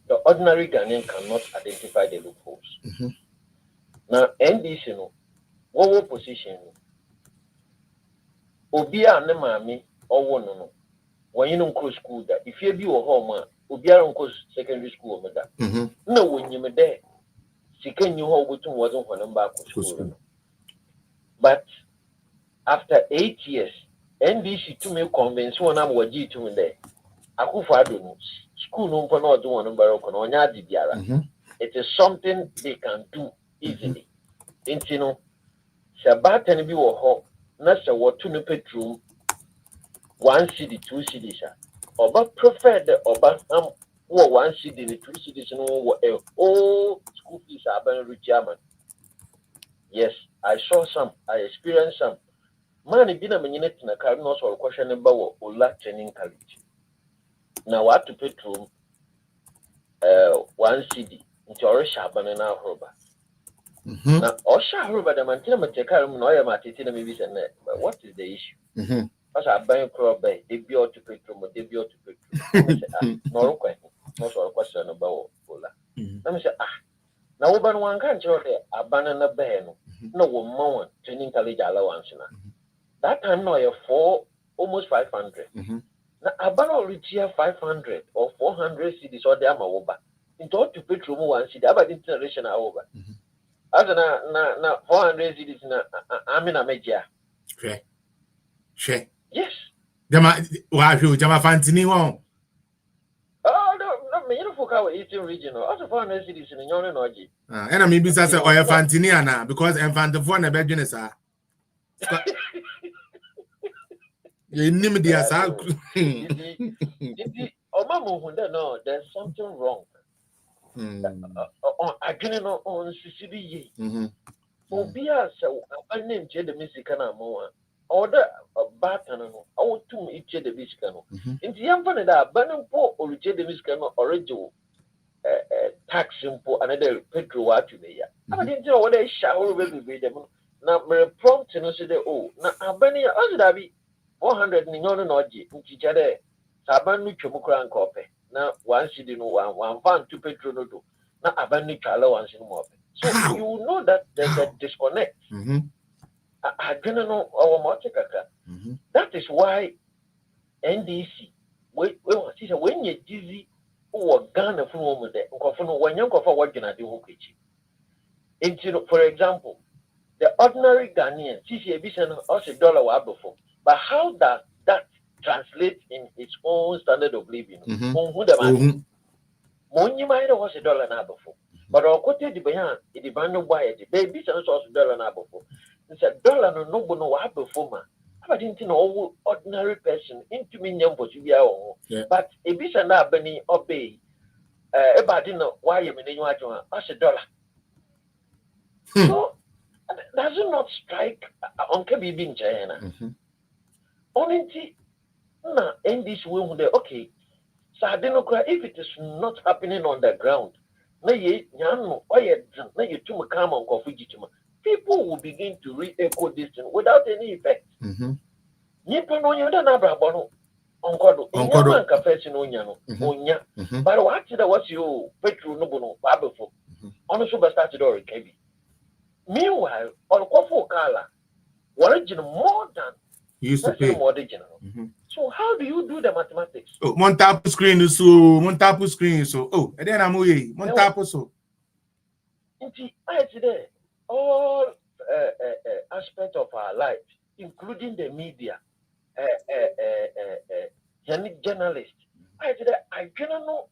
Speaker 6: the ordinary Ghanaian cannot identify the loopholes. Now, NDC, what position? Obia ne mami or no. When you don't go school, that if you be a home, Obia don't go secondary school, no, when you were there, she can you hold to wasn't one back to school. But after 8 years, NDC to me convince one I'm what to me there. Akufo school no for not do one number. It is something they can do easily. You know, Sabat be or Nasa what to no bedroom 1 city, 2 cities. Oba prefer the Oba 1 city, 2 cities no all school fees are very German. Yes, I saw some, I experienced some. Man, it been a minute in a car, no sort of question about Ola training college. Now, what to pay through 1 CD into our Shaban and our Roba. Now, or Shahuba, the Mantina Mateka, no, I'm at it in a maybe, but what is the issue? As I buy a crop bay, they be ought to pay through, they be ought to pay through. No question, no sort of question about Ola. Let me say, now, Oban one can't show there, abandon a bear, no one training college allowance. That time, no, you're almost 500. Now, about reach here 500 or 400 cities or the over. In total, to pay through 1 city, about generation over. As na 400 cities, I'm in a major.
Speaker 2: Sure.
Speaker 6: Yes.
Speaker 2: Jama Fantini.
Speaker 6: Oh, no, me, you know, for Eastern regional. Also, 400 cities in the Union Orgy.
Speaker 2: And I mean, besides, or Fantiniana, because I'm Fantafon a bedroom, sir. You name the assault.
Speaker 6: No, there's something wrong. I didn't know on CCB. Obia, so I named the Mexicana more. Order a baton, or two each the Mexicano. In the Yampana, Bannon Po or the Mexicano original tax simple another petrol to me. I didn't know what they shower will be them. Now, my prompt and say, oh, now Albania, as that be 400 million noji, which each other, Sabanu Chumukran copy. Now, 1 city no one fan to petrol no do. Now, Abani allowance in more. So, you know that there's a disconnect. I don't know our Motica. That is why NDC, when you're dizzy, or Ghana from woman there, when you're for what you're doing, for example, the ordinary Ghanaian, $1 before. But how does that translate in its own standard of living? Money might was $1 now before. But I'll quote the bayan, it depends why it baby $1 now before. It's $1 no one before. I didn't know ordinary person into me for but a bit and a benny obey. About dinner, why you mean $1? So does it not strike on Kabi in China? Only in this way, okay. So I don't know if it is not happening on the ground. People will begin to re-echo this thing without any effect. But what was you petrol no before? Also, started or KB. Meanwhile, on Kofo Kala, original more than
Speaker 2: used to pay
Speaker 6: more original. So how do you do the mathematics?
Speaker 2: Oh, Montapu screen so and then I'm away. Montapu so.
Speaker 6: I today all aspects of our life, including the media, journalists. I today I cannot know.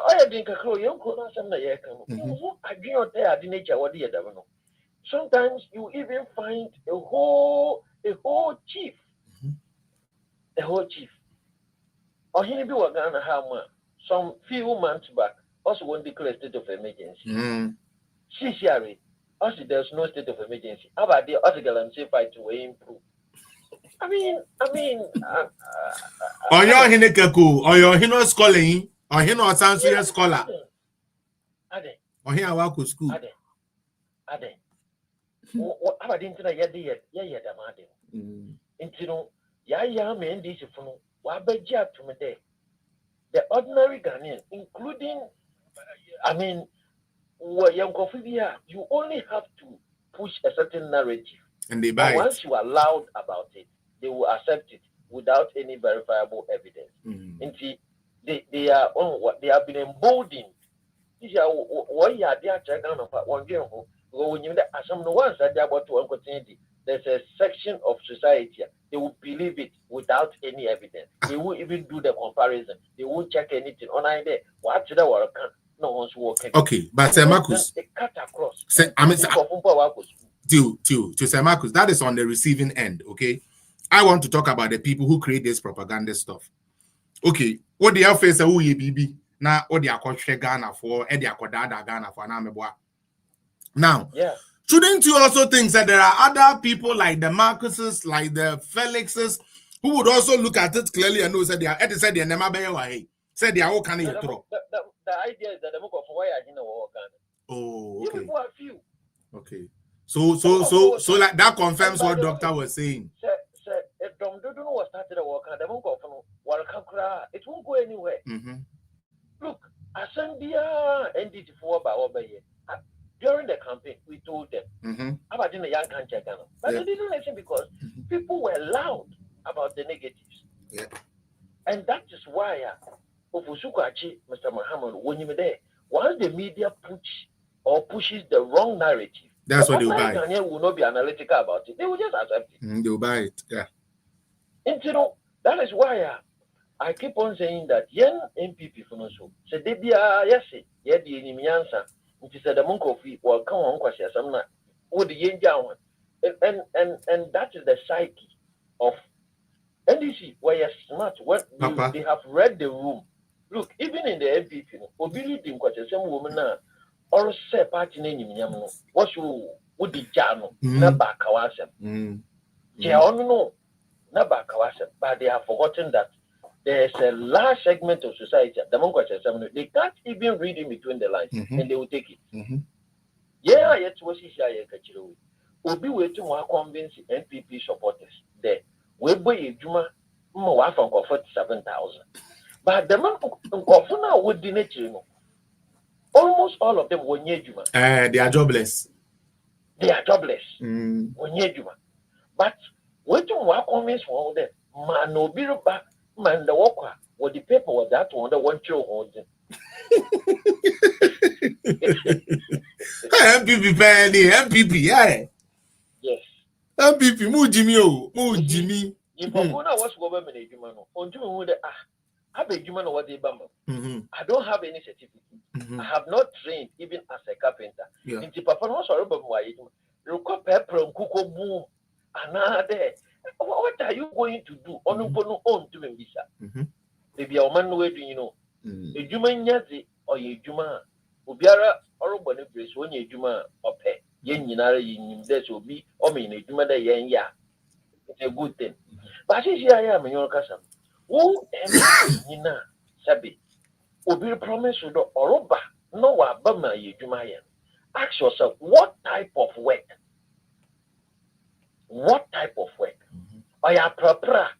Speaker 6: I think a crow young could not say I do not there the nature what the other. Sometimes you even find a whole chief. The whole chief. Or he be what Ghana have some few months back also won't declare state of emergency. CCRA also there's no state of emergency. How about the article and say fight to improve? I mean,
Speaker 2: on your hinekaku, or your hino schooling, or hino sansuya scholar,
Speaker 6: Ade,
Speaker 2: or here I school.
Speaker 6: Ade. What about the internet? Yeah, damn. Into no, yeah, man, this is from what beg you to me there. The ordinary Ghanaian, including, I mean, young coffee, you only have to push a certain narrative.
Speaker 2: And they buy
Speaker 6: once you are loud about it, they will accept it without any verifiable evidence. And they are on what they have been emboldened. These are what you are there checking on one game. When you assume the ones that they are about to uncontinuity, there's a section of society they will believe it without any evidence. They won't even do the comparison. They won't check anything on either. What should I work? No one's working.
Speaker 2: Okay, but Marcus,
Speaker 6: they cut across.
Speaker 2: I mean, to Marcus, that is on the receiving end. Okay, I want to talk about the people who create this propaganda stuff. Okay, what the face who ye BB now? What the akoshe Ghana for? Edi akodada Ghana for now.
Speaker 6: Yeah.
Speaker 2: Shouldn't you also think that there are other people like the Marcuses, like the Felixes, who would also look at it clearly and know that they are said they never be said they are all kind of throw.
Speaker 6: The idea is that the book of why I didn't work on.
Speaker 2: Oh, okay.
Speaker 6: You are few.
Speaker 2: Okay. So like that confirms what doctor was saying.
Speaker 6: Sir, if don't know what started the work on the book of it won't go anywhere. Look, Asandia ended for about during the campaign, we told them about the young country, but they didn't listen because people were loud about the negatives.
Speaker 2: Yeah. And
Speaker 6: that is why, Mr. Muhammad, when you were there, once the media pushes the wrong narrative,
Speaker 2: that's what they will buy.
Speaker 6: Ghanaian will not be analytical about it. They will just accept it.
Speaker 2: They will buy it. Yeah.
Speaker 6: And that is why I keep on saying that young MPP for no so. So they be yes, yeah, the answer. It is the monk of will come on question some with the young down. And that is the psyche of NDC where you're smart. What they have read the room. Look, even in the MPP, Obili didn't question some woman now. Or say party name what you would be jano, Naba Kawasem. No, Naba Kawasem, but they have forgotten that there's a large segment of society, the Monk they can't even read in between the lines and they will take it. Yeah, yet was his Kachiro. We'll be waiting to convince NPP supporters there. We buy Juma more from 47,000. But the man who now would be nature. Almost all of them were near Juma.
Speaker 2: They are jobless.
Speaker 6: They are jobless. Near Juma. But wait to work on this one of them. Man, no be back. Man, the walker, what the paper was that one, the one show holding.
Speaker 2: MPP penny, MPP, yeah.
Speaker 6: Yes.
Speaker 2: MPP, mu Jimmy, Jimmy.
Speaker 6: If Pokuna was government, on Jimmy would have a human what they bumble. I don't have any certificate. I have not trained even as a carpenter. In the Papa was horrible. Why you call pepper and cocoa boom another. What are you going to do? On to me, visa. Maybe a man way do you know? A human yazi or a juma. Ubiara or one place when you juma or pay. Yen Yinara, this will be, or mean a juma da yen ya. It's a good thing. But here I am in your cousin. Who am Nina Sabi? Ubi promise you the Oroba, no Abama Yumayan. Ask yourself, what type of work? What type of work? By a proper,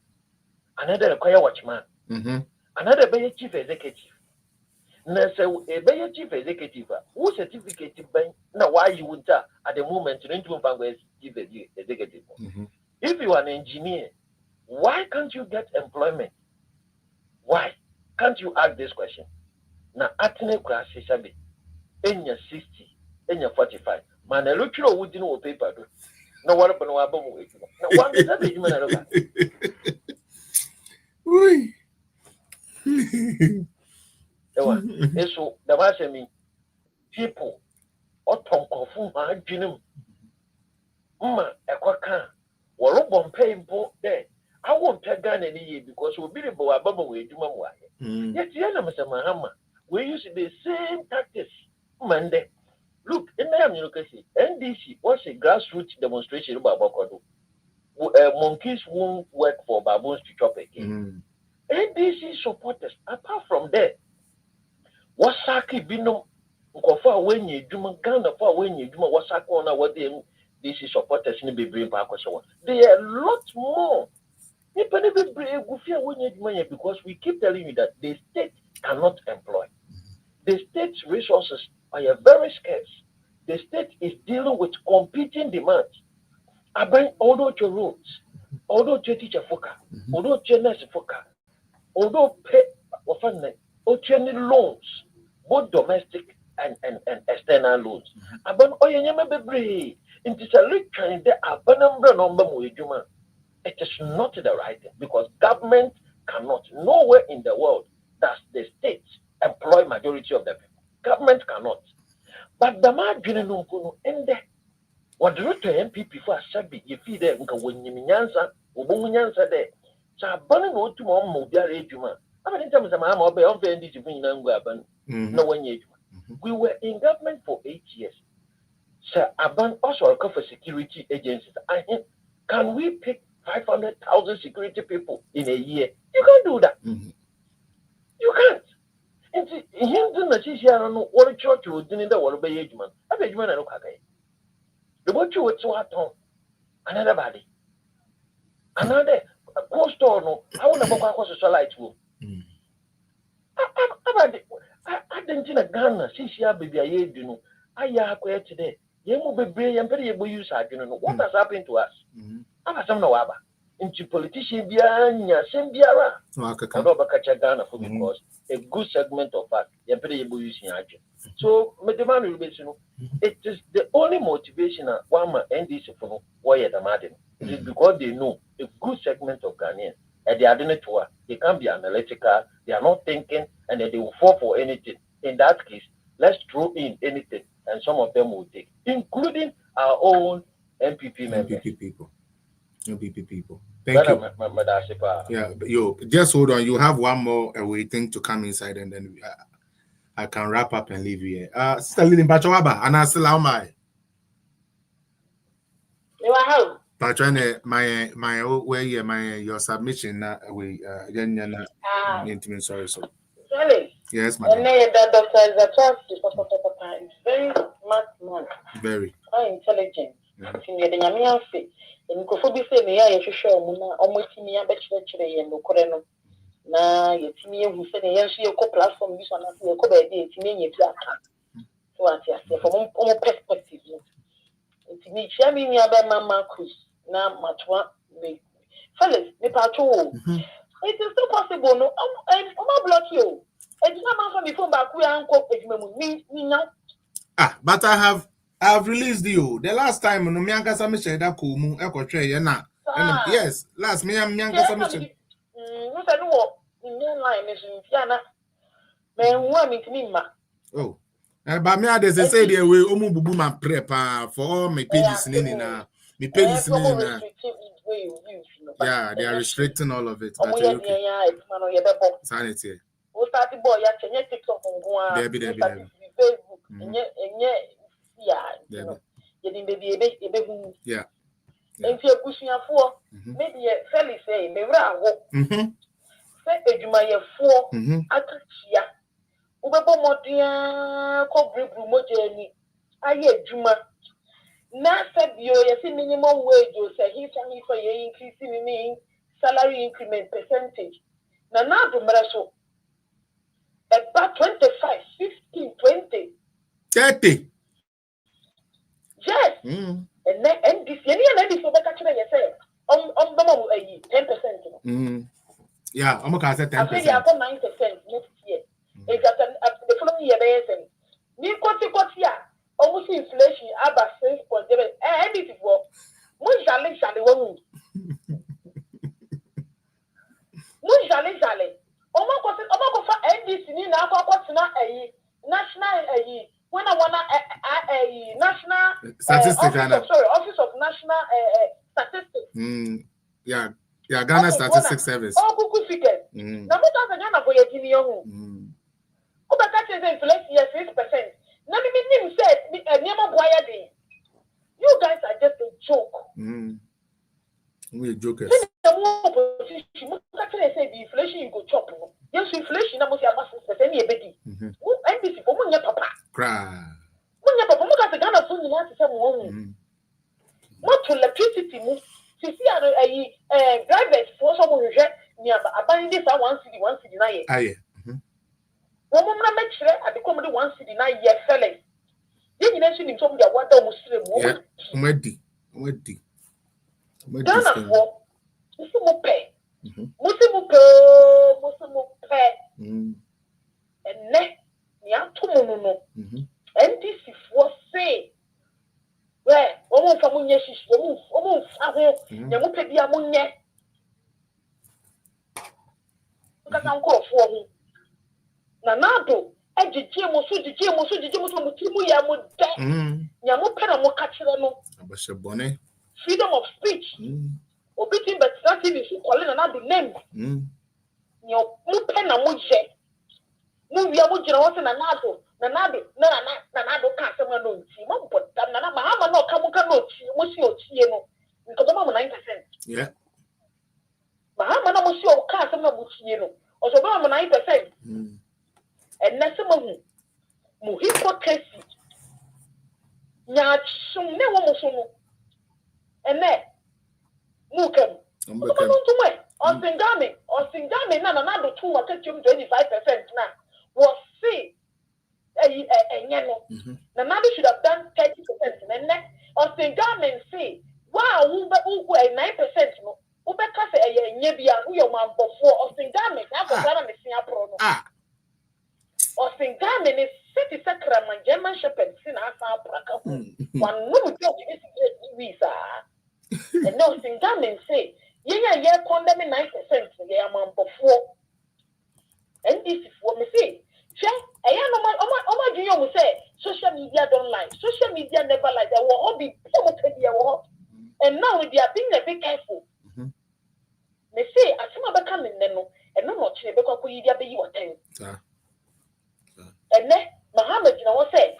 Speaker 6: another require watchman, another bay chief executive. Now, so a bay chief executive who certificate by now why you would at the moment to into chief executive. If you are an engineer, why can't you get employment? Why can't you ask this question? Now, at any class, in your 60, in your 45, man, I look you wouldn't know paper. No one upon our bum. No one is a human. So the was I mean, people, or Tom Kofu, my genum, a quacker, or a bomb paying both there. I won't take gun any year because we'll be able to bubble with you, Mamma. Yet, the enemy, Mr. Mahama, we use the same tactics Monday. Look, in the advocacy, NDC was a grassroots demonstration about Bokodo. monkeys won't work for baboons to chop again. NDC supporters, apart from that, Wasaki Binum, Kofa when you do Ghana for when you do Wasaki on what the NDC supporters in the brain park. They are a lot more. Because we keep telling you that the state cannot employ. The state's resources are very scarce. The state is dealing with competing demands. Although your roads, although your teacher foka, although your nurse foka, although pay or loans, both domestic and external loans. About Oyanyama it is a rich kind of abandoned number. It is not the right thing because government cannot, nowhere in the world does the state employ majority of the people. Government cannot. But the margin in there. What do you MPP for a sabi? You feed them when you nyansa, Ubunyansa there. So a banner no to Mom Mobia. I mean, in terms of my mobile, no one yet. We were in government for 8 years. So Aban also for security agencies. Can we pick 500,000 security people in a year? You can't do that. You can't. And him the Nation, what church would do in the world by age man. I bet you man, I look at it. The what you would so at home. Another body. Another coast or no. I want to go across the light room. I didn't in a Ghana, since you have baby, you know. I have quite today. You will be brave and very able use. I don't know what has happened to us. I'm a son of Abba. Into politician Bianya, Sembiara. Ghana for because a good segment of us, you're very able using agent. So, Medemanu, it is the only motivation one man and this for why the Madden. It is because they know a good segment of Ghanaians and they are doing it to her. They can't be analytical, they are not thinking, and then they will fall for anything. In that case, let's throw in anything, and some of them will take, including our own MPP members.
Speaker 2: MPP people. Thank you. Yeah, yo, just hold on. You have one more waiting to come inside, and then I can wrap up and leave you here. Sister Lillian Bachawaba, and I still my your submission intimate sorry so. Yes, madam.
Speaker 7: It's very smart man.
Speaker 2: Very.
Speaker 7: Quite intelligent. And Kofobi say me I show muna almost me a bachelor and Mokoreno. Na Yetimi who said yes, you co platform this one as you co baby, it's me so I say from all perspective. It's me sharing me about Mama Cruz. Now much one me. Fellas, me patrol. It is still possible, no. I'm not block you. It's not for me from back where I'm called me now.
Speaker 2: But I've released you. The last time no mianka samishe da kumu ekotwe na. Yes, last me mianka samishe.
Speaker 7: No say no in line is Indiana. Me want me to me ma.
Speaker 2: Oh. But me they say they we omu bubu man prep for all my pages na. Me pages na. Yeah, they are restricting all of it. But okay. Sanity.
Speaker 7: We start the boy ya chenye TikTok ngwa. Facebook.
Speaker 2: Yeah.
Speaker 7: And if you're maybe a fairly say, maybe I will say, Edumaya for Akatia. Ubabo Motia, Cobri Brumogeni, Aye Juma. Now said you see minimum wage, you say he's only for your increasing salary increment percentage. Now, the Maraso about 25, 15, 20,
Speaker 2: 30.
Speaker 7: Yes. And this year, for the country, you say, 10%.
Speaker 2: Yeah, I'm going to say 10%.
Speaker 7: I think you have 9% next year. It's at the following year. You got here, almost inflation, about 6.7. And it is what Munjali Shali won't. Munjali Shali. Almost for NDC, now what's not a national. When I want a national Office of National Statistics.
Speaker 2: Yeah, Ghana Statistics Service.
Speaker 7: Oh, Google figures. Now, what are the Ghana for your Guinea? Oh, but that is inflation, 6%. Now, me said, you guys are just a joke.
Speaker 2: We jokers.
Speaker 7: Inflation you go chop. Yes, inflation na mo say about 6% e bedi. Who NBC for mo nya papa.
Speaker 2: Cry.
Speaker 7: Mo nya papa mo ka se Ghana phone na se mo hu. Mo to electricity mu. Sisi drivers for so mo hwe ni aban dey sa 1 city na ye.
Speaker 2: Aye.
Speaker 7: Wo mo na make sure ade come dey 1 city na ye fellas. Ye nyina shi ni so mo dey wada mo sire mo.
Speaker 2: Yeah. Omedi.
Speaker 7: Ghana for isi mo pay. Musimu pe ene ni atomo no NDC for say where omo fa munye shishi omo fa ho ya mo pe bia munye nkata nkofo ho na nado ejije mo so mutimu ya mo de ya mo pe na mo ka kire no
Speaker 2: Abashe bone.
Speaker 7: Freedom of speech obitin but starting is calling another name nyo mu pe na mu je mu wi amu jira wo se na nado ka se ma no nti mo bodam na mahama na ka mu ka no ti mo si otie no nko do ma 9%.
Speaker 2: Yeah.
Speaker 7: Mahama na mo si o ka se ma bu tie no o so ba mo 9%. And na se mo mu hypocrisy nya chum ne wo mo so no ene Mukem. Osingame na do 2 or 25% now. Was see na should have done 30%. And Osingame say, wow, who 9% no. Ube kase nyebia uyo mambo for Osingame na ko kana mesia pro no. Osingame ni city sacrament German shepherd sin asa praka. One no joke this visa. And no Singame say, ye condemn 9% ye amount of 4. And this is what me say. You say social media don't lie. Social media never lie. They will all be and now they are being a bit careful. Me say, as soon as I come in, and no more chile because we be your time. And then Muhammad, say,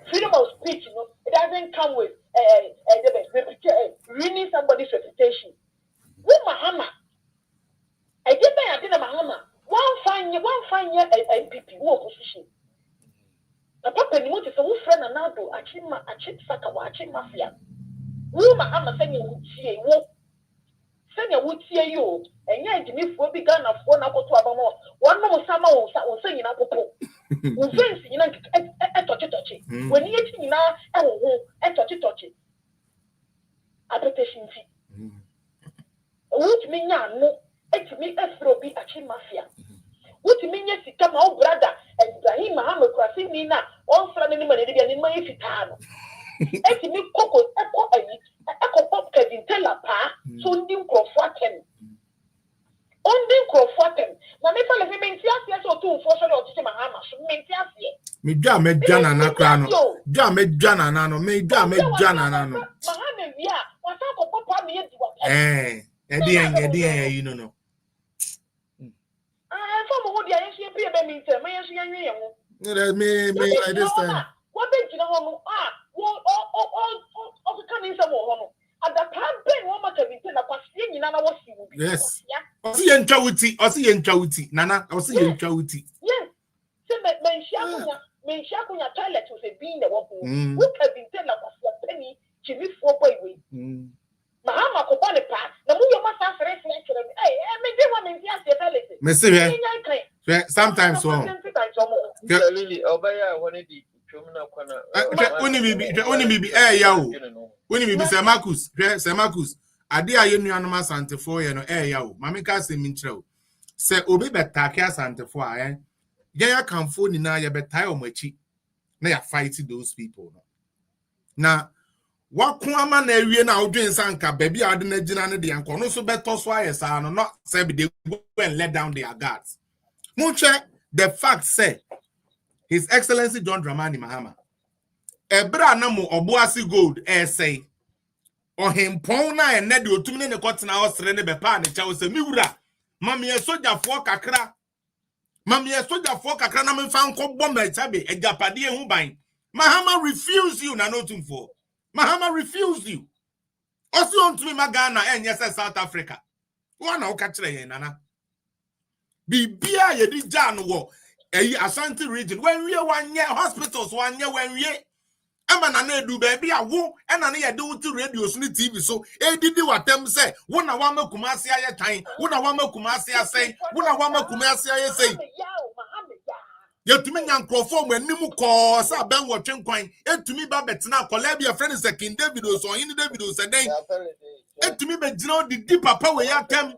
Speaker 7: freedom of speech, it doesn't come with ruining somebody's reputation. Who Muhammad? I did Muhammad. One fine year MPP, who opposition. The papa ni want to say, friend another, achim mafia. Who Muhammad saying you see send your wood see you, and yet Jimmy for big gun of 1 hour to Abamo. One more summer will say in Apopo. Who thinks you know a touchy. When you eat now, a touchy. Application fee. What mean no? It me F.O.B. achim mafia. What mean yes, come out brother and Ibrahim Muhammad crossing me now. All from any money in my fitano. It me cocoa echo pop Kevin Teller pa so ndim crofwaten. Ondim crofwaten. Na me fa le fi menti asie so to fo so de Muhammad so menti asie.
Speaker 2: Me dwa me dwana na kra no. Dwa me dwana na no. Me dwa me dwana na no.
Speaker 7: Muhammad wi a wa sa ko papa me yedi wa.
Speaker 2: Edi you know.
Speaker 7: For mo dia yensu pe be mi nte me yensu yanwe ye ho.
Speaker 2: Me like this time.
Speaker 7: What be jina ho no o ka ni se mo ho no. At the time ben wo ma Kevin na kwasie nyina na wo si wo bi.
Speaker 2: Yes. Osi ye ntwa wuti. Nana, osi ye ntwa wuti.
Speaker 7: Yes. Se me nshia kunya toilet wo se bi na wo ho. Wo Kevin na kwasie penny chimi fo boy we. Mahama ko bone pa na mu yo masa fresh lecture me dey wa me ntia se toilet.
Speaker 2: Me see sometimes so.
Speaker 6: Really obaya one di twomna kwana.
Speaker 2: Oni bibi yawo. Oni bibi se Marcus. Ade aye nuanom asantefo ye no yawo. Mame ka se mi nkyerɛ o. Se obi betake asantefo a ya kanfo ni na ya betai omachi na ya fight those people no. Na wako ama na awie na odwen sanka baby ade na gina ne de anko no so beto so ayesa no not say be they go and let down their guards. Munche the fact say His Excellency John Dramani Mahama ebra na mo oboasi gold say o hempon na ene de otumne ne kotena osre ne bepa ne cha se miwura mame ye sojafo kakra na me fa nko bom e chabe ejapade hu ban Mahama refused you na notumfo Mahama refused you Also on to me Magana and yes South Africa. One o catch nana. Bibia ye di jan wo. Ashanti region when we 1 year hospitals 1 year when we Ama na na do baby awo e na ye do to radio so TV so e didi watem say wona wa makumase aye tan wona wa makumase asay wona wa makumase aye say yetumi nyankrofo mu anim ko sa ben wo twenkwan etumi ba betena kola bia friend is King David so yin David so den etumi be gina di papa we yatem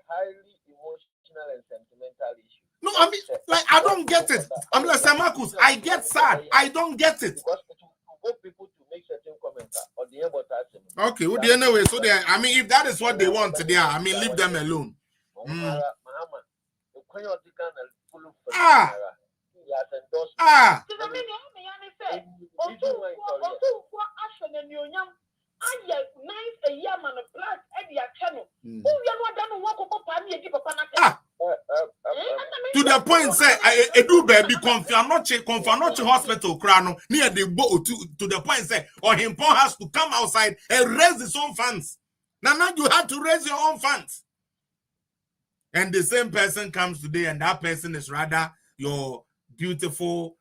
Speaker 6: highly emotional and sentimental issue.
Speaker 2: no I mean like I don't get it. I'm like Marcus, I get sad. I don't get it.
Speaker 6: Because it will go people to make certain comments or the about us.
Speaker 2: Okay, well, anyway, so they, I mean, if that is what they want, there, I mean, leave them alone. To the point, say, I do baby confirm hospital crown near the boat to the point, say, or him has to come outside and raise his own funds. Now you have to raise your own funds. And the same person comes today, and that person is rather your beautiful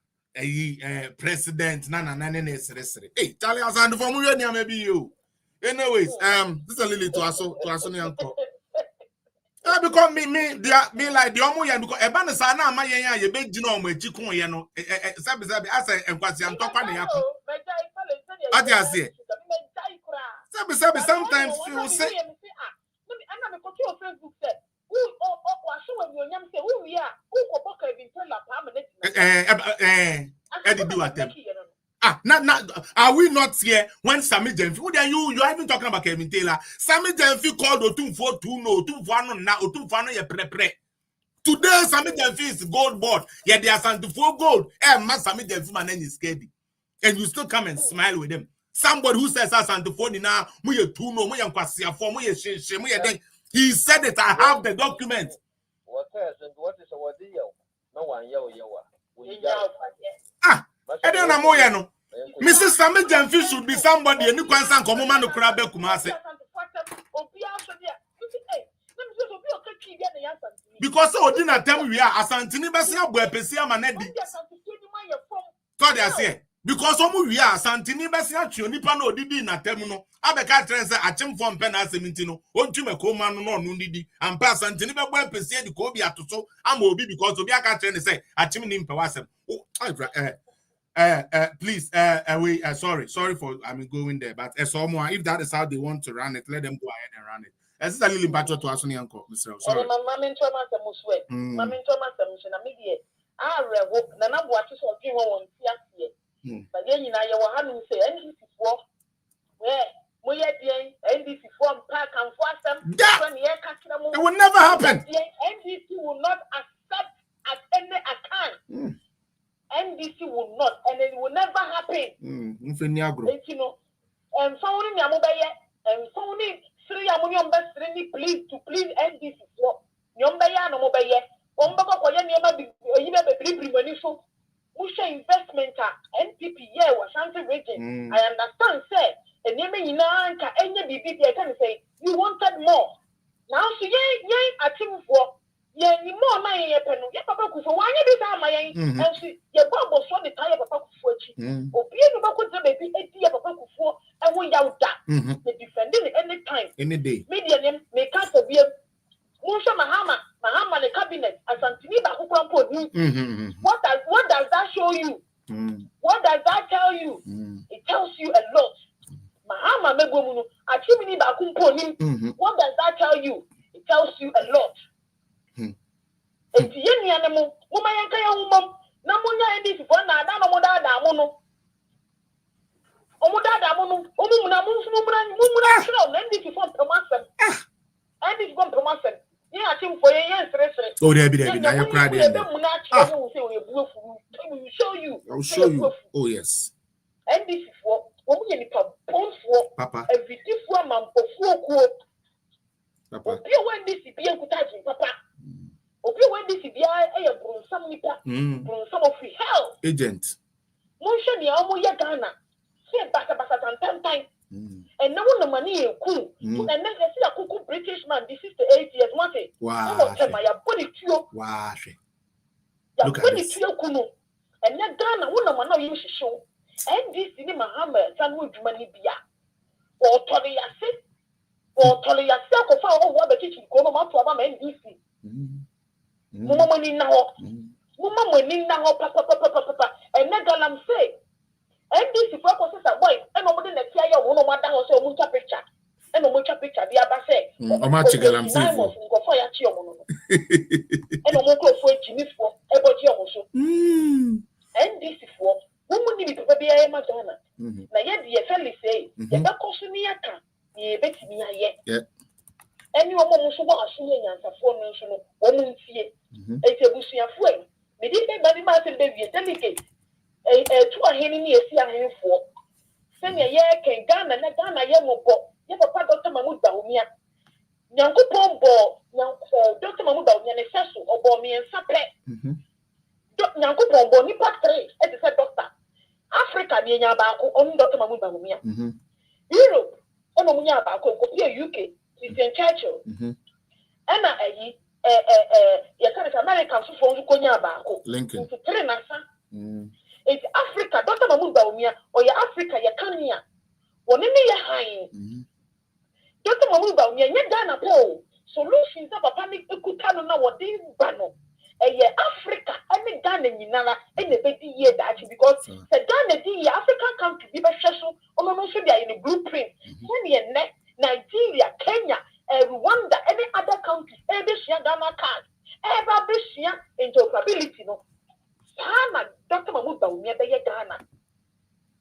Speaker 2: president. Hey, Charlie, I was for maybe you. Anyways, this is a little to us uncle. Because me like the omo because e ba ne sa na amayen ya ye be gina omo echi kun ye no sabi asa enkwasi am tokwa ne yakọ adi ase sabi sometimes you say are we not here when Sammy Jenfi? Who are you are even talking about Kevin Taylor? Sammy Jenfi called Otumfo to no Otumfo na Otumfo ye pre. Today Sammy Jenfi is gold board. Yeah, they are Santo for gold. Man Sammy Jenfi man is scared. And you still come and smile with them. Somebody who says Santo for now, mu ye tu no, mu ye kwasia for, mu ye she, mu ye den. He said it. I have the document.
Speaker 6: What is our deal? No one yell.
Speaker 2: I don't know no. Mrs. Sammy Jenfi should be somebody and you can send Komoma no Krabe Kumase. Because so didn't tell me we are Asantini Basia Buepesia Manedi. God I say. Because we are Santini Basia Chionipano Didi na Temuno. Abeka Trenza Achim from Pena Sementino. Ontume Koma no Nundidi. And pass Santini Buepesia the Kobi Atoso. I'm Obi because Obiaka Tren say Achim Nimpawasem. Please, sorry for going there, but someone if that is how they want to run it, let them go ahead and run it. This is a little battle to us, uncle. Mr. Sorry. It will never happen.
Speaker 7: NDC will not accept at any account. NDC will not, and it will never happen. You know, and so many and so many three ammonium best please NDC for Yombaya no mobile. Ombako Koya never be so Musha investment NPP yeah was something region. I understand, say, and you nanka any BB can say you wanted more. Now she a team for. Yeah, you more money, yeah, Papa Kufu. Why you do that, my and she, your bubble saw the tire Papa Kufu. Or be able to baby 8 years Papa Kufu, and we out that. The defending any time,
Speaker 2: any day.
Speaker 7: Media name may cast a beer. Musha Mahama, the cabinet, as Antoniba who come put you. What does that show you? What does that tell you? It tells you a lot. Mahama Megumunu, Achimini Bakumpo. What does that tell you? It tells you a lot. Etieni anemo woma yanka ya wumam na munya ndi sifo na ada no mudada amono omudada amono omumuna mumuna shiro na ndi sifo promotion ndi sifo promotion ye atim for ye sere
Speaker 2: oh there be na you cry there
Speaker 7: will show you
Speaker 2: oh yes
Speaker 7: ndi sifo omunye ni pamponfo
Speaker 2: papa
Speaker 7: evidifo mampofo kuo
Speaker 2: papa
Speaker 7: obi o ndi sibie nkutaji papa Obi when this be a bronsam nipa bronsam of hell
Speaker 2: agent
Speaker 7: Monsha ni amu ya Ghana say basa time and no one money cool. And then they see a cuckoo British man, this is the 8 years, what it?
Speaker 2: Wow.
Speaker 7: My body to
Speaker 2: Wow.
Speaker 7: look at this. And then Ghana, one man, you should show. And this cinema hammer, some would money be or Tony Yassi, or Tony Yassi, or what the kitchen go on to Abba and DC. Mama money now, Mama money now, papa, and then I'm saying. And this is what was a boy, and nobody let you one of my house or mucha picture. And no mucha picture, the other say,
Speaker 2: oh, my chicken, I'm saying,
Speaker 7: go for your children. And no more for Jimmy for everybody also. And this is what woman need to be a Madonna. Now, yet the family say, the back of Suniaka, ye bet me yet. And you are almost what a senior answer for mention woman see it's a bushia fuel. Me did a massive baby, a delicate. To a henny a sea and for. Send a year can Ghana and Ghana yellow ball. You have a part of Mahmoud Baumia. Yanko Pombo, Dr. Mahmoud Baumia, Sasso, or Bomi and Sape. Yanko Pombo, Nipa 3, as I said, Doctor. Africa, near Yabako, only Dr. Mahmoud Baumia. Europe, Omonia Bako, UK, Christian Churchill. Anna, you can't American from Konya Bako.
Speaker 2: Lincoln.
Speaker 7: It's Africa, Dr. Mahmoud Baumia, or your Africa, your Kenya. One in your high. Dr. Mahmoud Baumia, you're Ghana Paul. Solutions of a panic, you could tell now what they bano. A year Africa, I mean Ghana in Nana, and the baby year that because the Ghana, the African country, give a special, or no, should be in a blueprint. Nigeria, Kenya, Rwanda, any other country, every Ghana card, every share interoperability, no. Ghana, Dr. Mahmoud Baumia, be Ghana.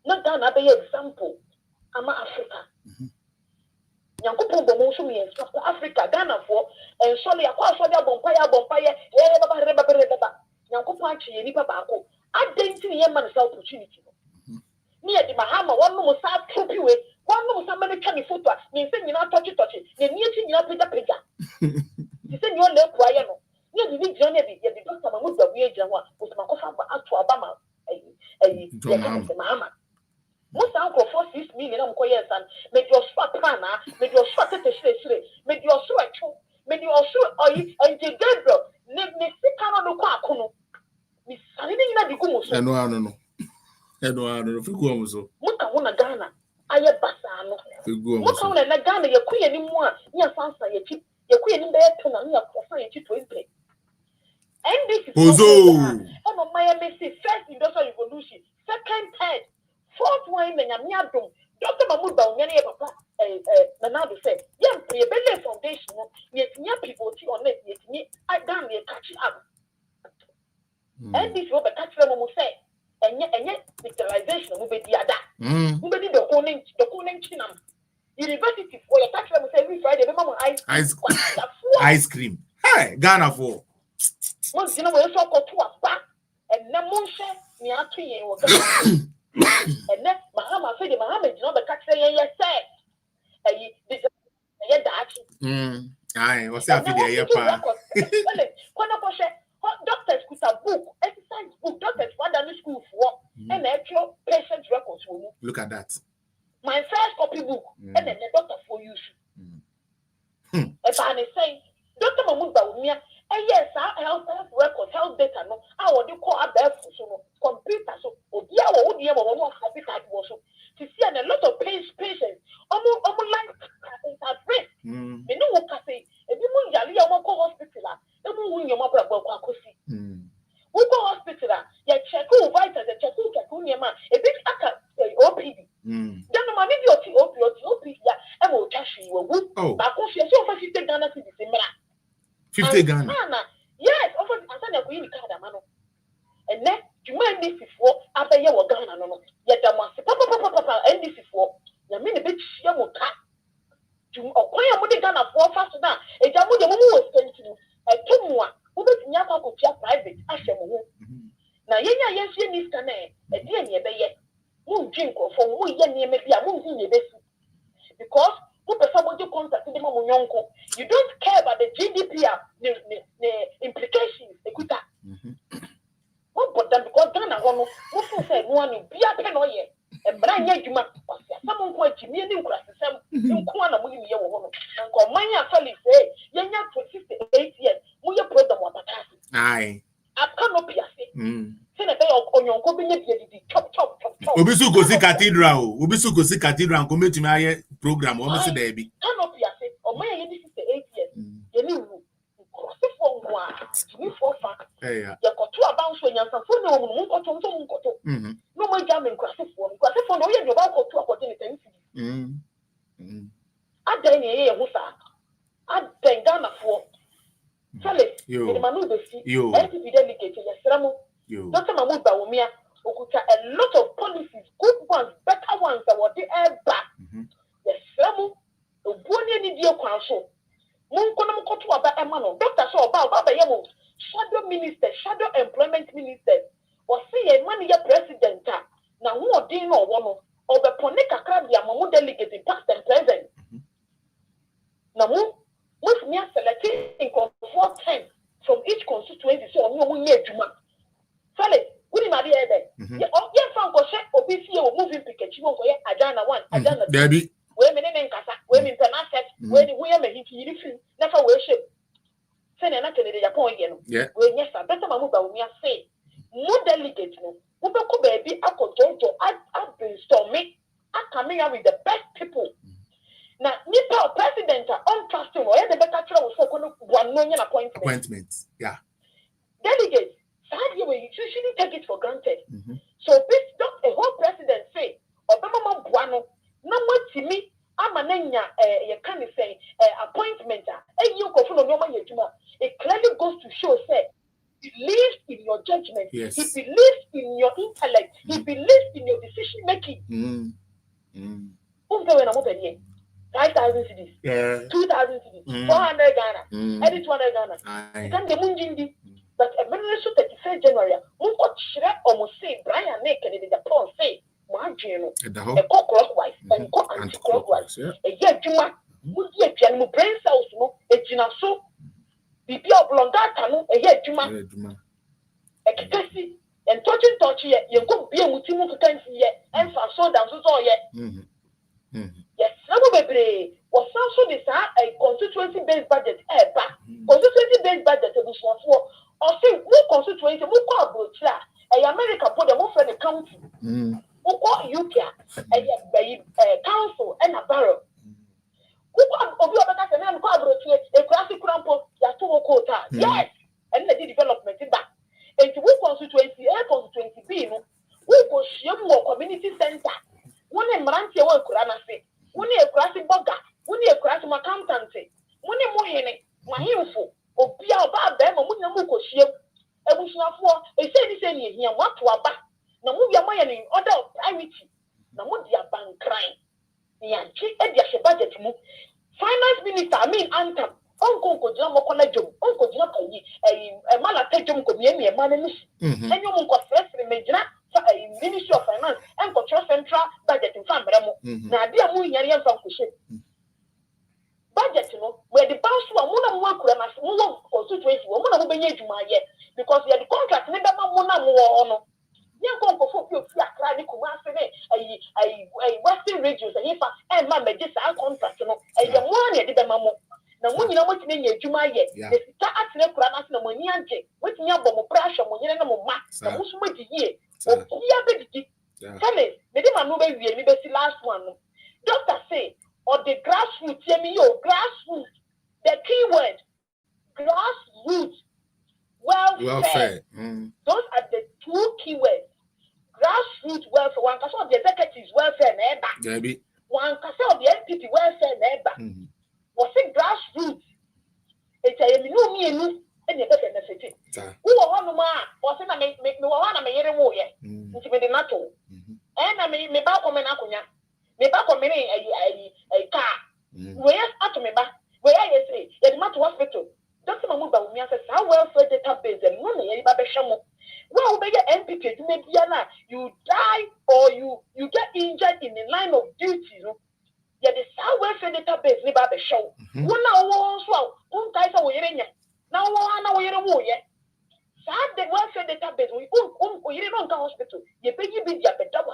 Speaker 7: Not Ghana, be example. I'm Africa. Yankupon Bomosu means Africa, Ghana for, and sorry, I call for the Bompire, Yankupon, Nipa Bako. I didn't see a man's opportunity. Near the Mahama, one more South Troopy way, one more somebody can be photo, means you're not touchy, the meeting you're Peter. You said you're left Briano. You didn't join the Dr. Mahmoud Baumia was my coffee to Obama, a Mahama. Most uncle for 6 million years and make your swat prana, make your swat at the shade, make your sweat, make your sweat, and the Gabriel, let me sit on the quack. Miss Salina de Gumus.
Speaker 2: I know. If you go so.
Speaker 7: Look at one Ghana. I have Bassano. Look on a Ghana, your queen anymore. Your fancy, your queen in there to your society to play. And this is on Miami first industrial revolution, second, third, fourth one, and Yamiadum. Dr. Mahmoud Baumia, Papa, Nanado said, young Belay Foundation, yet near people on it, yet me, I damn near catch up. And this will be catch them will say, and yet, digitalization will be the other. Who be the owning Chinam. University for your catch them will say every Friday,
Speaker 2: ice cream. Hey, Ghana for.
Speaker 7: Once you know, we're so called to a back, and no one said, me are 3 years. And then Mahama said, Mahama is not the catcher, yes, sir.
Speaker 2: Aye, what's that?
Speaker 7: Doctors could have book, exercise book, doctors want to school for and actual patient records.
Speaker 2: Look at that.
Speaker 7: My first copy book, and then the doctor for use. And I say, Dr. Mahmoud Baumia, yes, health records, health data, no, I want to call a barefoot, so computer, so, oh, dear, habitat was so. To see a lot of patients, almost like at risk. You know what I say? If you want to go hospital, you want your mother to see. We go hospital, you check who vitals, you check who can your man. A big OPD. Then the man is your OPD, and will cash you. Oh, I could see so much 50 Ghana to the similar.
Speaker 2: 50 Ghana.
Speaker 7: Yes, over the Asana Queen Cadamano. And then you might miss before after you were Ghana. No, yet I must papa and this before. You mean a bit young cat. To acquire money Ghana for faster than a jamu was going to a Tumwa, who was Yapa could check private Ashamu. Now, yes, you miss Cane, a dear near Bay. Moon drink or for we yen maybe a moon in your best. Because somebody contact the Mamunyanko. You don't care about the GDP, the implications, the quita. What but then because Ghana one say one be a penoye and brand Yuma was Someone quite me and some in corner with me. And call my family say, you're not for 58 years. We are program of a
Speaker 2: Aye.
Speaker 7: I cannot be a say. Senator on your company, chop.
Speaker 2: Obisu go see cathedral. Obisu go see cathedral. Come to my program. Almost there be.
Speaker 7: Cannot be a say. Or my 58 years. You knew. Me for fun.
Speaker 2: Hey,
Speaker 7: You got two about when you're some phone no more jamming crosses for no you're about to opportunity. I dang a whosa. I dang down a four. Tell it, you manu the sea, you delegate your Dr. Mahmoud Bawumia, Okuta a lot of policies, good ones, better ones that were the air back. Yes, Samu, the one in the council. Doctor saw about shadow minister, shadow employment minister, or see a money president. Now, who are doing or one of the Poneka Crabia Mamu delegates in past and present. Now, with me selecting 4 times from each constituency, so no year to month. Sally, what do you mean? Yes, Uncle Shep or BC or moving picket, you won't go Adana 1, Adana
Speaker 2: Debbie.
Speaker 7: Women in Casa, women in Penasset, when we are making you never worship. Send an actor in the Japan,
Speaker 2: yeah.
Speaker 7: When yes, I better Mamuba, we are saying, more delegates, Mubako baby, I could go I've brainstorm me. I'm coming out with the best people. Now, Nipa president on trusting or the better travel for 1 million appointments.
Speaker 2: Yeah.
Speaker 7: Delegates, sadly, we usually take it for granted. So this a whole president say, Obama Buano, no more to me. I'm a nanya, you can't say appointment. It clearly goes to show, say, he believes in your judgment.
Speaker 2: Yes.
Speaker 7: He believes in your intellect. He believes in your decision making. 5,000 cities, 2,000 cities, 400 Ghana, every 200 Ghana. You can't the but a minute 31st January, Munko Shire almost say Brian Naked in the Japan say, Margino, a clockwise and go anti-clockwise. A year Juma, would be a piano brain cells, a Gina so, be pure blondata, a year Juma, a Kikasi, and touching, you go be a Mutimu to 10 years, and for so down to all yet. Yes, Baby was also this a constituency-based budget, constituency-based budget, or say, no constituency, a America put them off in the county, who call UK, a council, and a borough. Who a classic crampo, Yatuo quota, yes, and the development in that. And to what constituency, a constituency being, who go share more community center. One a Marantia or Kurana say, one a classic bugger, one a classic accountancy, one a mohene, my info, or be about them, or Munamuko ship. I wish not for a say this any here, what to a back. No move your money in order of priority. No more dear bank crying. Yeah, check budget move. Finance minister, I mean, Anthem. Uncle Kojamo College, Uncle Jackie, a Malatejum Comiemi, a man, and you won't first remain. Ministry of Finance and Control Central Budget in Fambramo. Now, dear Muyarian from Kushin. Budget, where the bounce to a Muna Muramas, Muna constituency, Muna Mubenjuma yet, because you had the contract, never Muna Muano. Young Congo for you, Crowdy Kumasi, a Western regions, and Mamma just our contract, and your money did the Mammo. Now, when you know what's in your Juma yet, the start at Kramas no money, what's in your bomb pressure, when you know, the most year. Tell me, maybe last one. Doctor say, or the grassroots, grassroots, the key word, grassroots, welfare. Those are the 2 key words. Grassroots welfare, one can of the executives welfare neighbor. One can of the NPP welfare neighbor. Was it grassroots? It's a new and you better message. Who are one or send me one of my yellow warrior into the NATO. And I may back on Menacunia, may back on many a car. Where after me back, where I say, the matter hospital. Dr. Mamuba says, how well for database and money, Baba Shamo. Well, be your NPP, you die or you get injured in the line of duty. Yet the South welfare database, Baba Show. 1 hour, so, guys are wearing it. Now, we're a warrior. The welfare database, we don't go hospital. You pay you be your better.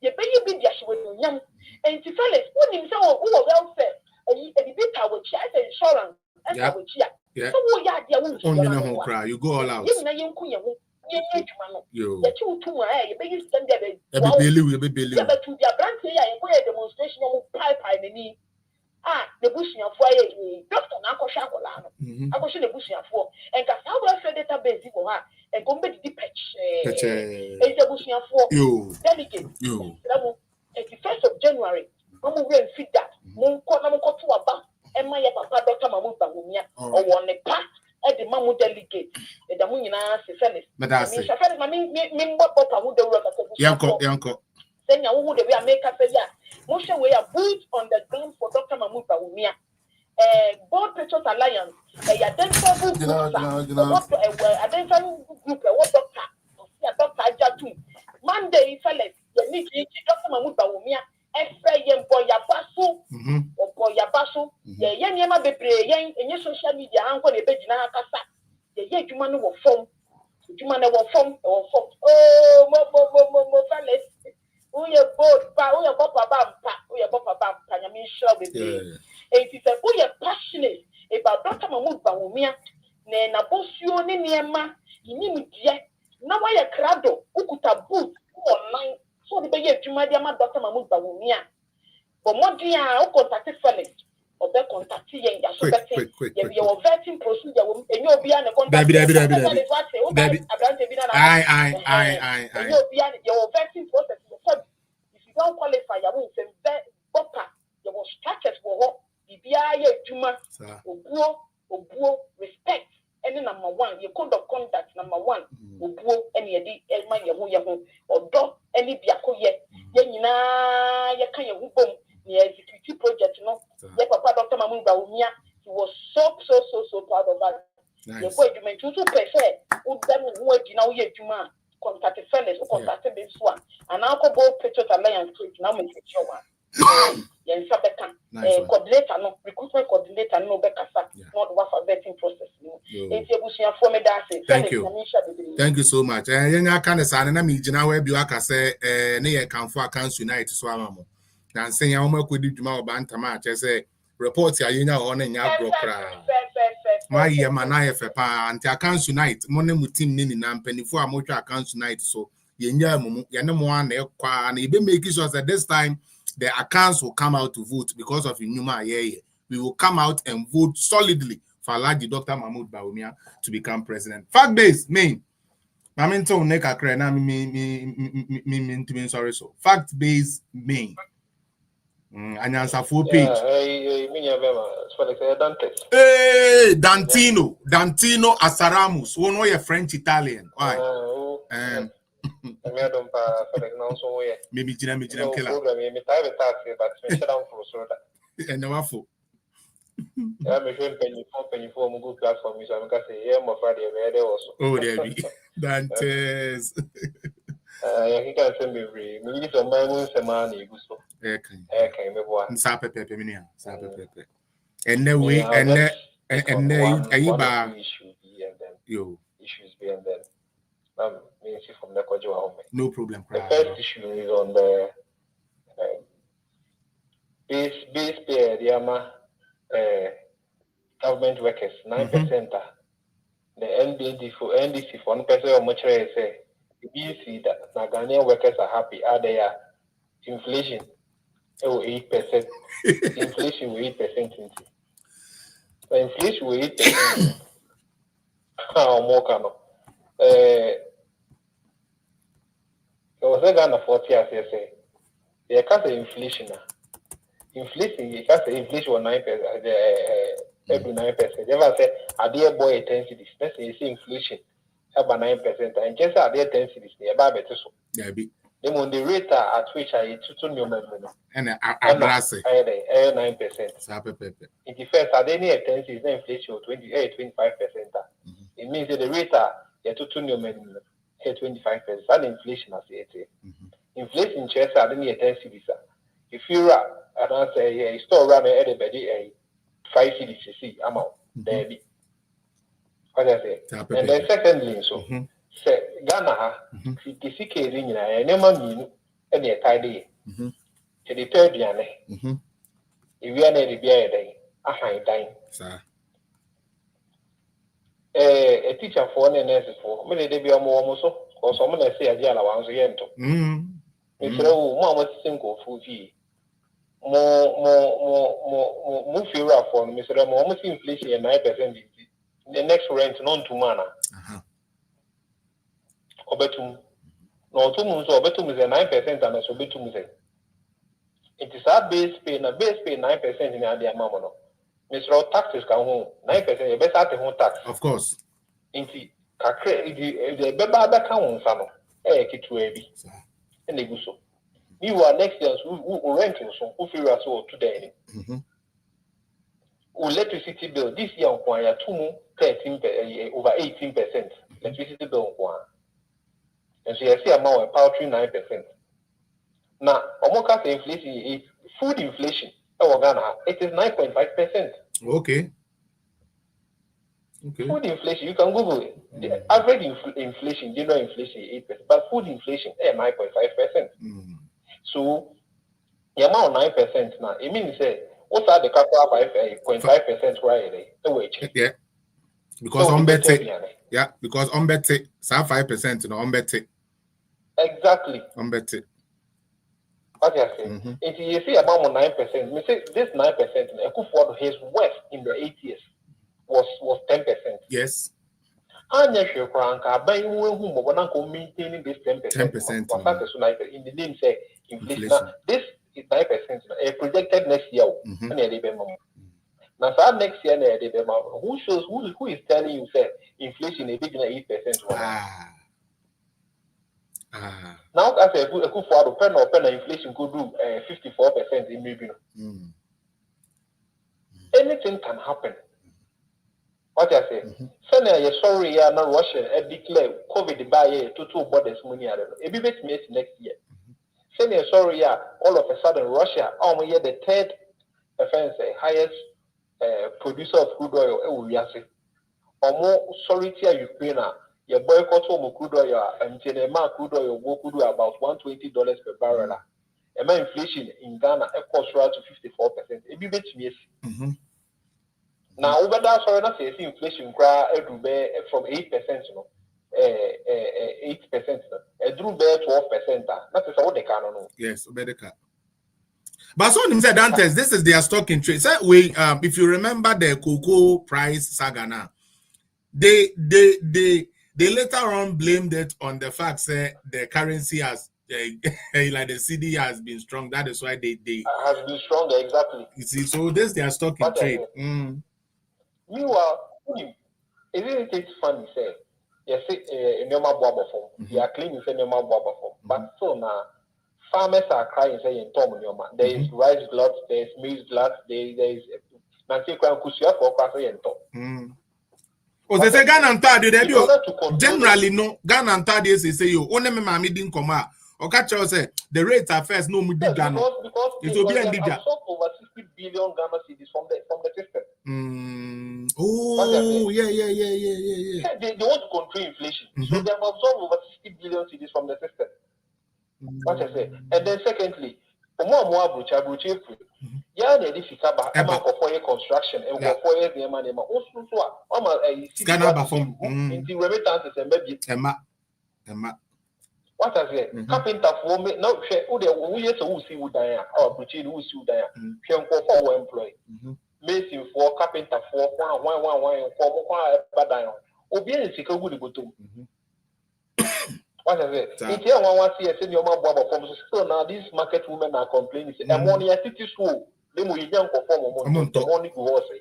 Speaker 7: ye be ye be dia hwe no nyam enti fellas woni mse wo welfare e di bit our chia insurance and our chia so wo ya dia wo
Speaker 2: you go all out
Speaker 7: ye na ye nku ye ho ye adwuma no ye chi utu ye be use stand there
Speaker 2: be believe
Speaker 7: ye be to dia branch ya ye go demonstration mo pipe ni the busuafo aye doctor na akosha akola no akosha the busuafo enka how welfare database go ha and go be di patch the busuafo delegate level 31st of January mo we fit that mo ko na mo ko to aba e ma ye papa Dr. Mahmoud Bawumia o won ne pa e de mamu delegate e da mo nyina se felis me se felis me mbo papa hu de work at
Speaker 2: yanko
Speaker 7: senya wo de we make up ya mo hwe we are boots on the ground for Dr. Mahmoud Bawumia Board Patriots Alliance identifiable group identifiable group what Dr. Ajatu Monday fellas you need to Dr. Mahmoud Bawumia Efrayem Boyabasu or Boyabasu ye nyema bebre yen enye social media anko na be gina akasa ye adwuma no wo form oh mo fellas uye board pa uye papa bampa nyame sure bebre it is a uye passionate about Dr. Mahmoud Bawumia na bosuo ne niema yini die na wa ye krado ukuta boot online so the be adwuma dia ma Dr. Mahmoud Bawumia but modia o contact fellas or be contact yen ya so better your vetting procedure enye obi an contact your vetting process if you don't qualify you won't say bopper your status for bibia ye adwuma obuo respect any number 1 your code of conduct number 1 obuo any edi elma ye ho odo any biako ye nyina ye kan ye ho bom the executive project no ye papa Dr. Mahmoud Bawumia he was so proud of that ye boy adwuma tutu pese u dem ho adina wo ye adwuma contact fellas o contact this one and now go Board Patriots Alliance page now make it your one yen sabeka coordinator no recruitment coordinator no bekasa not what for vetting process no enti ebusia for me that say
Speaker 2: thank you so much yenya aka ne sa na me gina wa bi aka say ne ye kanfo account unite so amamo na nsen ya mo akodi dwuma oba ntama a che say report ya yenya ho na nya brokra ma ye mana ye fe pa anti account unite mo ne mu team ni na mpanifo a mo twa account unite so yenya mumu ye ne mo na ekwa na e be make sure that this time the accounts will come out to vote because of Inuma. We will come out and vote solidly for Alhaji Dr. Mahmoud Bawumia to become president. Fact based, me. I'm to make a credit. Sorry, so fact based, me. And answer full page. Hey, Dantino Asaramus. Who know your French Italian? Why? Maybe Jina killer. And no for.
Speaker 6: I'm a penny for Google platform. So I'm going to say, yeah, my Friday, also.
Speaker 2: Oh, there be Dantes.
Speaker 6: He can send me maybe some money, some money.
Speaker 2: And then we and then
Speaker 6: issues be and then from the
Speaker 2: no problem.
Speaker 6: The first issue is on the base pay the government workers 9%. The NDC for 1% of much say you see that Ghanaian workers are happy. Are they inflation? 8%. Inflation with 8%. So inflation with 8%. How more can there was a Ghana 40 as you say. They can't say inflation. Inflation, you can't say inflation was 9%. Every 9%. They ever say, are there boy 10 cities? Let's say you see inflation about 9%. And just are there 10 cities? They are better so. Then when the rate at which I took new member
Speaker 2: and I
Speaker 6: 9%. In the first, are there any 10 cities? Inflation 25%. It means that the rate at took new member 25%. And inflation as it. Inflation chest are any 10 cities. If you are, I don't say, yeah, store around everybody 5 cities, you see, amount. There be. What I say. And then secondly, so, say, Ghana, 50 in a never mean and a tidy. To the third yane. If you are near the beer day, a high dine.
Speaker 2: Sir.
Speaker 6: A teacher for an nurse for many they be a more so, or someone say a yellow one's again to. Mr. Mamma single full fee. More fewer for Mr. Almost inflation 9%. The next rent non to mana. Obetum. No, 2 months or betum is a 9% and a sobetum. It is our base pay, and a base pay 9% in the mamma. Mr. Taxes come home 9%, a best at the home tax.
Speaker 2: Of course.
Speaker 6: Inti, the Baba count, Sano, Kitway, and they go so. You are next year who renting so who feel as well today. Electricity bill this year on 13 over 18%. Electricity bill on. And so you see amount of paltry 9%. Now, almost inflation, food inflation, it is 9.5%.
Speaker 2: Okay.
Speaker 6: Food inflation, you can Google it. The average inflation, general inflation is 8%, but food inflation is 9.5%. So, the amount of 9% now, it means what's the capital 5.5% right?
Speaker 2: Yeah. Because on better. Yeah, because on better, 5% no on better.
Speaker 6: Exactly.
Speaker 2: On better.
Speaker 6: What you say? If you see about 9%, we say this 9%, his worst in the 80s was 10%.
Speaker 2: Yes.
Speaker 6: And yes, you can buy who maintaining this 10%.
Speaker 2: 10%.
Speaker 6: In the name say inflation. Now, this is 9%. Projected next year. Now, next year, who shows who is telling you say inflation is big 8%? Now, as a good for pen inflation could do 54% in maybe. Anything can happen. What I say? Suddenly, you're sorry, you're not Russian. Declare COVID by 2 borders money. It be next year. Suddenly, you're sorry, all of a sudden, Russia, the third offense, highest producer of crude oil. We are saying, or more sorry, Ukraine. Your boycott home crude oil and crude oil will do about $120 per barrel. And my inflation in Ghana equals to 54%. It be now over that sorry not say inflation from 8%, 8%. It drew bear 12%. That is all they can know.
Speaker 2: Yes, better. But so said Dantes, this is their stock in trade. So we if you remember the cocoa price saga now, they later on blamed it on the fact that the currency has like the CD has been strong. That is why they
Speaker 6: has been stronger, exactly.
Speaker 2: You see, so this they are stock in trade.
Speaker 6: Meanwhile, isn't it funny? Say, yes, in your mobile phone, you are cleaning in your mobile phone, but so now farmers are crying saying, "Tom, there is rice glut, there is maize glut, there is Nancy Kusia for coffee and top."
Speaker 2: Oh, they say Ghana and Thad, generally no Ghana and Thad is say you only me didn't come out. Or catch us say the rates are first no me did Ghana.
Speaker 6: Because
Speaker 2: it will be a leader.
Speaker 6: Over 60 billion Ghana cedis from the system.
Speaker 2: Oh, yeah.
Speaker 6: They want to control inflation, so they have absorbed over 60 billion cedis from the system. What I say, and then secondly, yeah, they did Fikaba, construction, and for the money, also, into remittances and maybe
Speaker 2: Emma.
Speaker 6: What I say, carpenter for me, no, we used to see who die, or Puchin who see there, can go for employee, mason for carpenter for one, for Obian Sika would go to. What I say, if you want to see a senior man from so now these market women are complaining, and money at city school, they will young perform the money who say.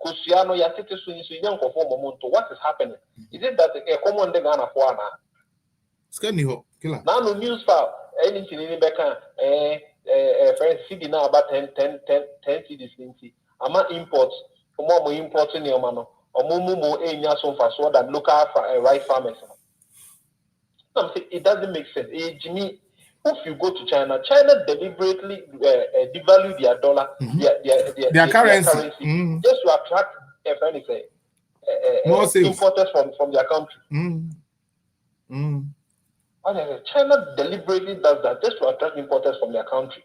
Speaker 6: Kusiano, your city school is young perform a month. What is happening? Is it that a common de Ghana for now no news file anything in Becca friends CD now about 10 CDs in Ama imports for more imports in your mano or more so far so that local rice farmers. It doesn't make sense. Jimmy, if you go to China deliberately devalue their dollar, their currency just to attract importers from their country.
Speaker 8: China deliberately does that just to attract importers from their country.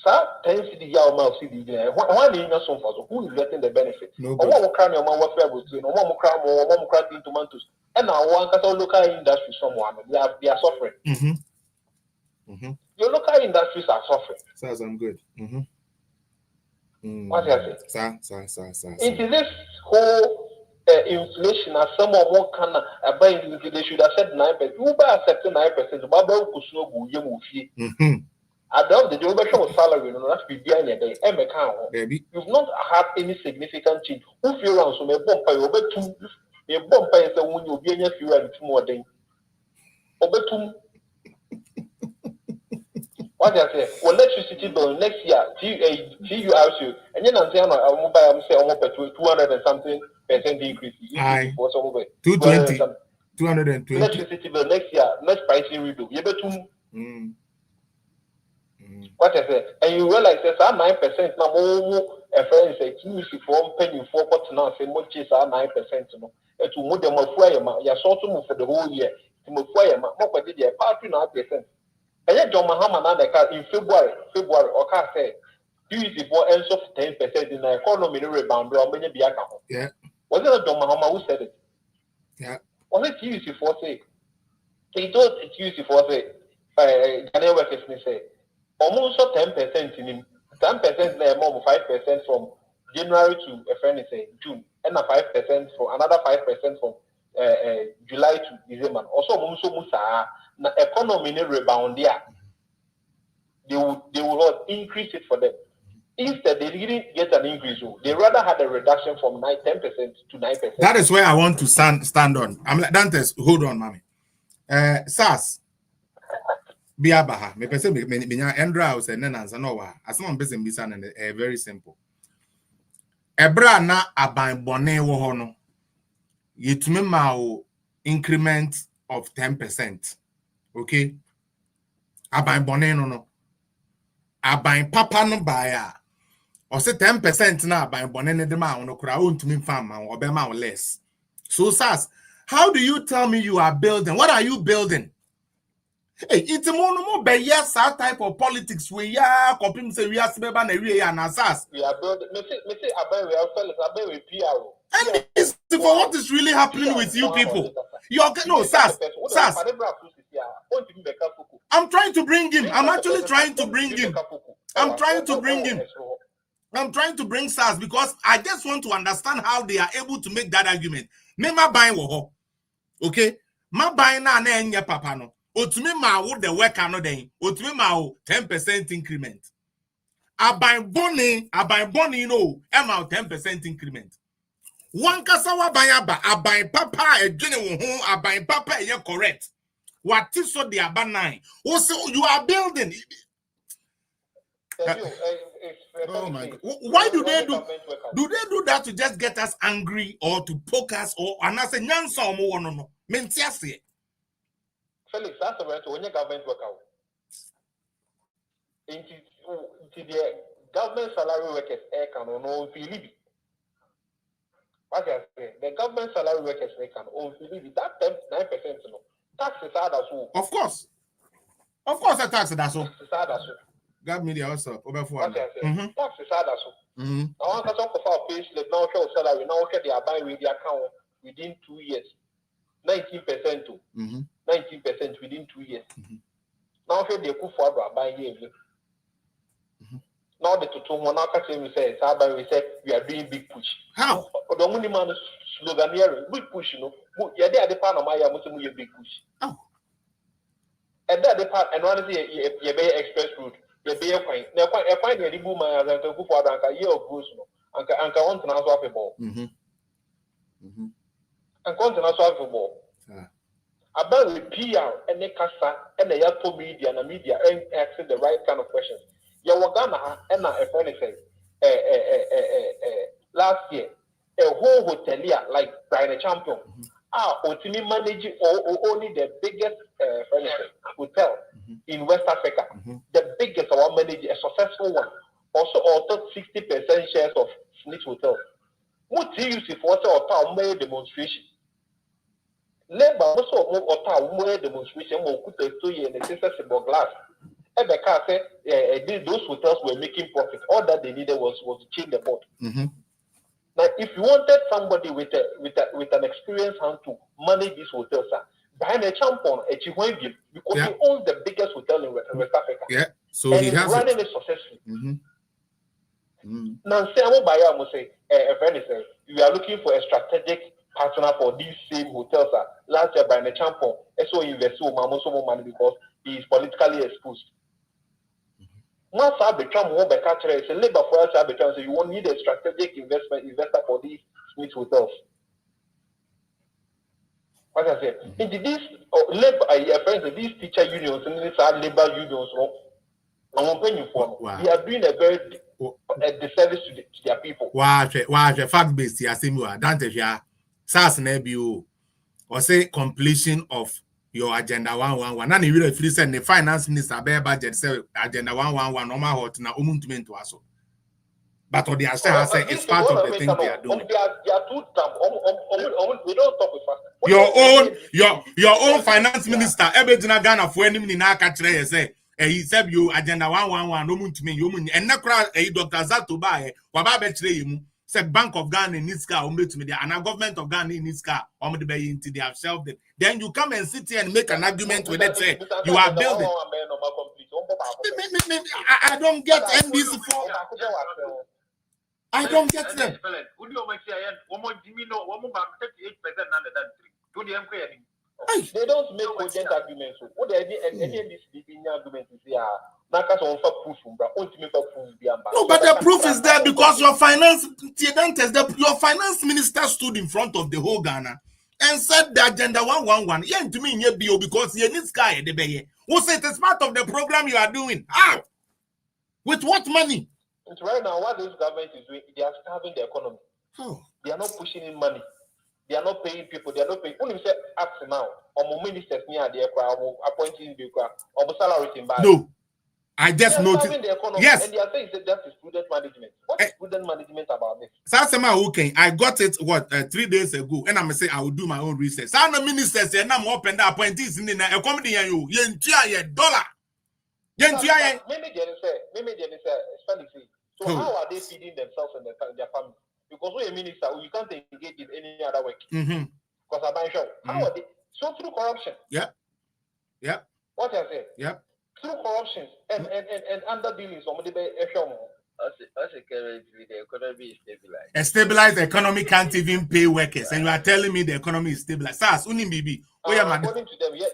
Speaker 8: Sir, 10 city yaw mouth city. Why do you not so far? Who is getting the benefit?
Speaker 2: Nobody.
Speaker 8: Or what crown your man what we are doing, or one crown or one crown in tomatoes. And now one can local industries someone they are suffering. Your local industries are suffering.
Speaker 2: Sounds I'm good.
Speaker 8: What do you say?
Speaker 2: Sir.
Speaker 8: Into this whole inflation, as some of what can buy, they should have said 9%. Who buy accepting 9%? Baba Kusno Buyemufi. At the end of the day, over salary, that's be behind your day. You've not had any significant change. Who feel around so may bump by over two, a bump by the when you'll be in your few and 2 more days. Over 2. What I say? Well, electricity bill next year, TURC, and then I'm saying I'm mobile, I'm saying almost 200 and something percent increase. For some of it.
Speaker 2: 220.
Speaker 8: Electricity bill next year, next pricing redo. You better. What I say? And you realize that 9% now more a friend say TUC for penny for what now say much is 9%. No, and to move them of fire, you're sort of move for the whole year. To move fire, more did you part 2.5%. And yet, John Mahama in February, or can say, TUC for ends of 10% in the economy rebound or many biaka.
Speaker 2: Yeah.
Speaker 8: Was it John Mahama who said it?
Speaker 2: Yeah.
Speaker 8: Was it TUC for say? He told TUC for say, Ghanaian workers say, almost 10% in him, 10% there, more 5% from January to a friend say June, and a 5% for another 5% from July to December. Also, Musa. Na economy rebound there. They will increase it for them. Instead, they didn't get an increase. They rather had a reduction from 10% to 9%.
Speaker 2: That is where I want to stand on. I'm like Dantes, hold on, mommy. SAS Biabaha, me pese me Endra house and then answer no wa. As one person be and very simple. Ebra na aban bone wo ho no. Yetumi ma increment of 10%. Okay, aban bone no aban papa no baya or say 10% na aban bone ne de ma no kura ontumi fam ma obema less. So SAS, how do you tell me you are building? What are you building? Hey, it's more be yes that type of politics we are compim say we are sibeba na we are na SAS.
Speaker 8: We are building me say aban we are fellas aban we PR.
Speaker 2: And this is for what is really happening with you people. You're no SAS. I'm trying to bring him. I'm actually trying to bring him. I'm trying to bring SAS because I just want to understand how they are able to make that argument. Me ma buying wo. Okay? Ma buying na enye papa no. Otumi ma wo the worker no den. Otumi ma 10% increment. Aban boni you know, am 10% increment. One kasawa bayaba aban papa ejene wo ho aban papa ye correct. What is so the aban 9? Also you are building. Oh my God. Why do they do that to just get us angry or to poke us or and I say nyansa omo no mentiase.
Speaker 8: Felix, that's about when your government work out. Into the government salary workers can no feel. What I say, the government salary workers can own that 9% no. Taxes are that so.
Speaker 2: Of course, a tax that's so.
Speaker 8: Taxes are that so.
Speaker 2: God media also over 400.
Speaker 8: Taxes are that so. I want to talk about pay slip now show salary now okay they are buying with the account within 2 years. 19% to 19% within 2 years. Now okay they could for buying here. Now the total one now we say we are doing big push.
Speaker 2: How?
Speaker 8: The money man slogan here, big push, you know. Yeah, they are the part of my big push.
Speaker 2: Oh.
Speaker 8: And that the part and one is a bay express route. You be a fine. Now I find the boom and go for a year of goose. And want to answer a ball. And want to answer a ball. About the PR and the Casa and the Yato media and the media and asking the right kind of questions. Yawagana and a friend say last year a whole hotelier like Brian Champion ultimately managing only the biggest hotel in West Africa, the biggest one manager, a successful one, also altered 60% shares of Smith Hotel. What do you see for a town made demonstration? Labor also more or demonstration more could in the accessible glass. Ebeka said those hotels were making profit. All that they needed was to change the board. Now, if you wanted somebody with an experienced hand to manage these hotels, behind a champion, because he owns the biggest hotel in West Africa.
Speaker 2: Yeah, so
Speaker 8: and
Speaker 2: he
Speaker 8: he's
Speaker 2: has
Speaker 8: running it successfully. Now, say, I'm say, a friend says, you are looking for a strategic partner for these same hotels. Last year, by the champion, so invest so more money because he is politically exposed. Once I become more by catcher, it's a labor for us. I become so you won't need a strategic investor for these Smith hotels. What I said, into these labor, these teacher unions and these are labor unions, they are doing a disservice to their people.
Speaker 2: Why fact based here, similar. Dante here, SARS nebu or say completion of your agenda 111. And you really free send the finance minister bear budget say agenda 111 normal hot na umuntu to aso. But what they are saying, it's part of the thing they are doing.
Speaker 8: They are too dumb. We don't talk with
Speaker 2: your own finance minister, Ebedina Ghana for any minute now catch say he said you agenda 111 no to me you and nakra Dr. Zaato ba waba betre you said Bank of Ghana in this car to me and government of Ghana in this car into they have shelved it. Then you come and sit here and make an argument with it say you are building. I don't get NBC for I don't get them.
Speaker 8: They don't make cogent arguments. What they any of these arguments is here. No,
Speaker 2: but the proof is there because your finance minister stood in front of the whole Ghana and said the agenda 111. Yeah, to me, because you need sky the bay. Who said it's part of the program you are doing? How? With what money?
Speaker 8: It's right now what this government is doing, they are starving the economy.
Speaker 2: Oh.
Speaker 8: They are not pushing in money. They are not paying people. They are not paying. Only say ask now. Or ministers near the aircraft, or appointing the aircraft, or salaries in bad.
Speaker 2: No, I just noticed.
Speaker 8: Yes, and they are saying that is prudent management. What is prudent management about this?
Speaker 2: Sasema okay, I got it 3 days ago, and I'm say I will do my own research. Some ministers say I'm open the appointees in the comedy you $1.
Speaker 8: Maybe they say, so how are they feeding themselves and their family? Because we're a minister, you can't engage in any other work. Because I'm sure. How are they? So through corruption.
Speaker 2: Yeah.
Speaker 8: What I say?
Speaker 2: Yeah.
Speaker 8: Through corruption and underdealing, somebody currently the economy is stabilized.
Speaker 2: A stabilized economy can't even pay workers, and you are telling me the economy is stabilized. According to
Speaker 8: them,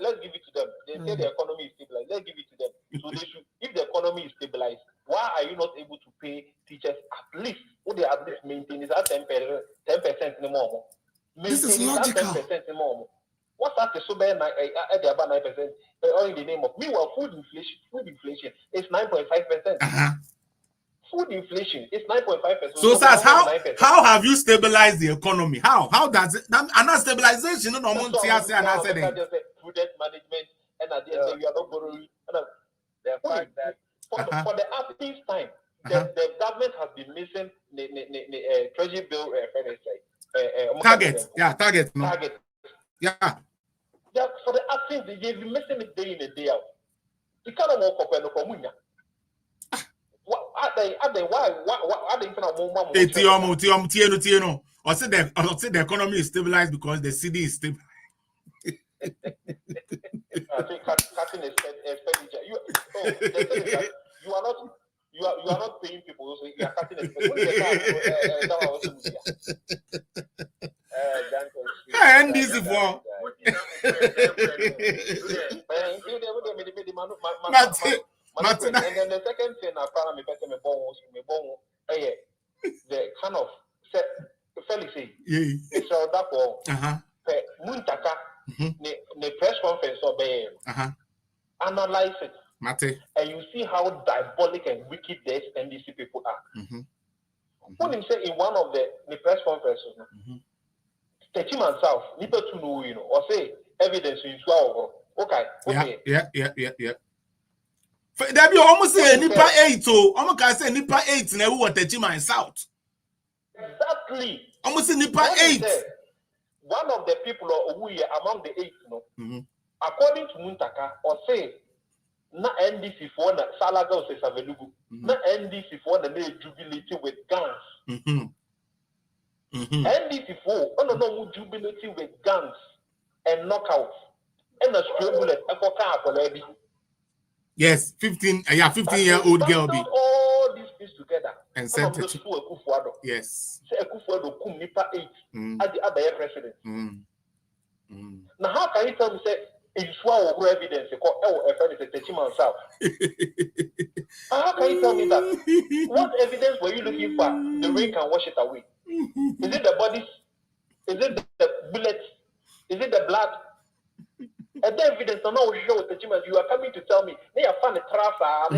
Speaker 8: let's give it to them. They say the economy is stabilized. Let's give it to them. So they should, if the economy is stabilized, why are you not able to pay teachers at least? Would they at least maintain is at 10% more?
Speaker 2: This is logical.
Speaker 8: 10% more. What's that? So bad at the about 9%. All in the name of meanwhile, food inflation is 9.5%. Food inflation is 9.5%.
Speaker 2: So, Sas, how have you stabilized the economy? How does it? And that stabilization, no one see us and I said
Speaker 8: prudent management, and at the end we are not borrowing. The fact that for the happiest time, the government has been missing the treasury bill.
Speaker 2: Target.
Speaker 8: Yeah, for the happiest, they've been missing it day in and day out. You can't walk up and no. Why are they
Speaker 2: Tieno. Or say the economy is stabilized because the city is stable.
Speaker 8: Cutting expenditure. You are not paying people, so you are cutting expenditure.
Speaker 2: And this is for
Speaker 8: and then the second thing I found me the kind of Felix it's all that for Muntaka the press conference or analyze it. And you see how diabolic and wicked these NDC people are. When you say in one of the press conferences, the team and South, people to know, or say evidence in 12. Okay.
Speaker 2: Yeah. There be almost say Nipa 8, so almost can say Nipa 8 na what the team and South.
Speaker 8: Exactly.
Speaker 2: Almost say Nipa 8.
Speaker 8: one of the people who are among the 8, according to Muntaka, or say, na NDC for na Salaga says available, na NDC for the jubility with guns. NDC for no jubility with guns and knockouts and a stray bullet.
Speaker 2: Yes, 15-year-old girl be
Speaker 8: all these things together
Speaker 2: and sent it.
Speaker 8: Yes. Say Akufo-Addo kum nipa 8 at the other president. Now how can you tell me say it's one evidence South? How can you tell me that? What evidence were you looking for? The rain can wash it away. Is it the bodies? Is it the bullets? Is it the blood? And the evidence are not show the you are coming to tell me they are found the tracer.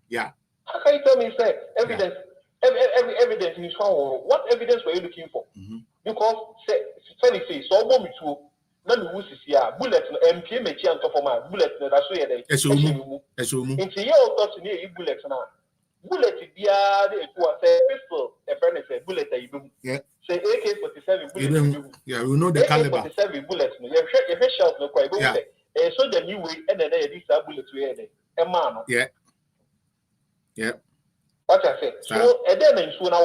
Speaker 2: Yeah.
Speaker 8: How can you tell me say evidence? Every evidence in Israel. What evidence were you looking for? Because say so moment to none who is here bullets MP mechi and top of my bullets that's where they into your thoughts near bullets now. Bullet dia the say pistol a friend say bullet
Speaker 2: yeah.
Speaker 8: Say AK-47 bullets.
Speaker 2: Yeah, we know the caliber.
Speaker 8: AK-47 bullets. You shells no quite. Yeah. So the new way and then these are bullets we had a man.
Speaker 2: Yeah. Yeah.
Speaker 8: What I say. So and then in Suna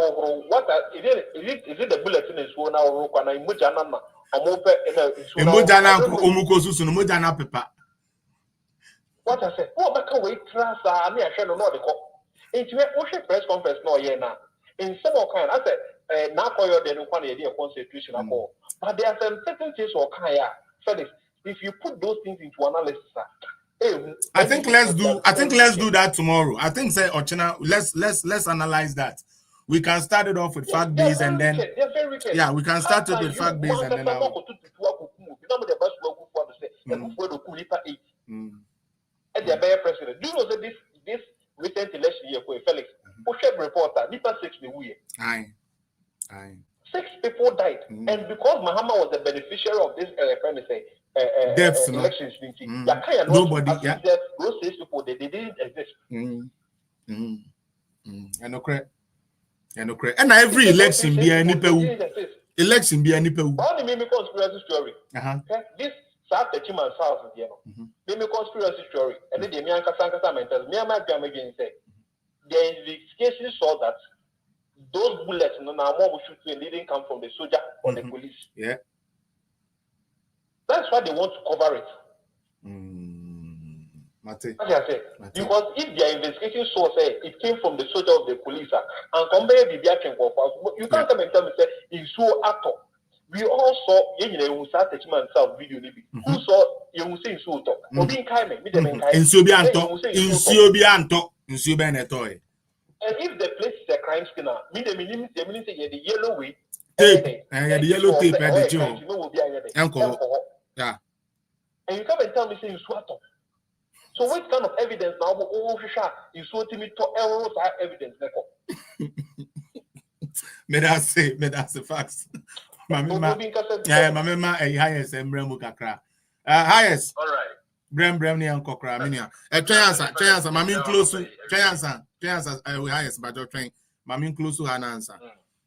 Speaker 8: what is it the bullets in Suna or Rokana in Mujanama?
Speaker 2: In Mujana Omukosu no Mujana Pepper.
Speaker 8: What I say, oh, back away, Trasa, I shall know the call. Into a press conference no year now. In some kind, I said, now for your then one idea of constitution at all. But there are some certain things or kaya. If you put those things into analysis,
Speaker 2: I think let's do that tomorrow. I think say Ochina, let's analyze that. We can start it off with fact based and then yeah, we can start it with fact based and then
Speaker 8: and the Bayer president. Do you know that this recent election year for Felix? Reporter, Nipa 6 the way.
Speaker 2: Aye.
Speaker 8: 6 people died, and because Mahama was the beneficiary of this
Speaker 2: deaths,
Speaker 8: elections,
Speaker 2: nobody, yeah.
Speaker 8: Those 6 people they didn't exist.
Speaker 2: And okay. And every election be any election be any people.
Speaker 8: Only maybe conspiracy story. This South Chiman South, maybe conspiracy story, and then the Mianka Sankasa mentors. Me and my family again say the investigation saw that those bullets now more shooting didn't come from the soldier or the police.
Speaker 2: Yeah.
Speaker 8: That's why they want to cover it.
Speaker 2: Mate.
Speaker 8: Because if their investigation saw say it came from the soldier of the police and compare the reaction of you can't come and tell me say it's so actor. We all saw you start taking myself video who saw you say so talk.
Speaker 2: In Subianto. And
Speaker 8: if the place is a crime scene, meaning say the yellow way
Speaker 2: tape and the yellow tape at the job. Yeah.
Speaker 8: And you come and tell me say you swat. So what kind of evidence now? You saw to me to evidence.
Speaker 2: May I say facts. Mamma, highest and Bremu Kakra. Highest.
Speaker 5: All right.
Speaker 2: Brem near Kokra. Minia. A chance, Mamin close to chance, highest, but your train. Mamin close to an answer.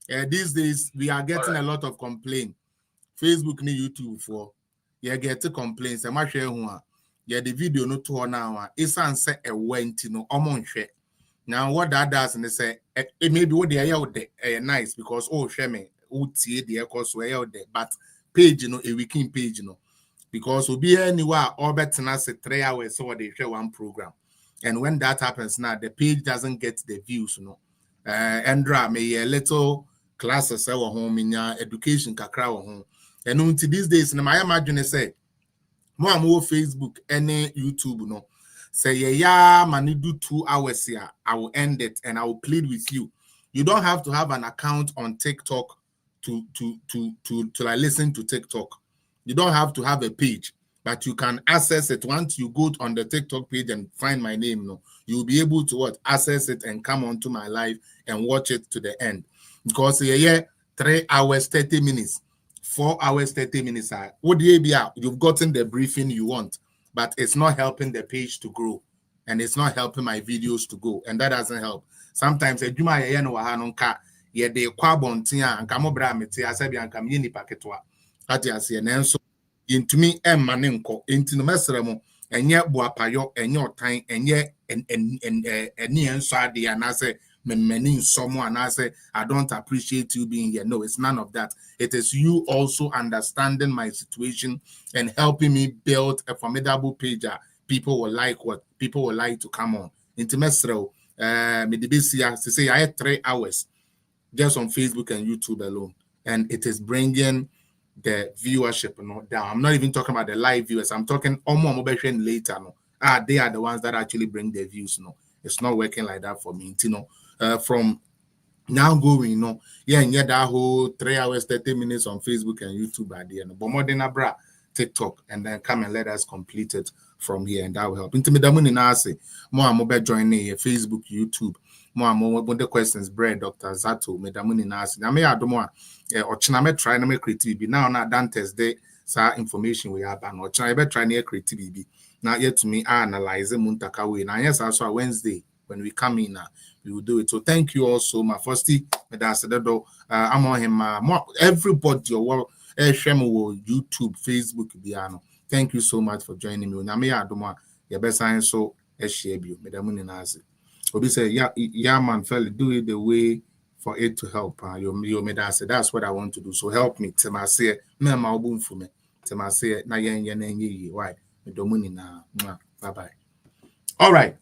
Speaker 2: These days, we are getting a lot of complaints. Facebook ni YouTube for. You get to complaints. I'm not sure yeah, the video no to now. It's answer a went no share. Now what that does and they say it may be what they are out there nice because share me tie the course way out there, but page a weekend page because we'll be anywhere or better than 3 hours so they share one program. And when that happens now, the page doesn't get the views, Andra may a little classes our home in your education kakra home. And until these days, my imagine say more Facebook any YouTube say yeah man you do 2 hours here I will end it and I will plead with you. You don't have to have an account on TikTok to like listen to TikTok. You don't have to have a page, but you can access it once you go on the TikTok page and find my name. You'll be able to access it and come onto my live and watch it to the end because 3 hours 30 minutes. 4 hours, 30 minutes. You've gotten the briefing you want, but it's not helping the page to grow and it's not helping my videos to go. And that doesn't help. Sometimes ye de kwabontin a anka mo bra mete asabi anka me ni paketwa ati ase na enso yentumi emma ne nko enti no mesere mo enye boapayo enye otan enye eni enso ade anase many nsomo anase I don't appreciate you being here. No, it's none of that. It is you also understanding my situation and helping me build a formidable page. People will like what people will like to come on. Intimesro, to say I had 3 hours just on Facebook and YouTube alone, and it is bringing the viewership down. I'm not even talking about the live viewers. I'm talking almost later. No, they are the ones that actually bring the views. No, it's not working like that for me. You know, from now going, and that whole 3 hours, 30 minutes on Facebook and YouTube at the end. But more than a bra, TikTok, and then come and let us complete it from here, and that will help. Into me, the money now say more mobile joining Facebook, YouTube. More the questions, bread, Dr. Zaato, me the money now say. Now me I don't want or china try na me creative. Now Dante's day, sa information we have, and or china try near creative. Now yet to me, I analyze Muntaka way. Now yes, also Wednesday when we come in. We will do it. So thank you also, my firstly. I'm on him. Everybody, YouTube, Facebook, Biano. Thank you so much for joining me. Name Adoma, your best science so SHABU. Medamuni Nazi. Obi say, yeah, man, fella, do it the way for it to help. You made us say that's what I want to do. So help me. Tema say, me ma obun for me. Tema say, na yen why? Medamuni na. Bye bye. All right.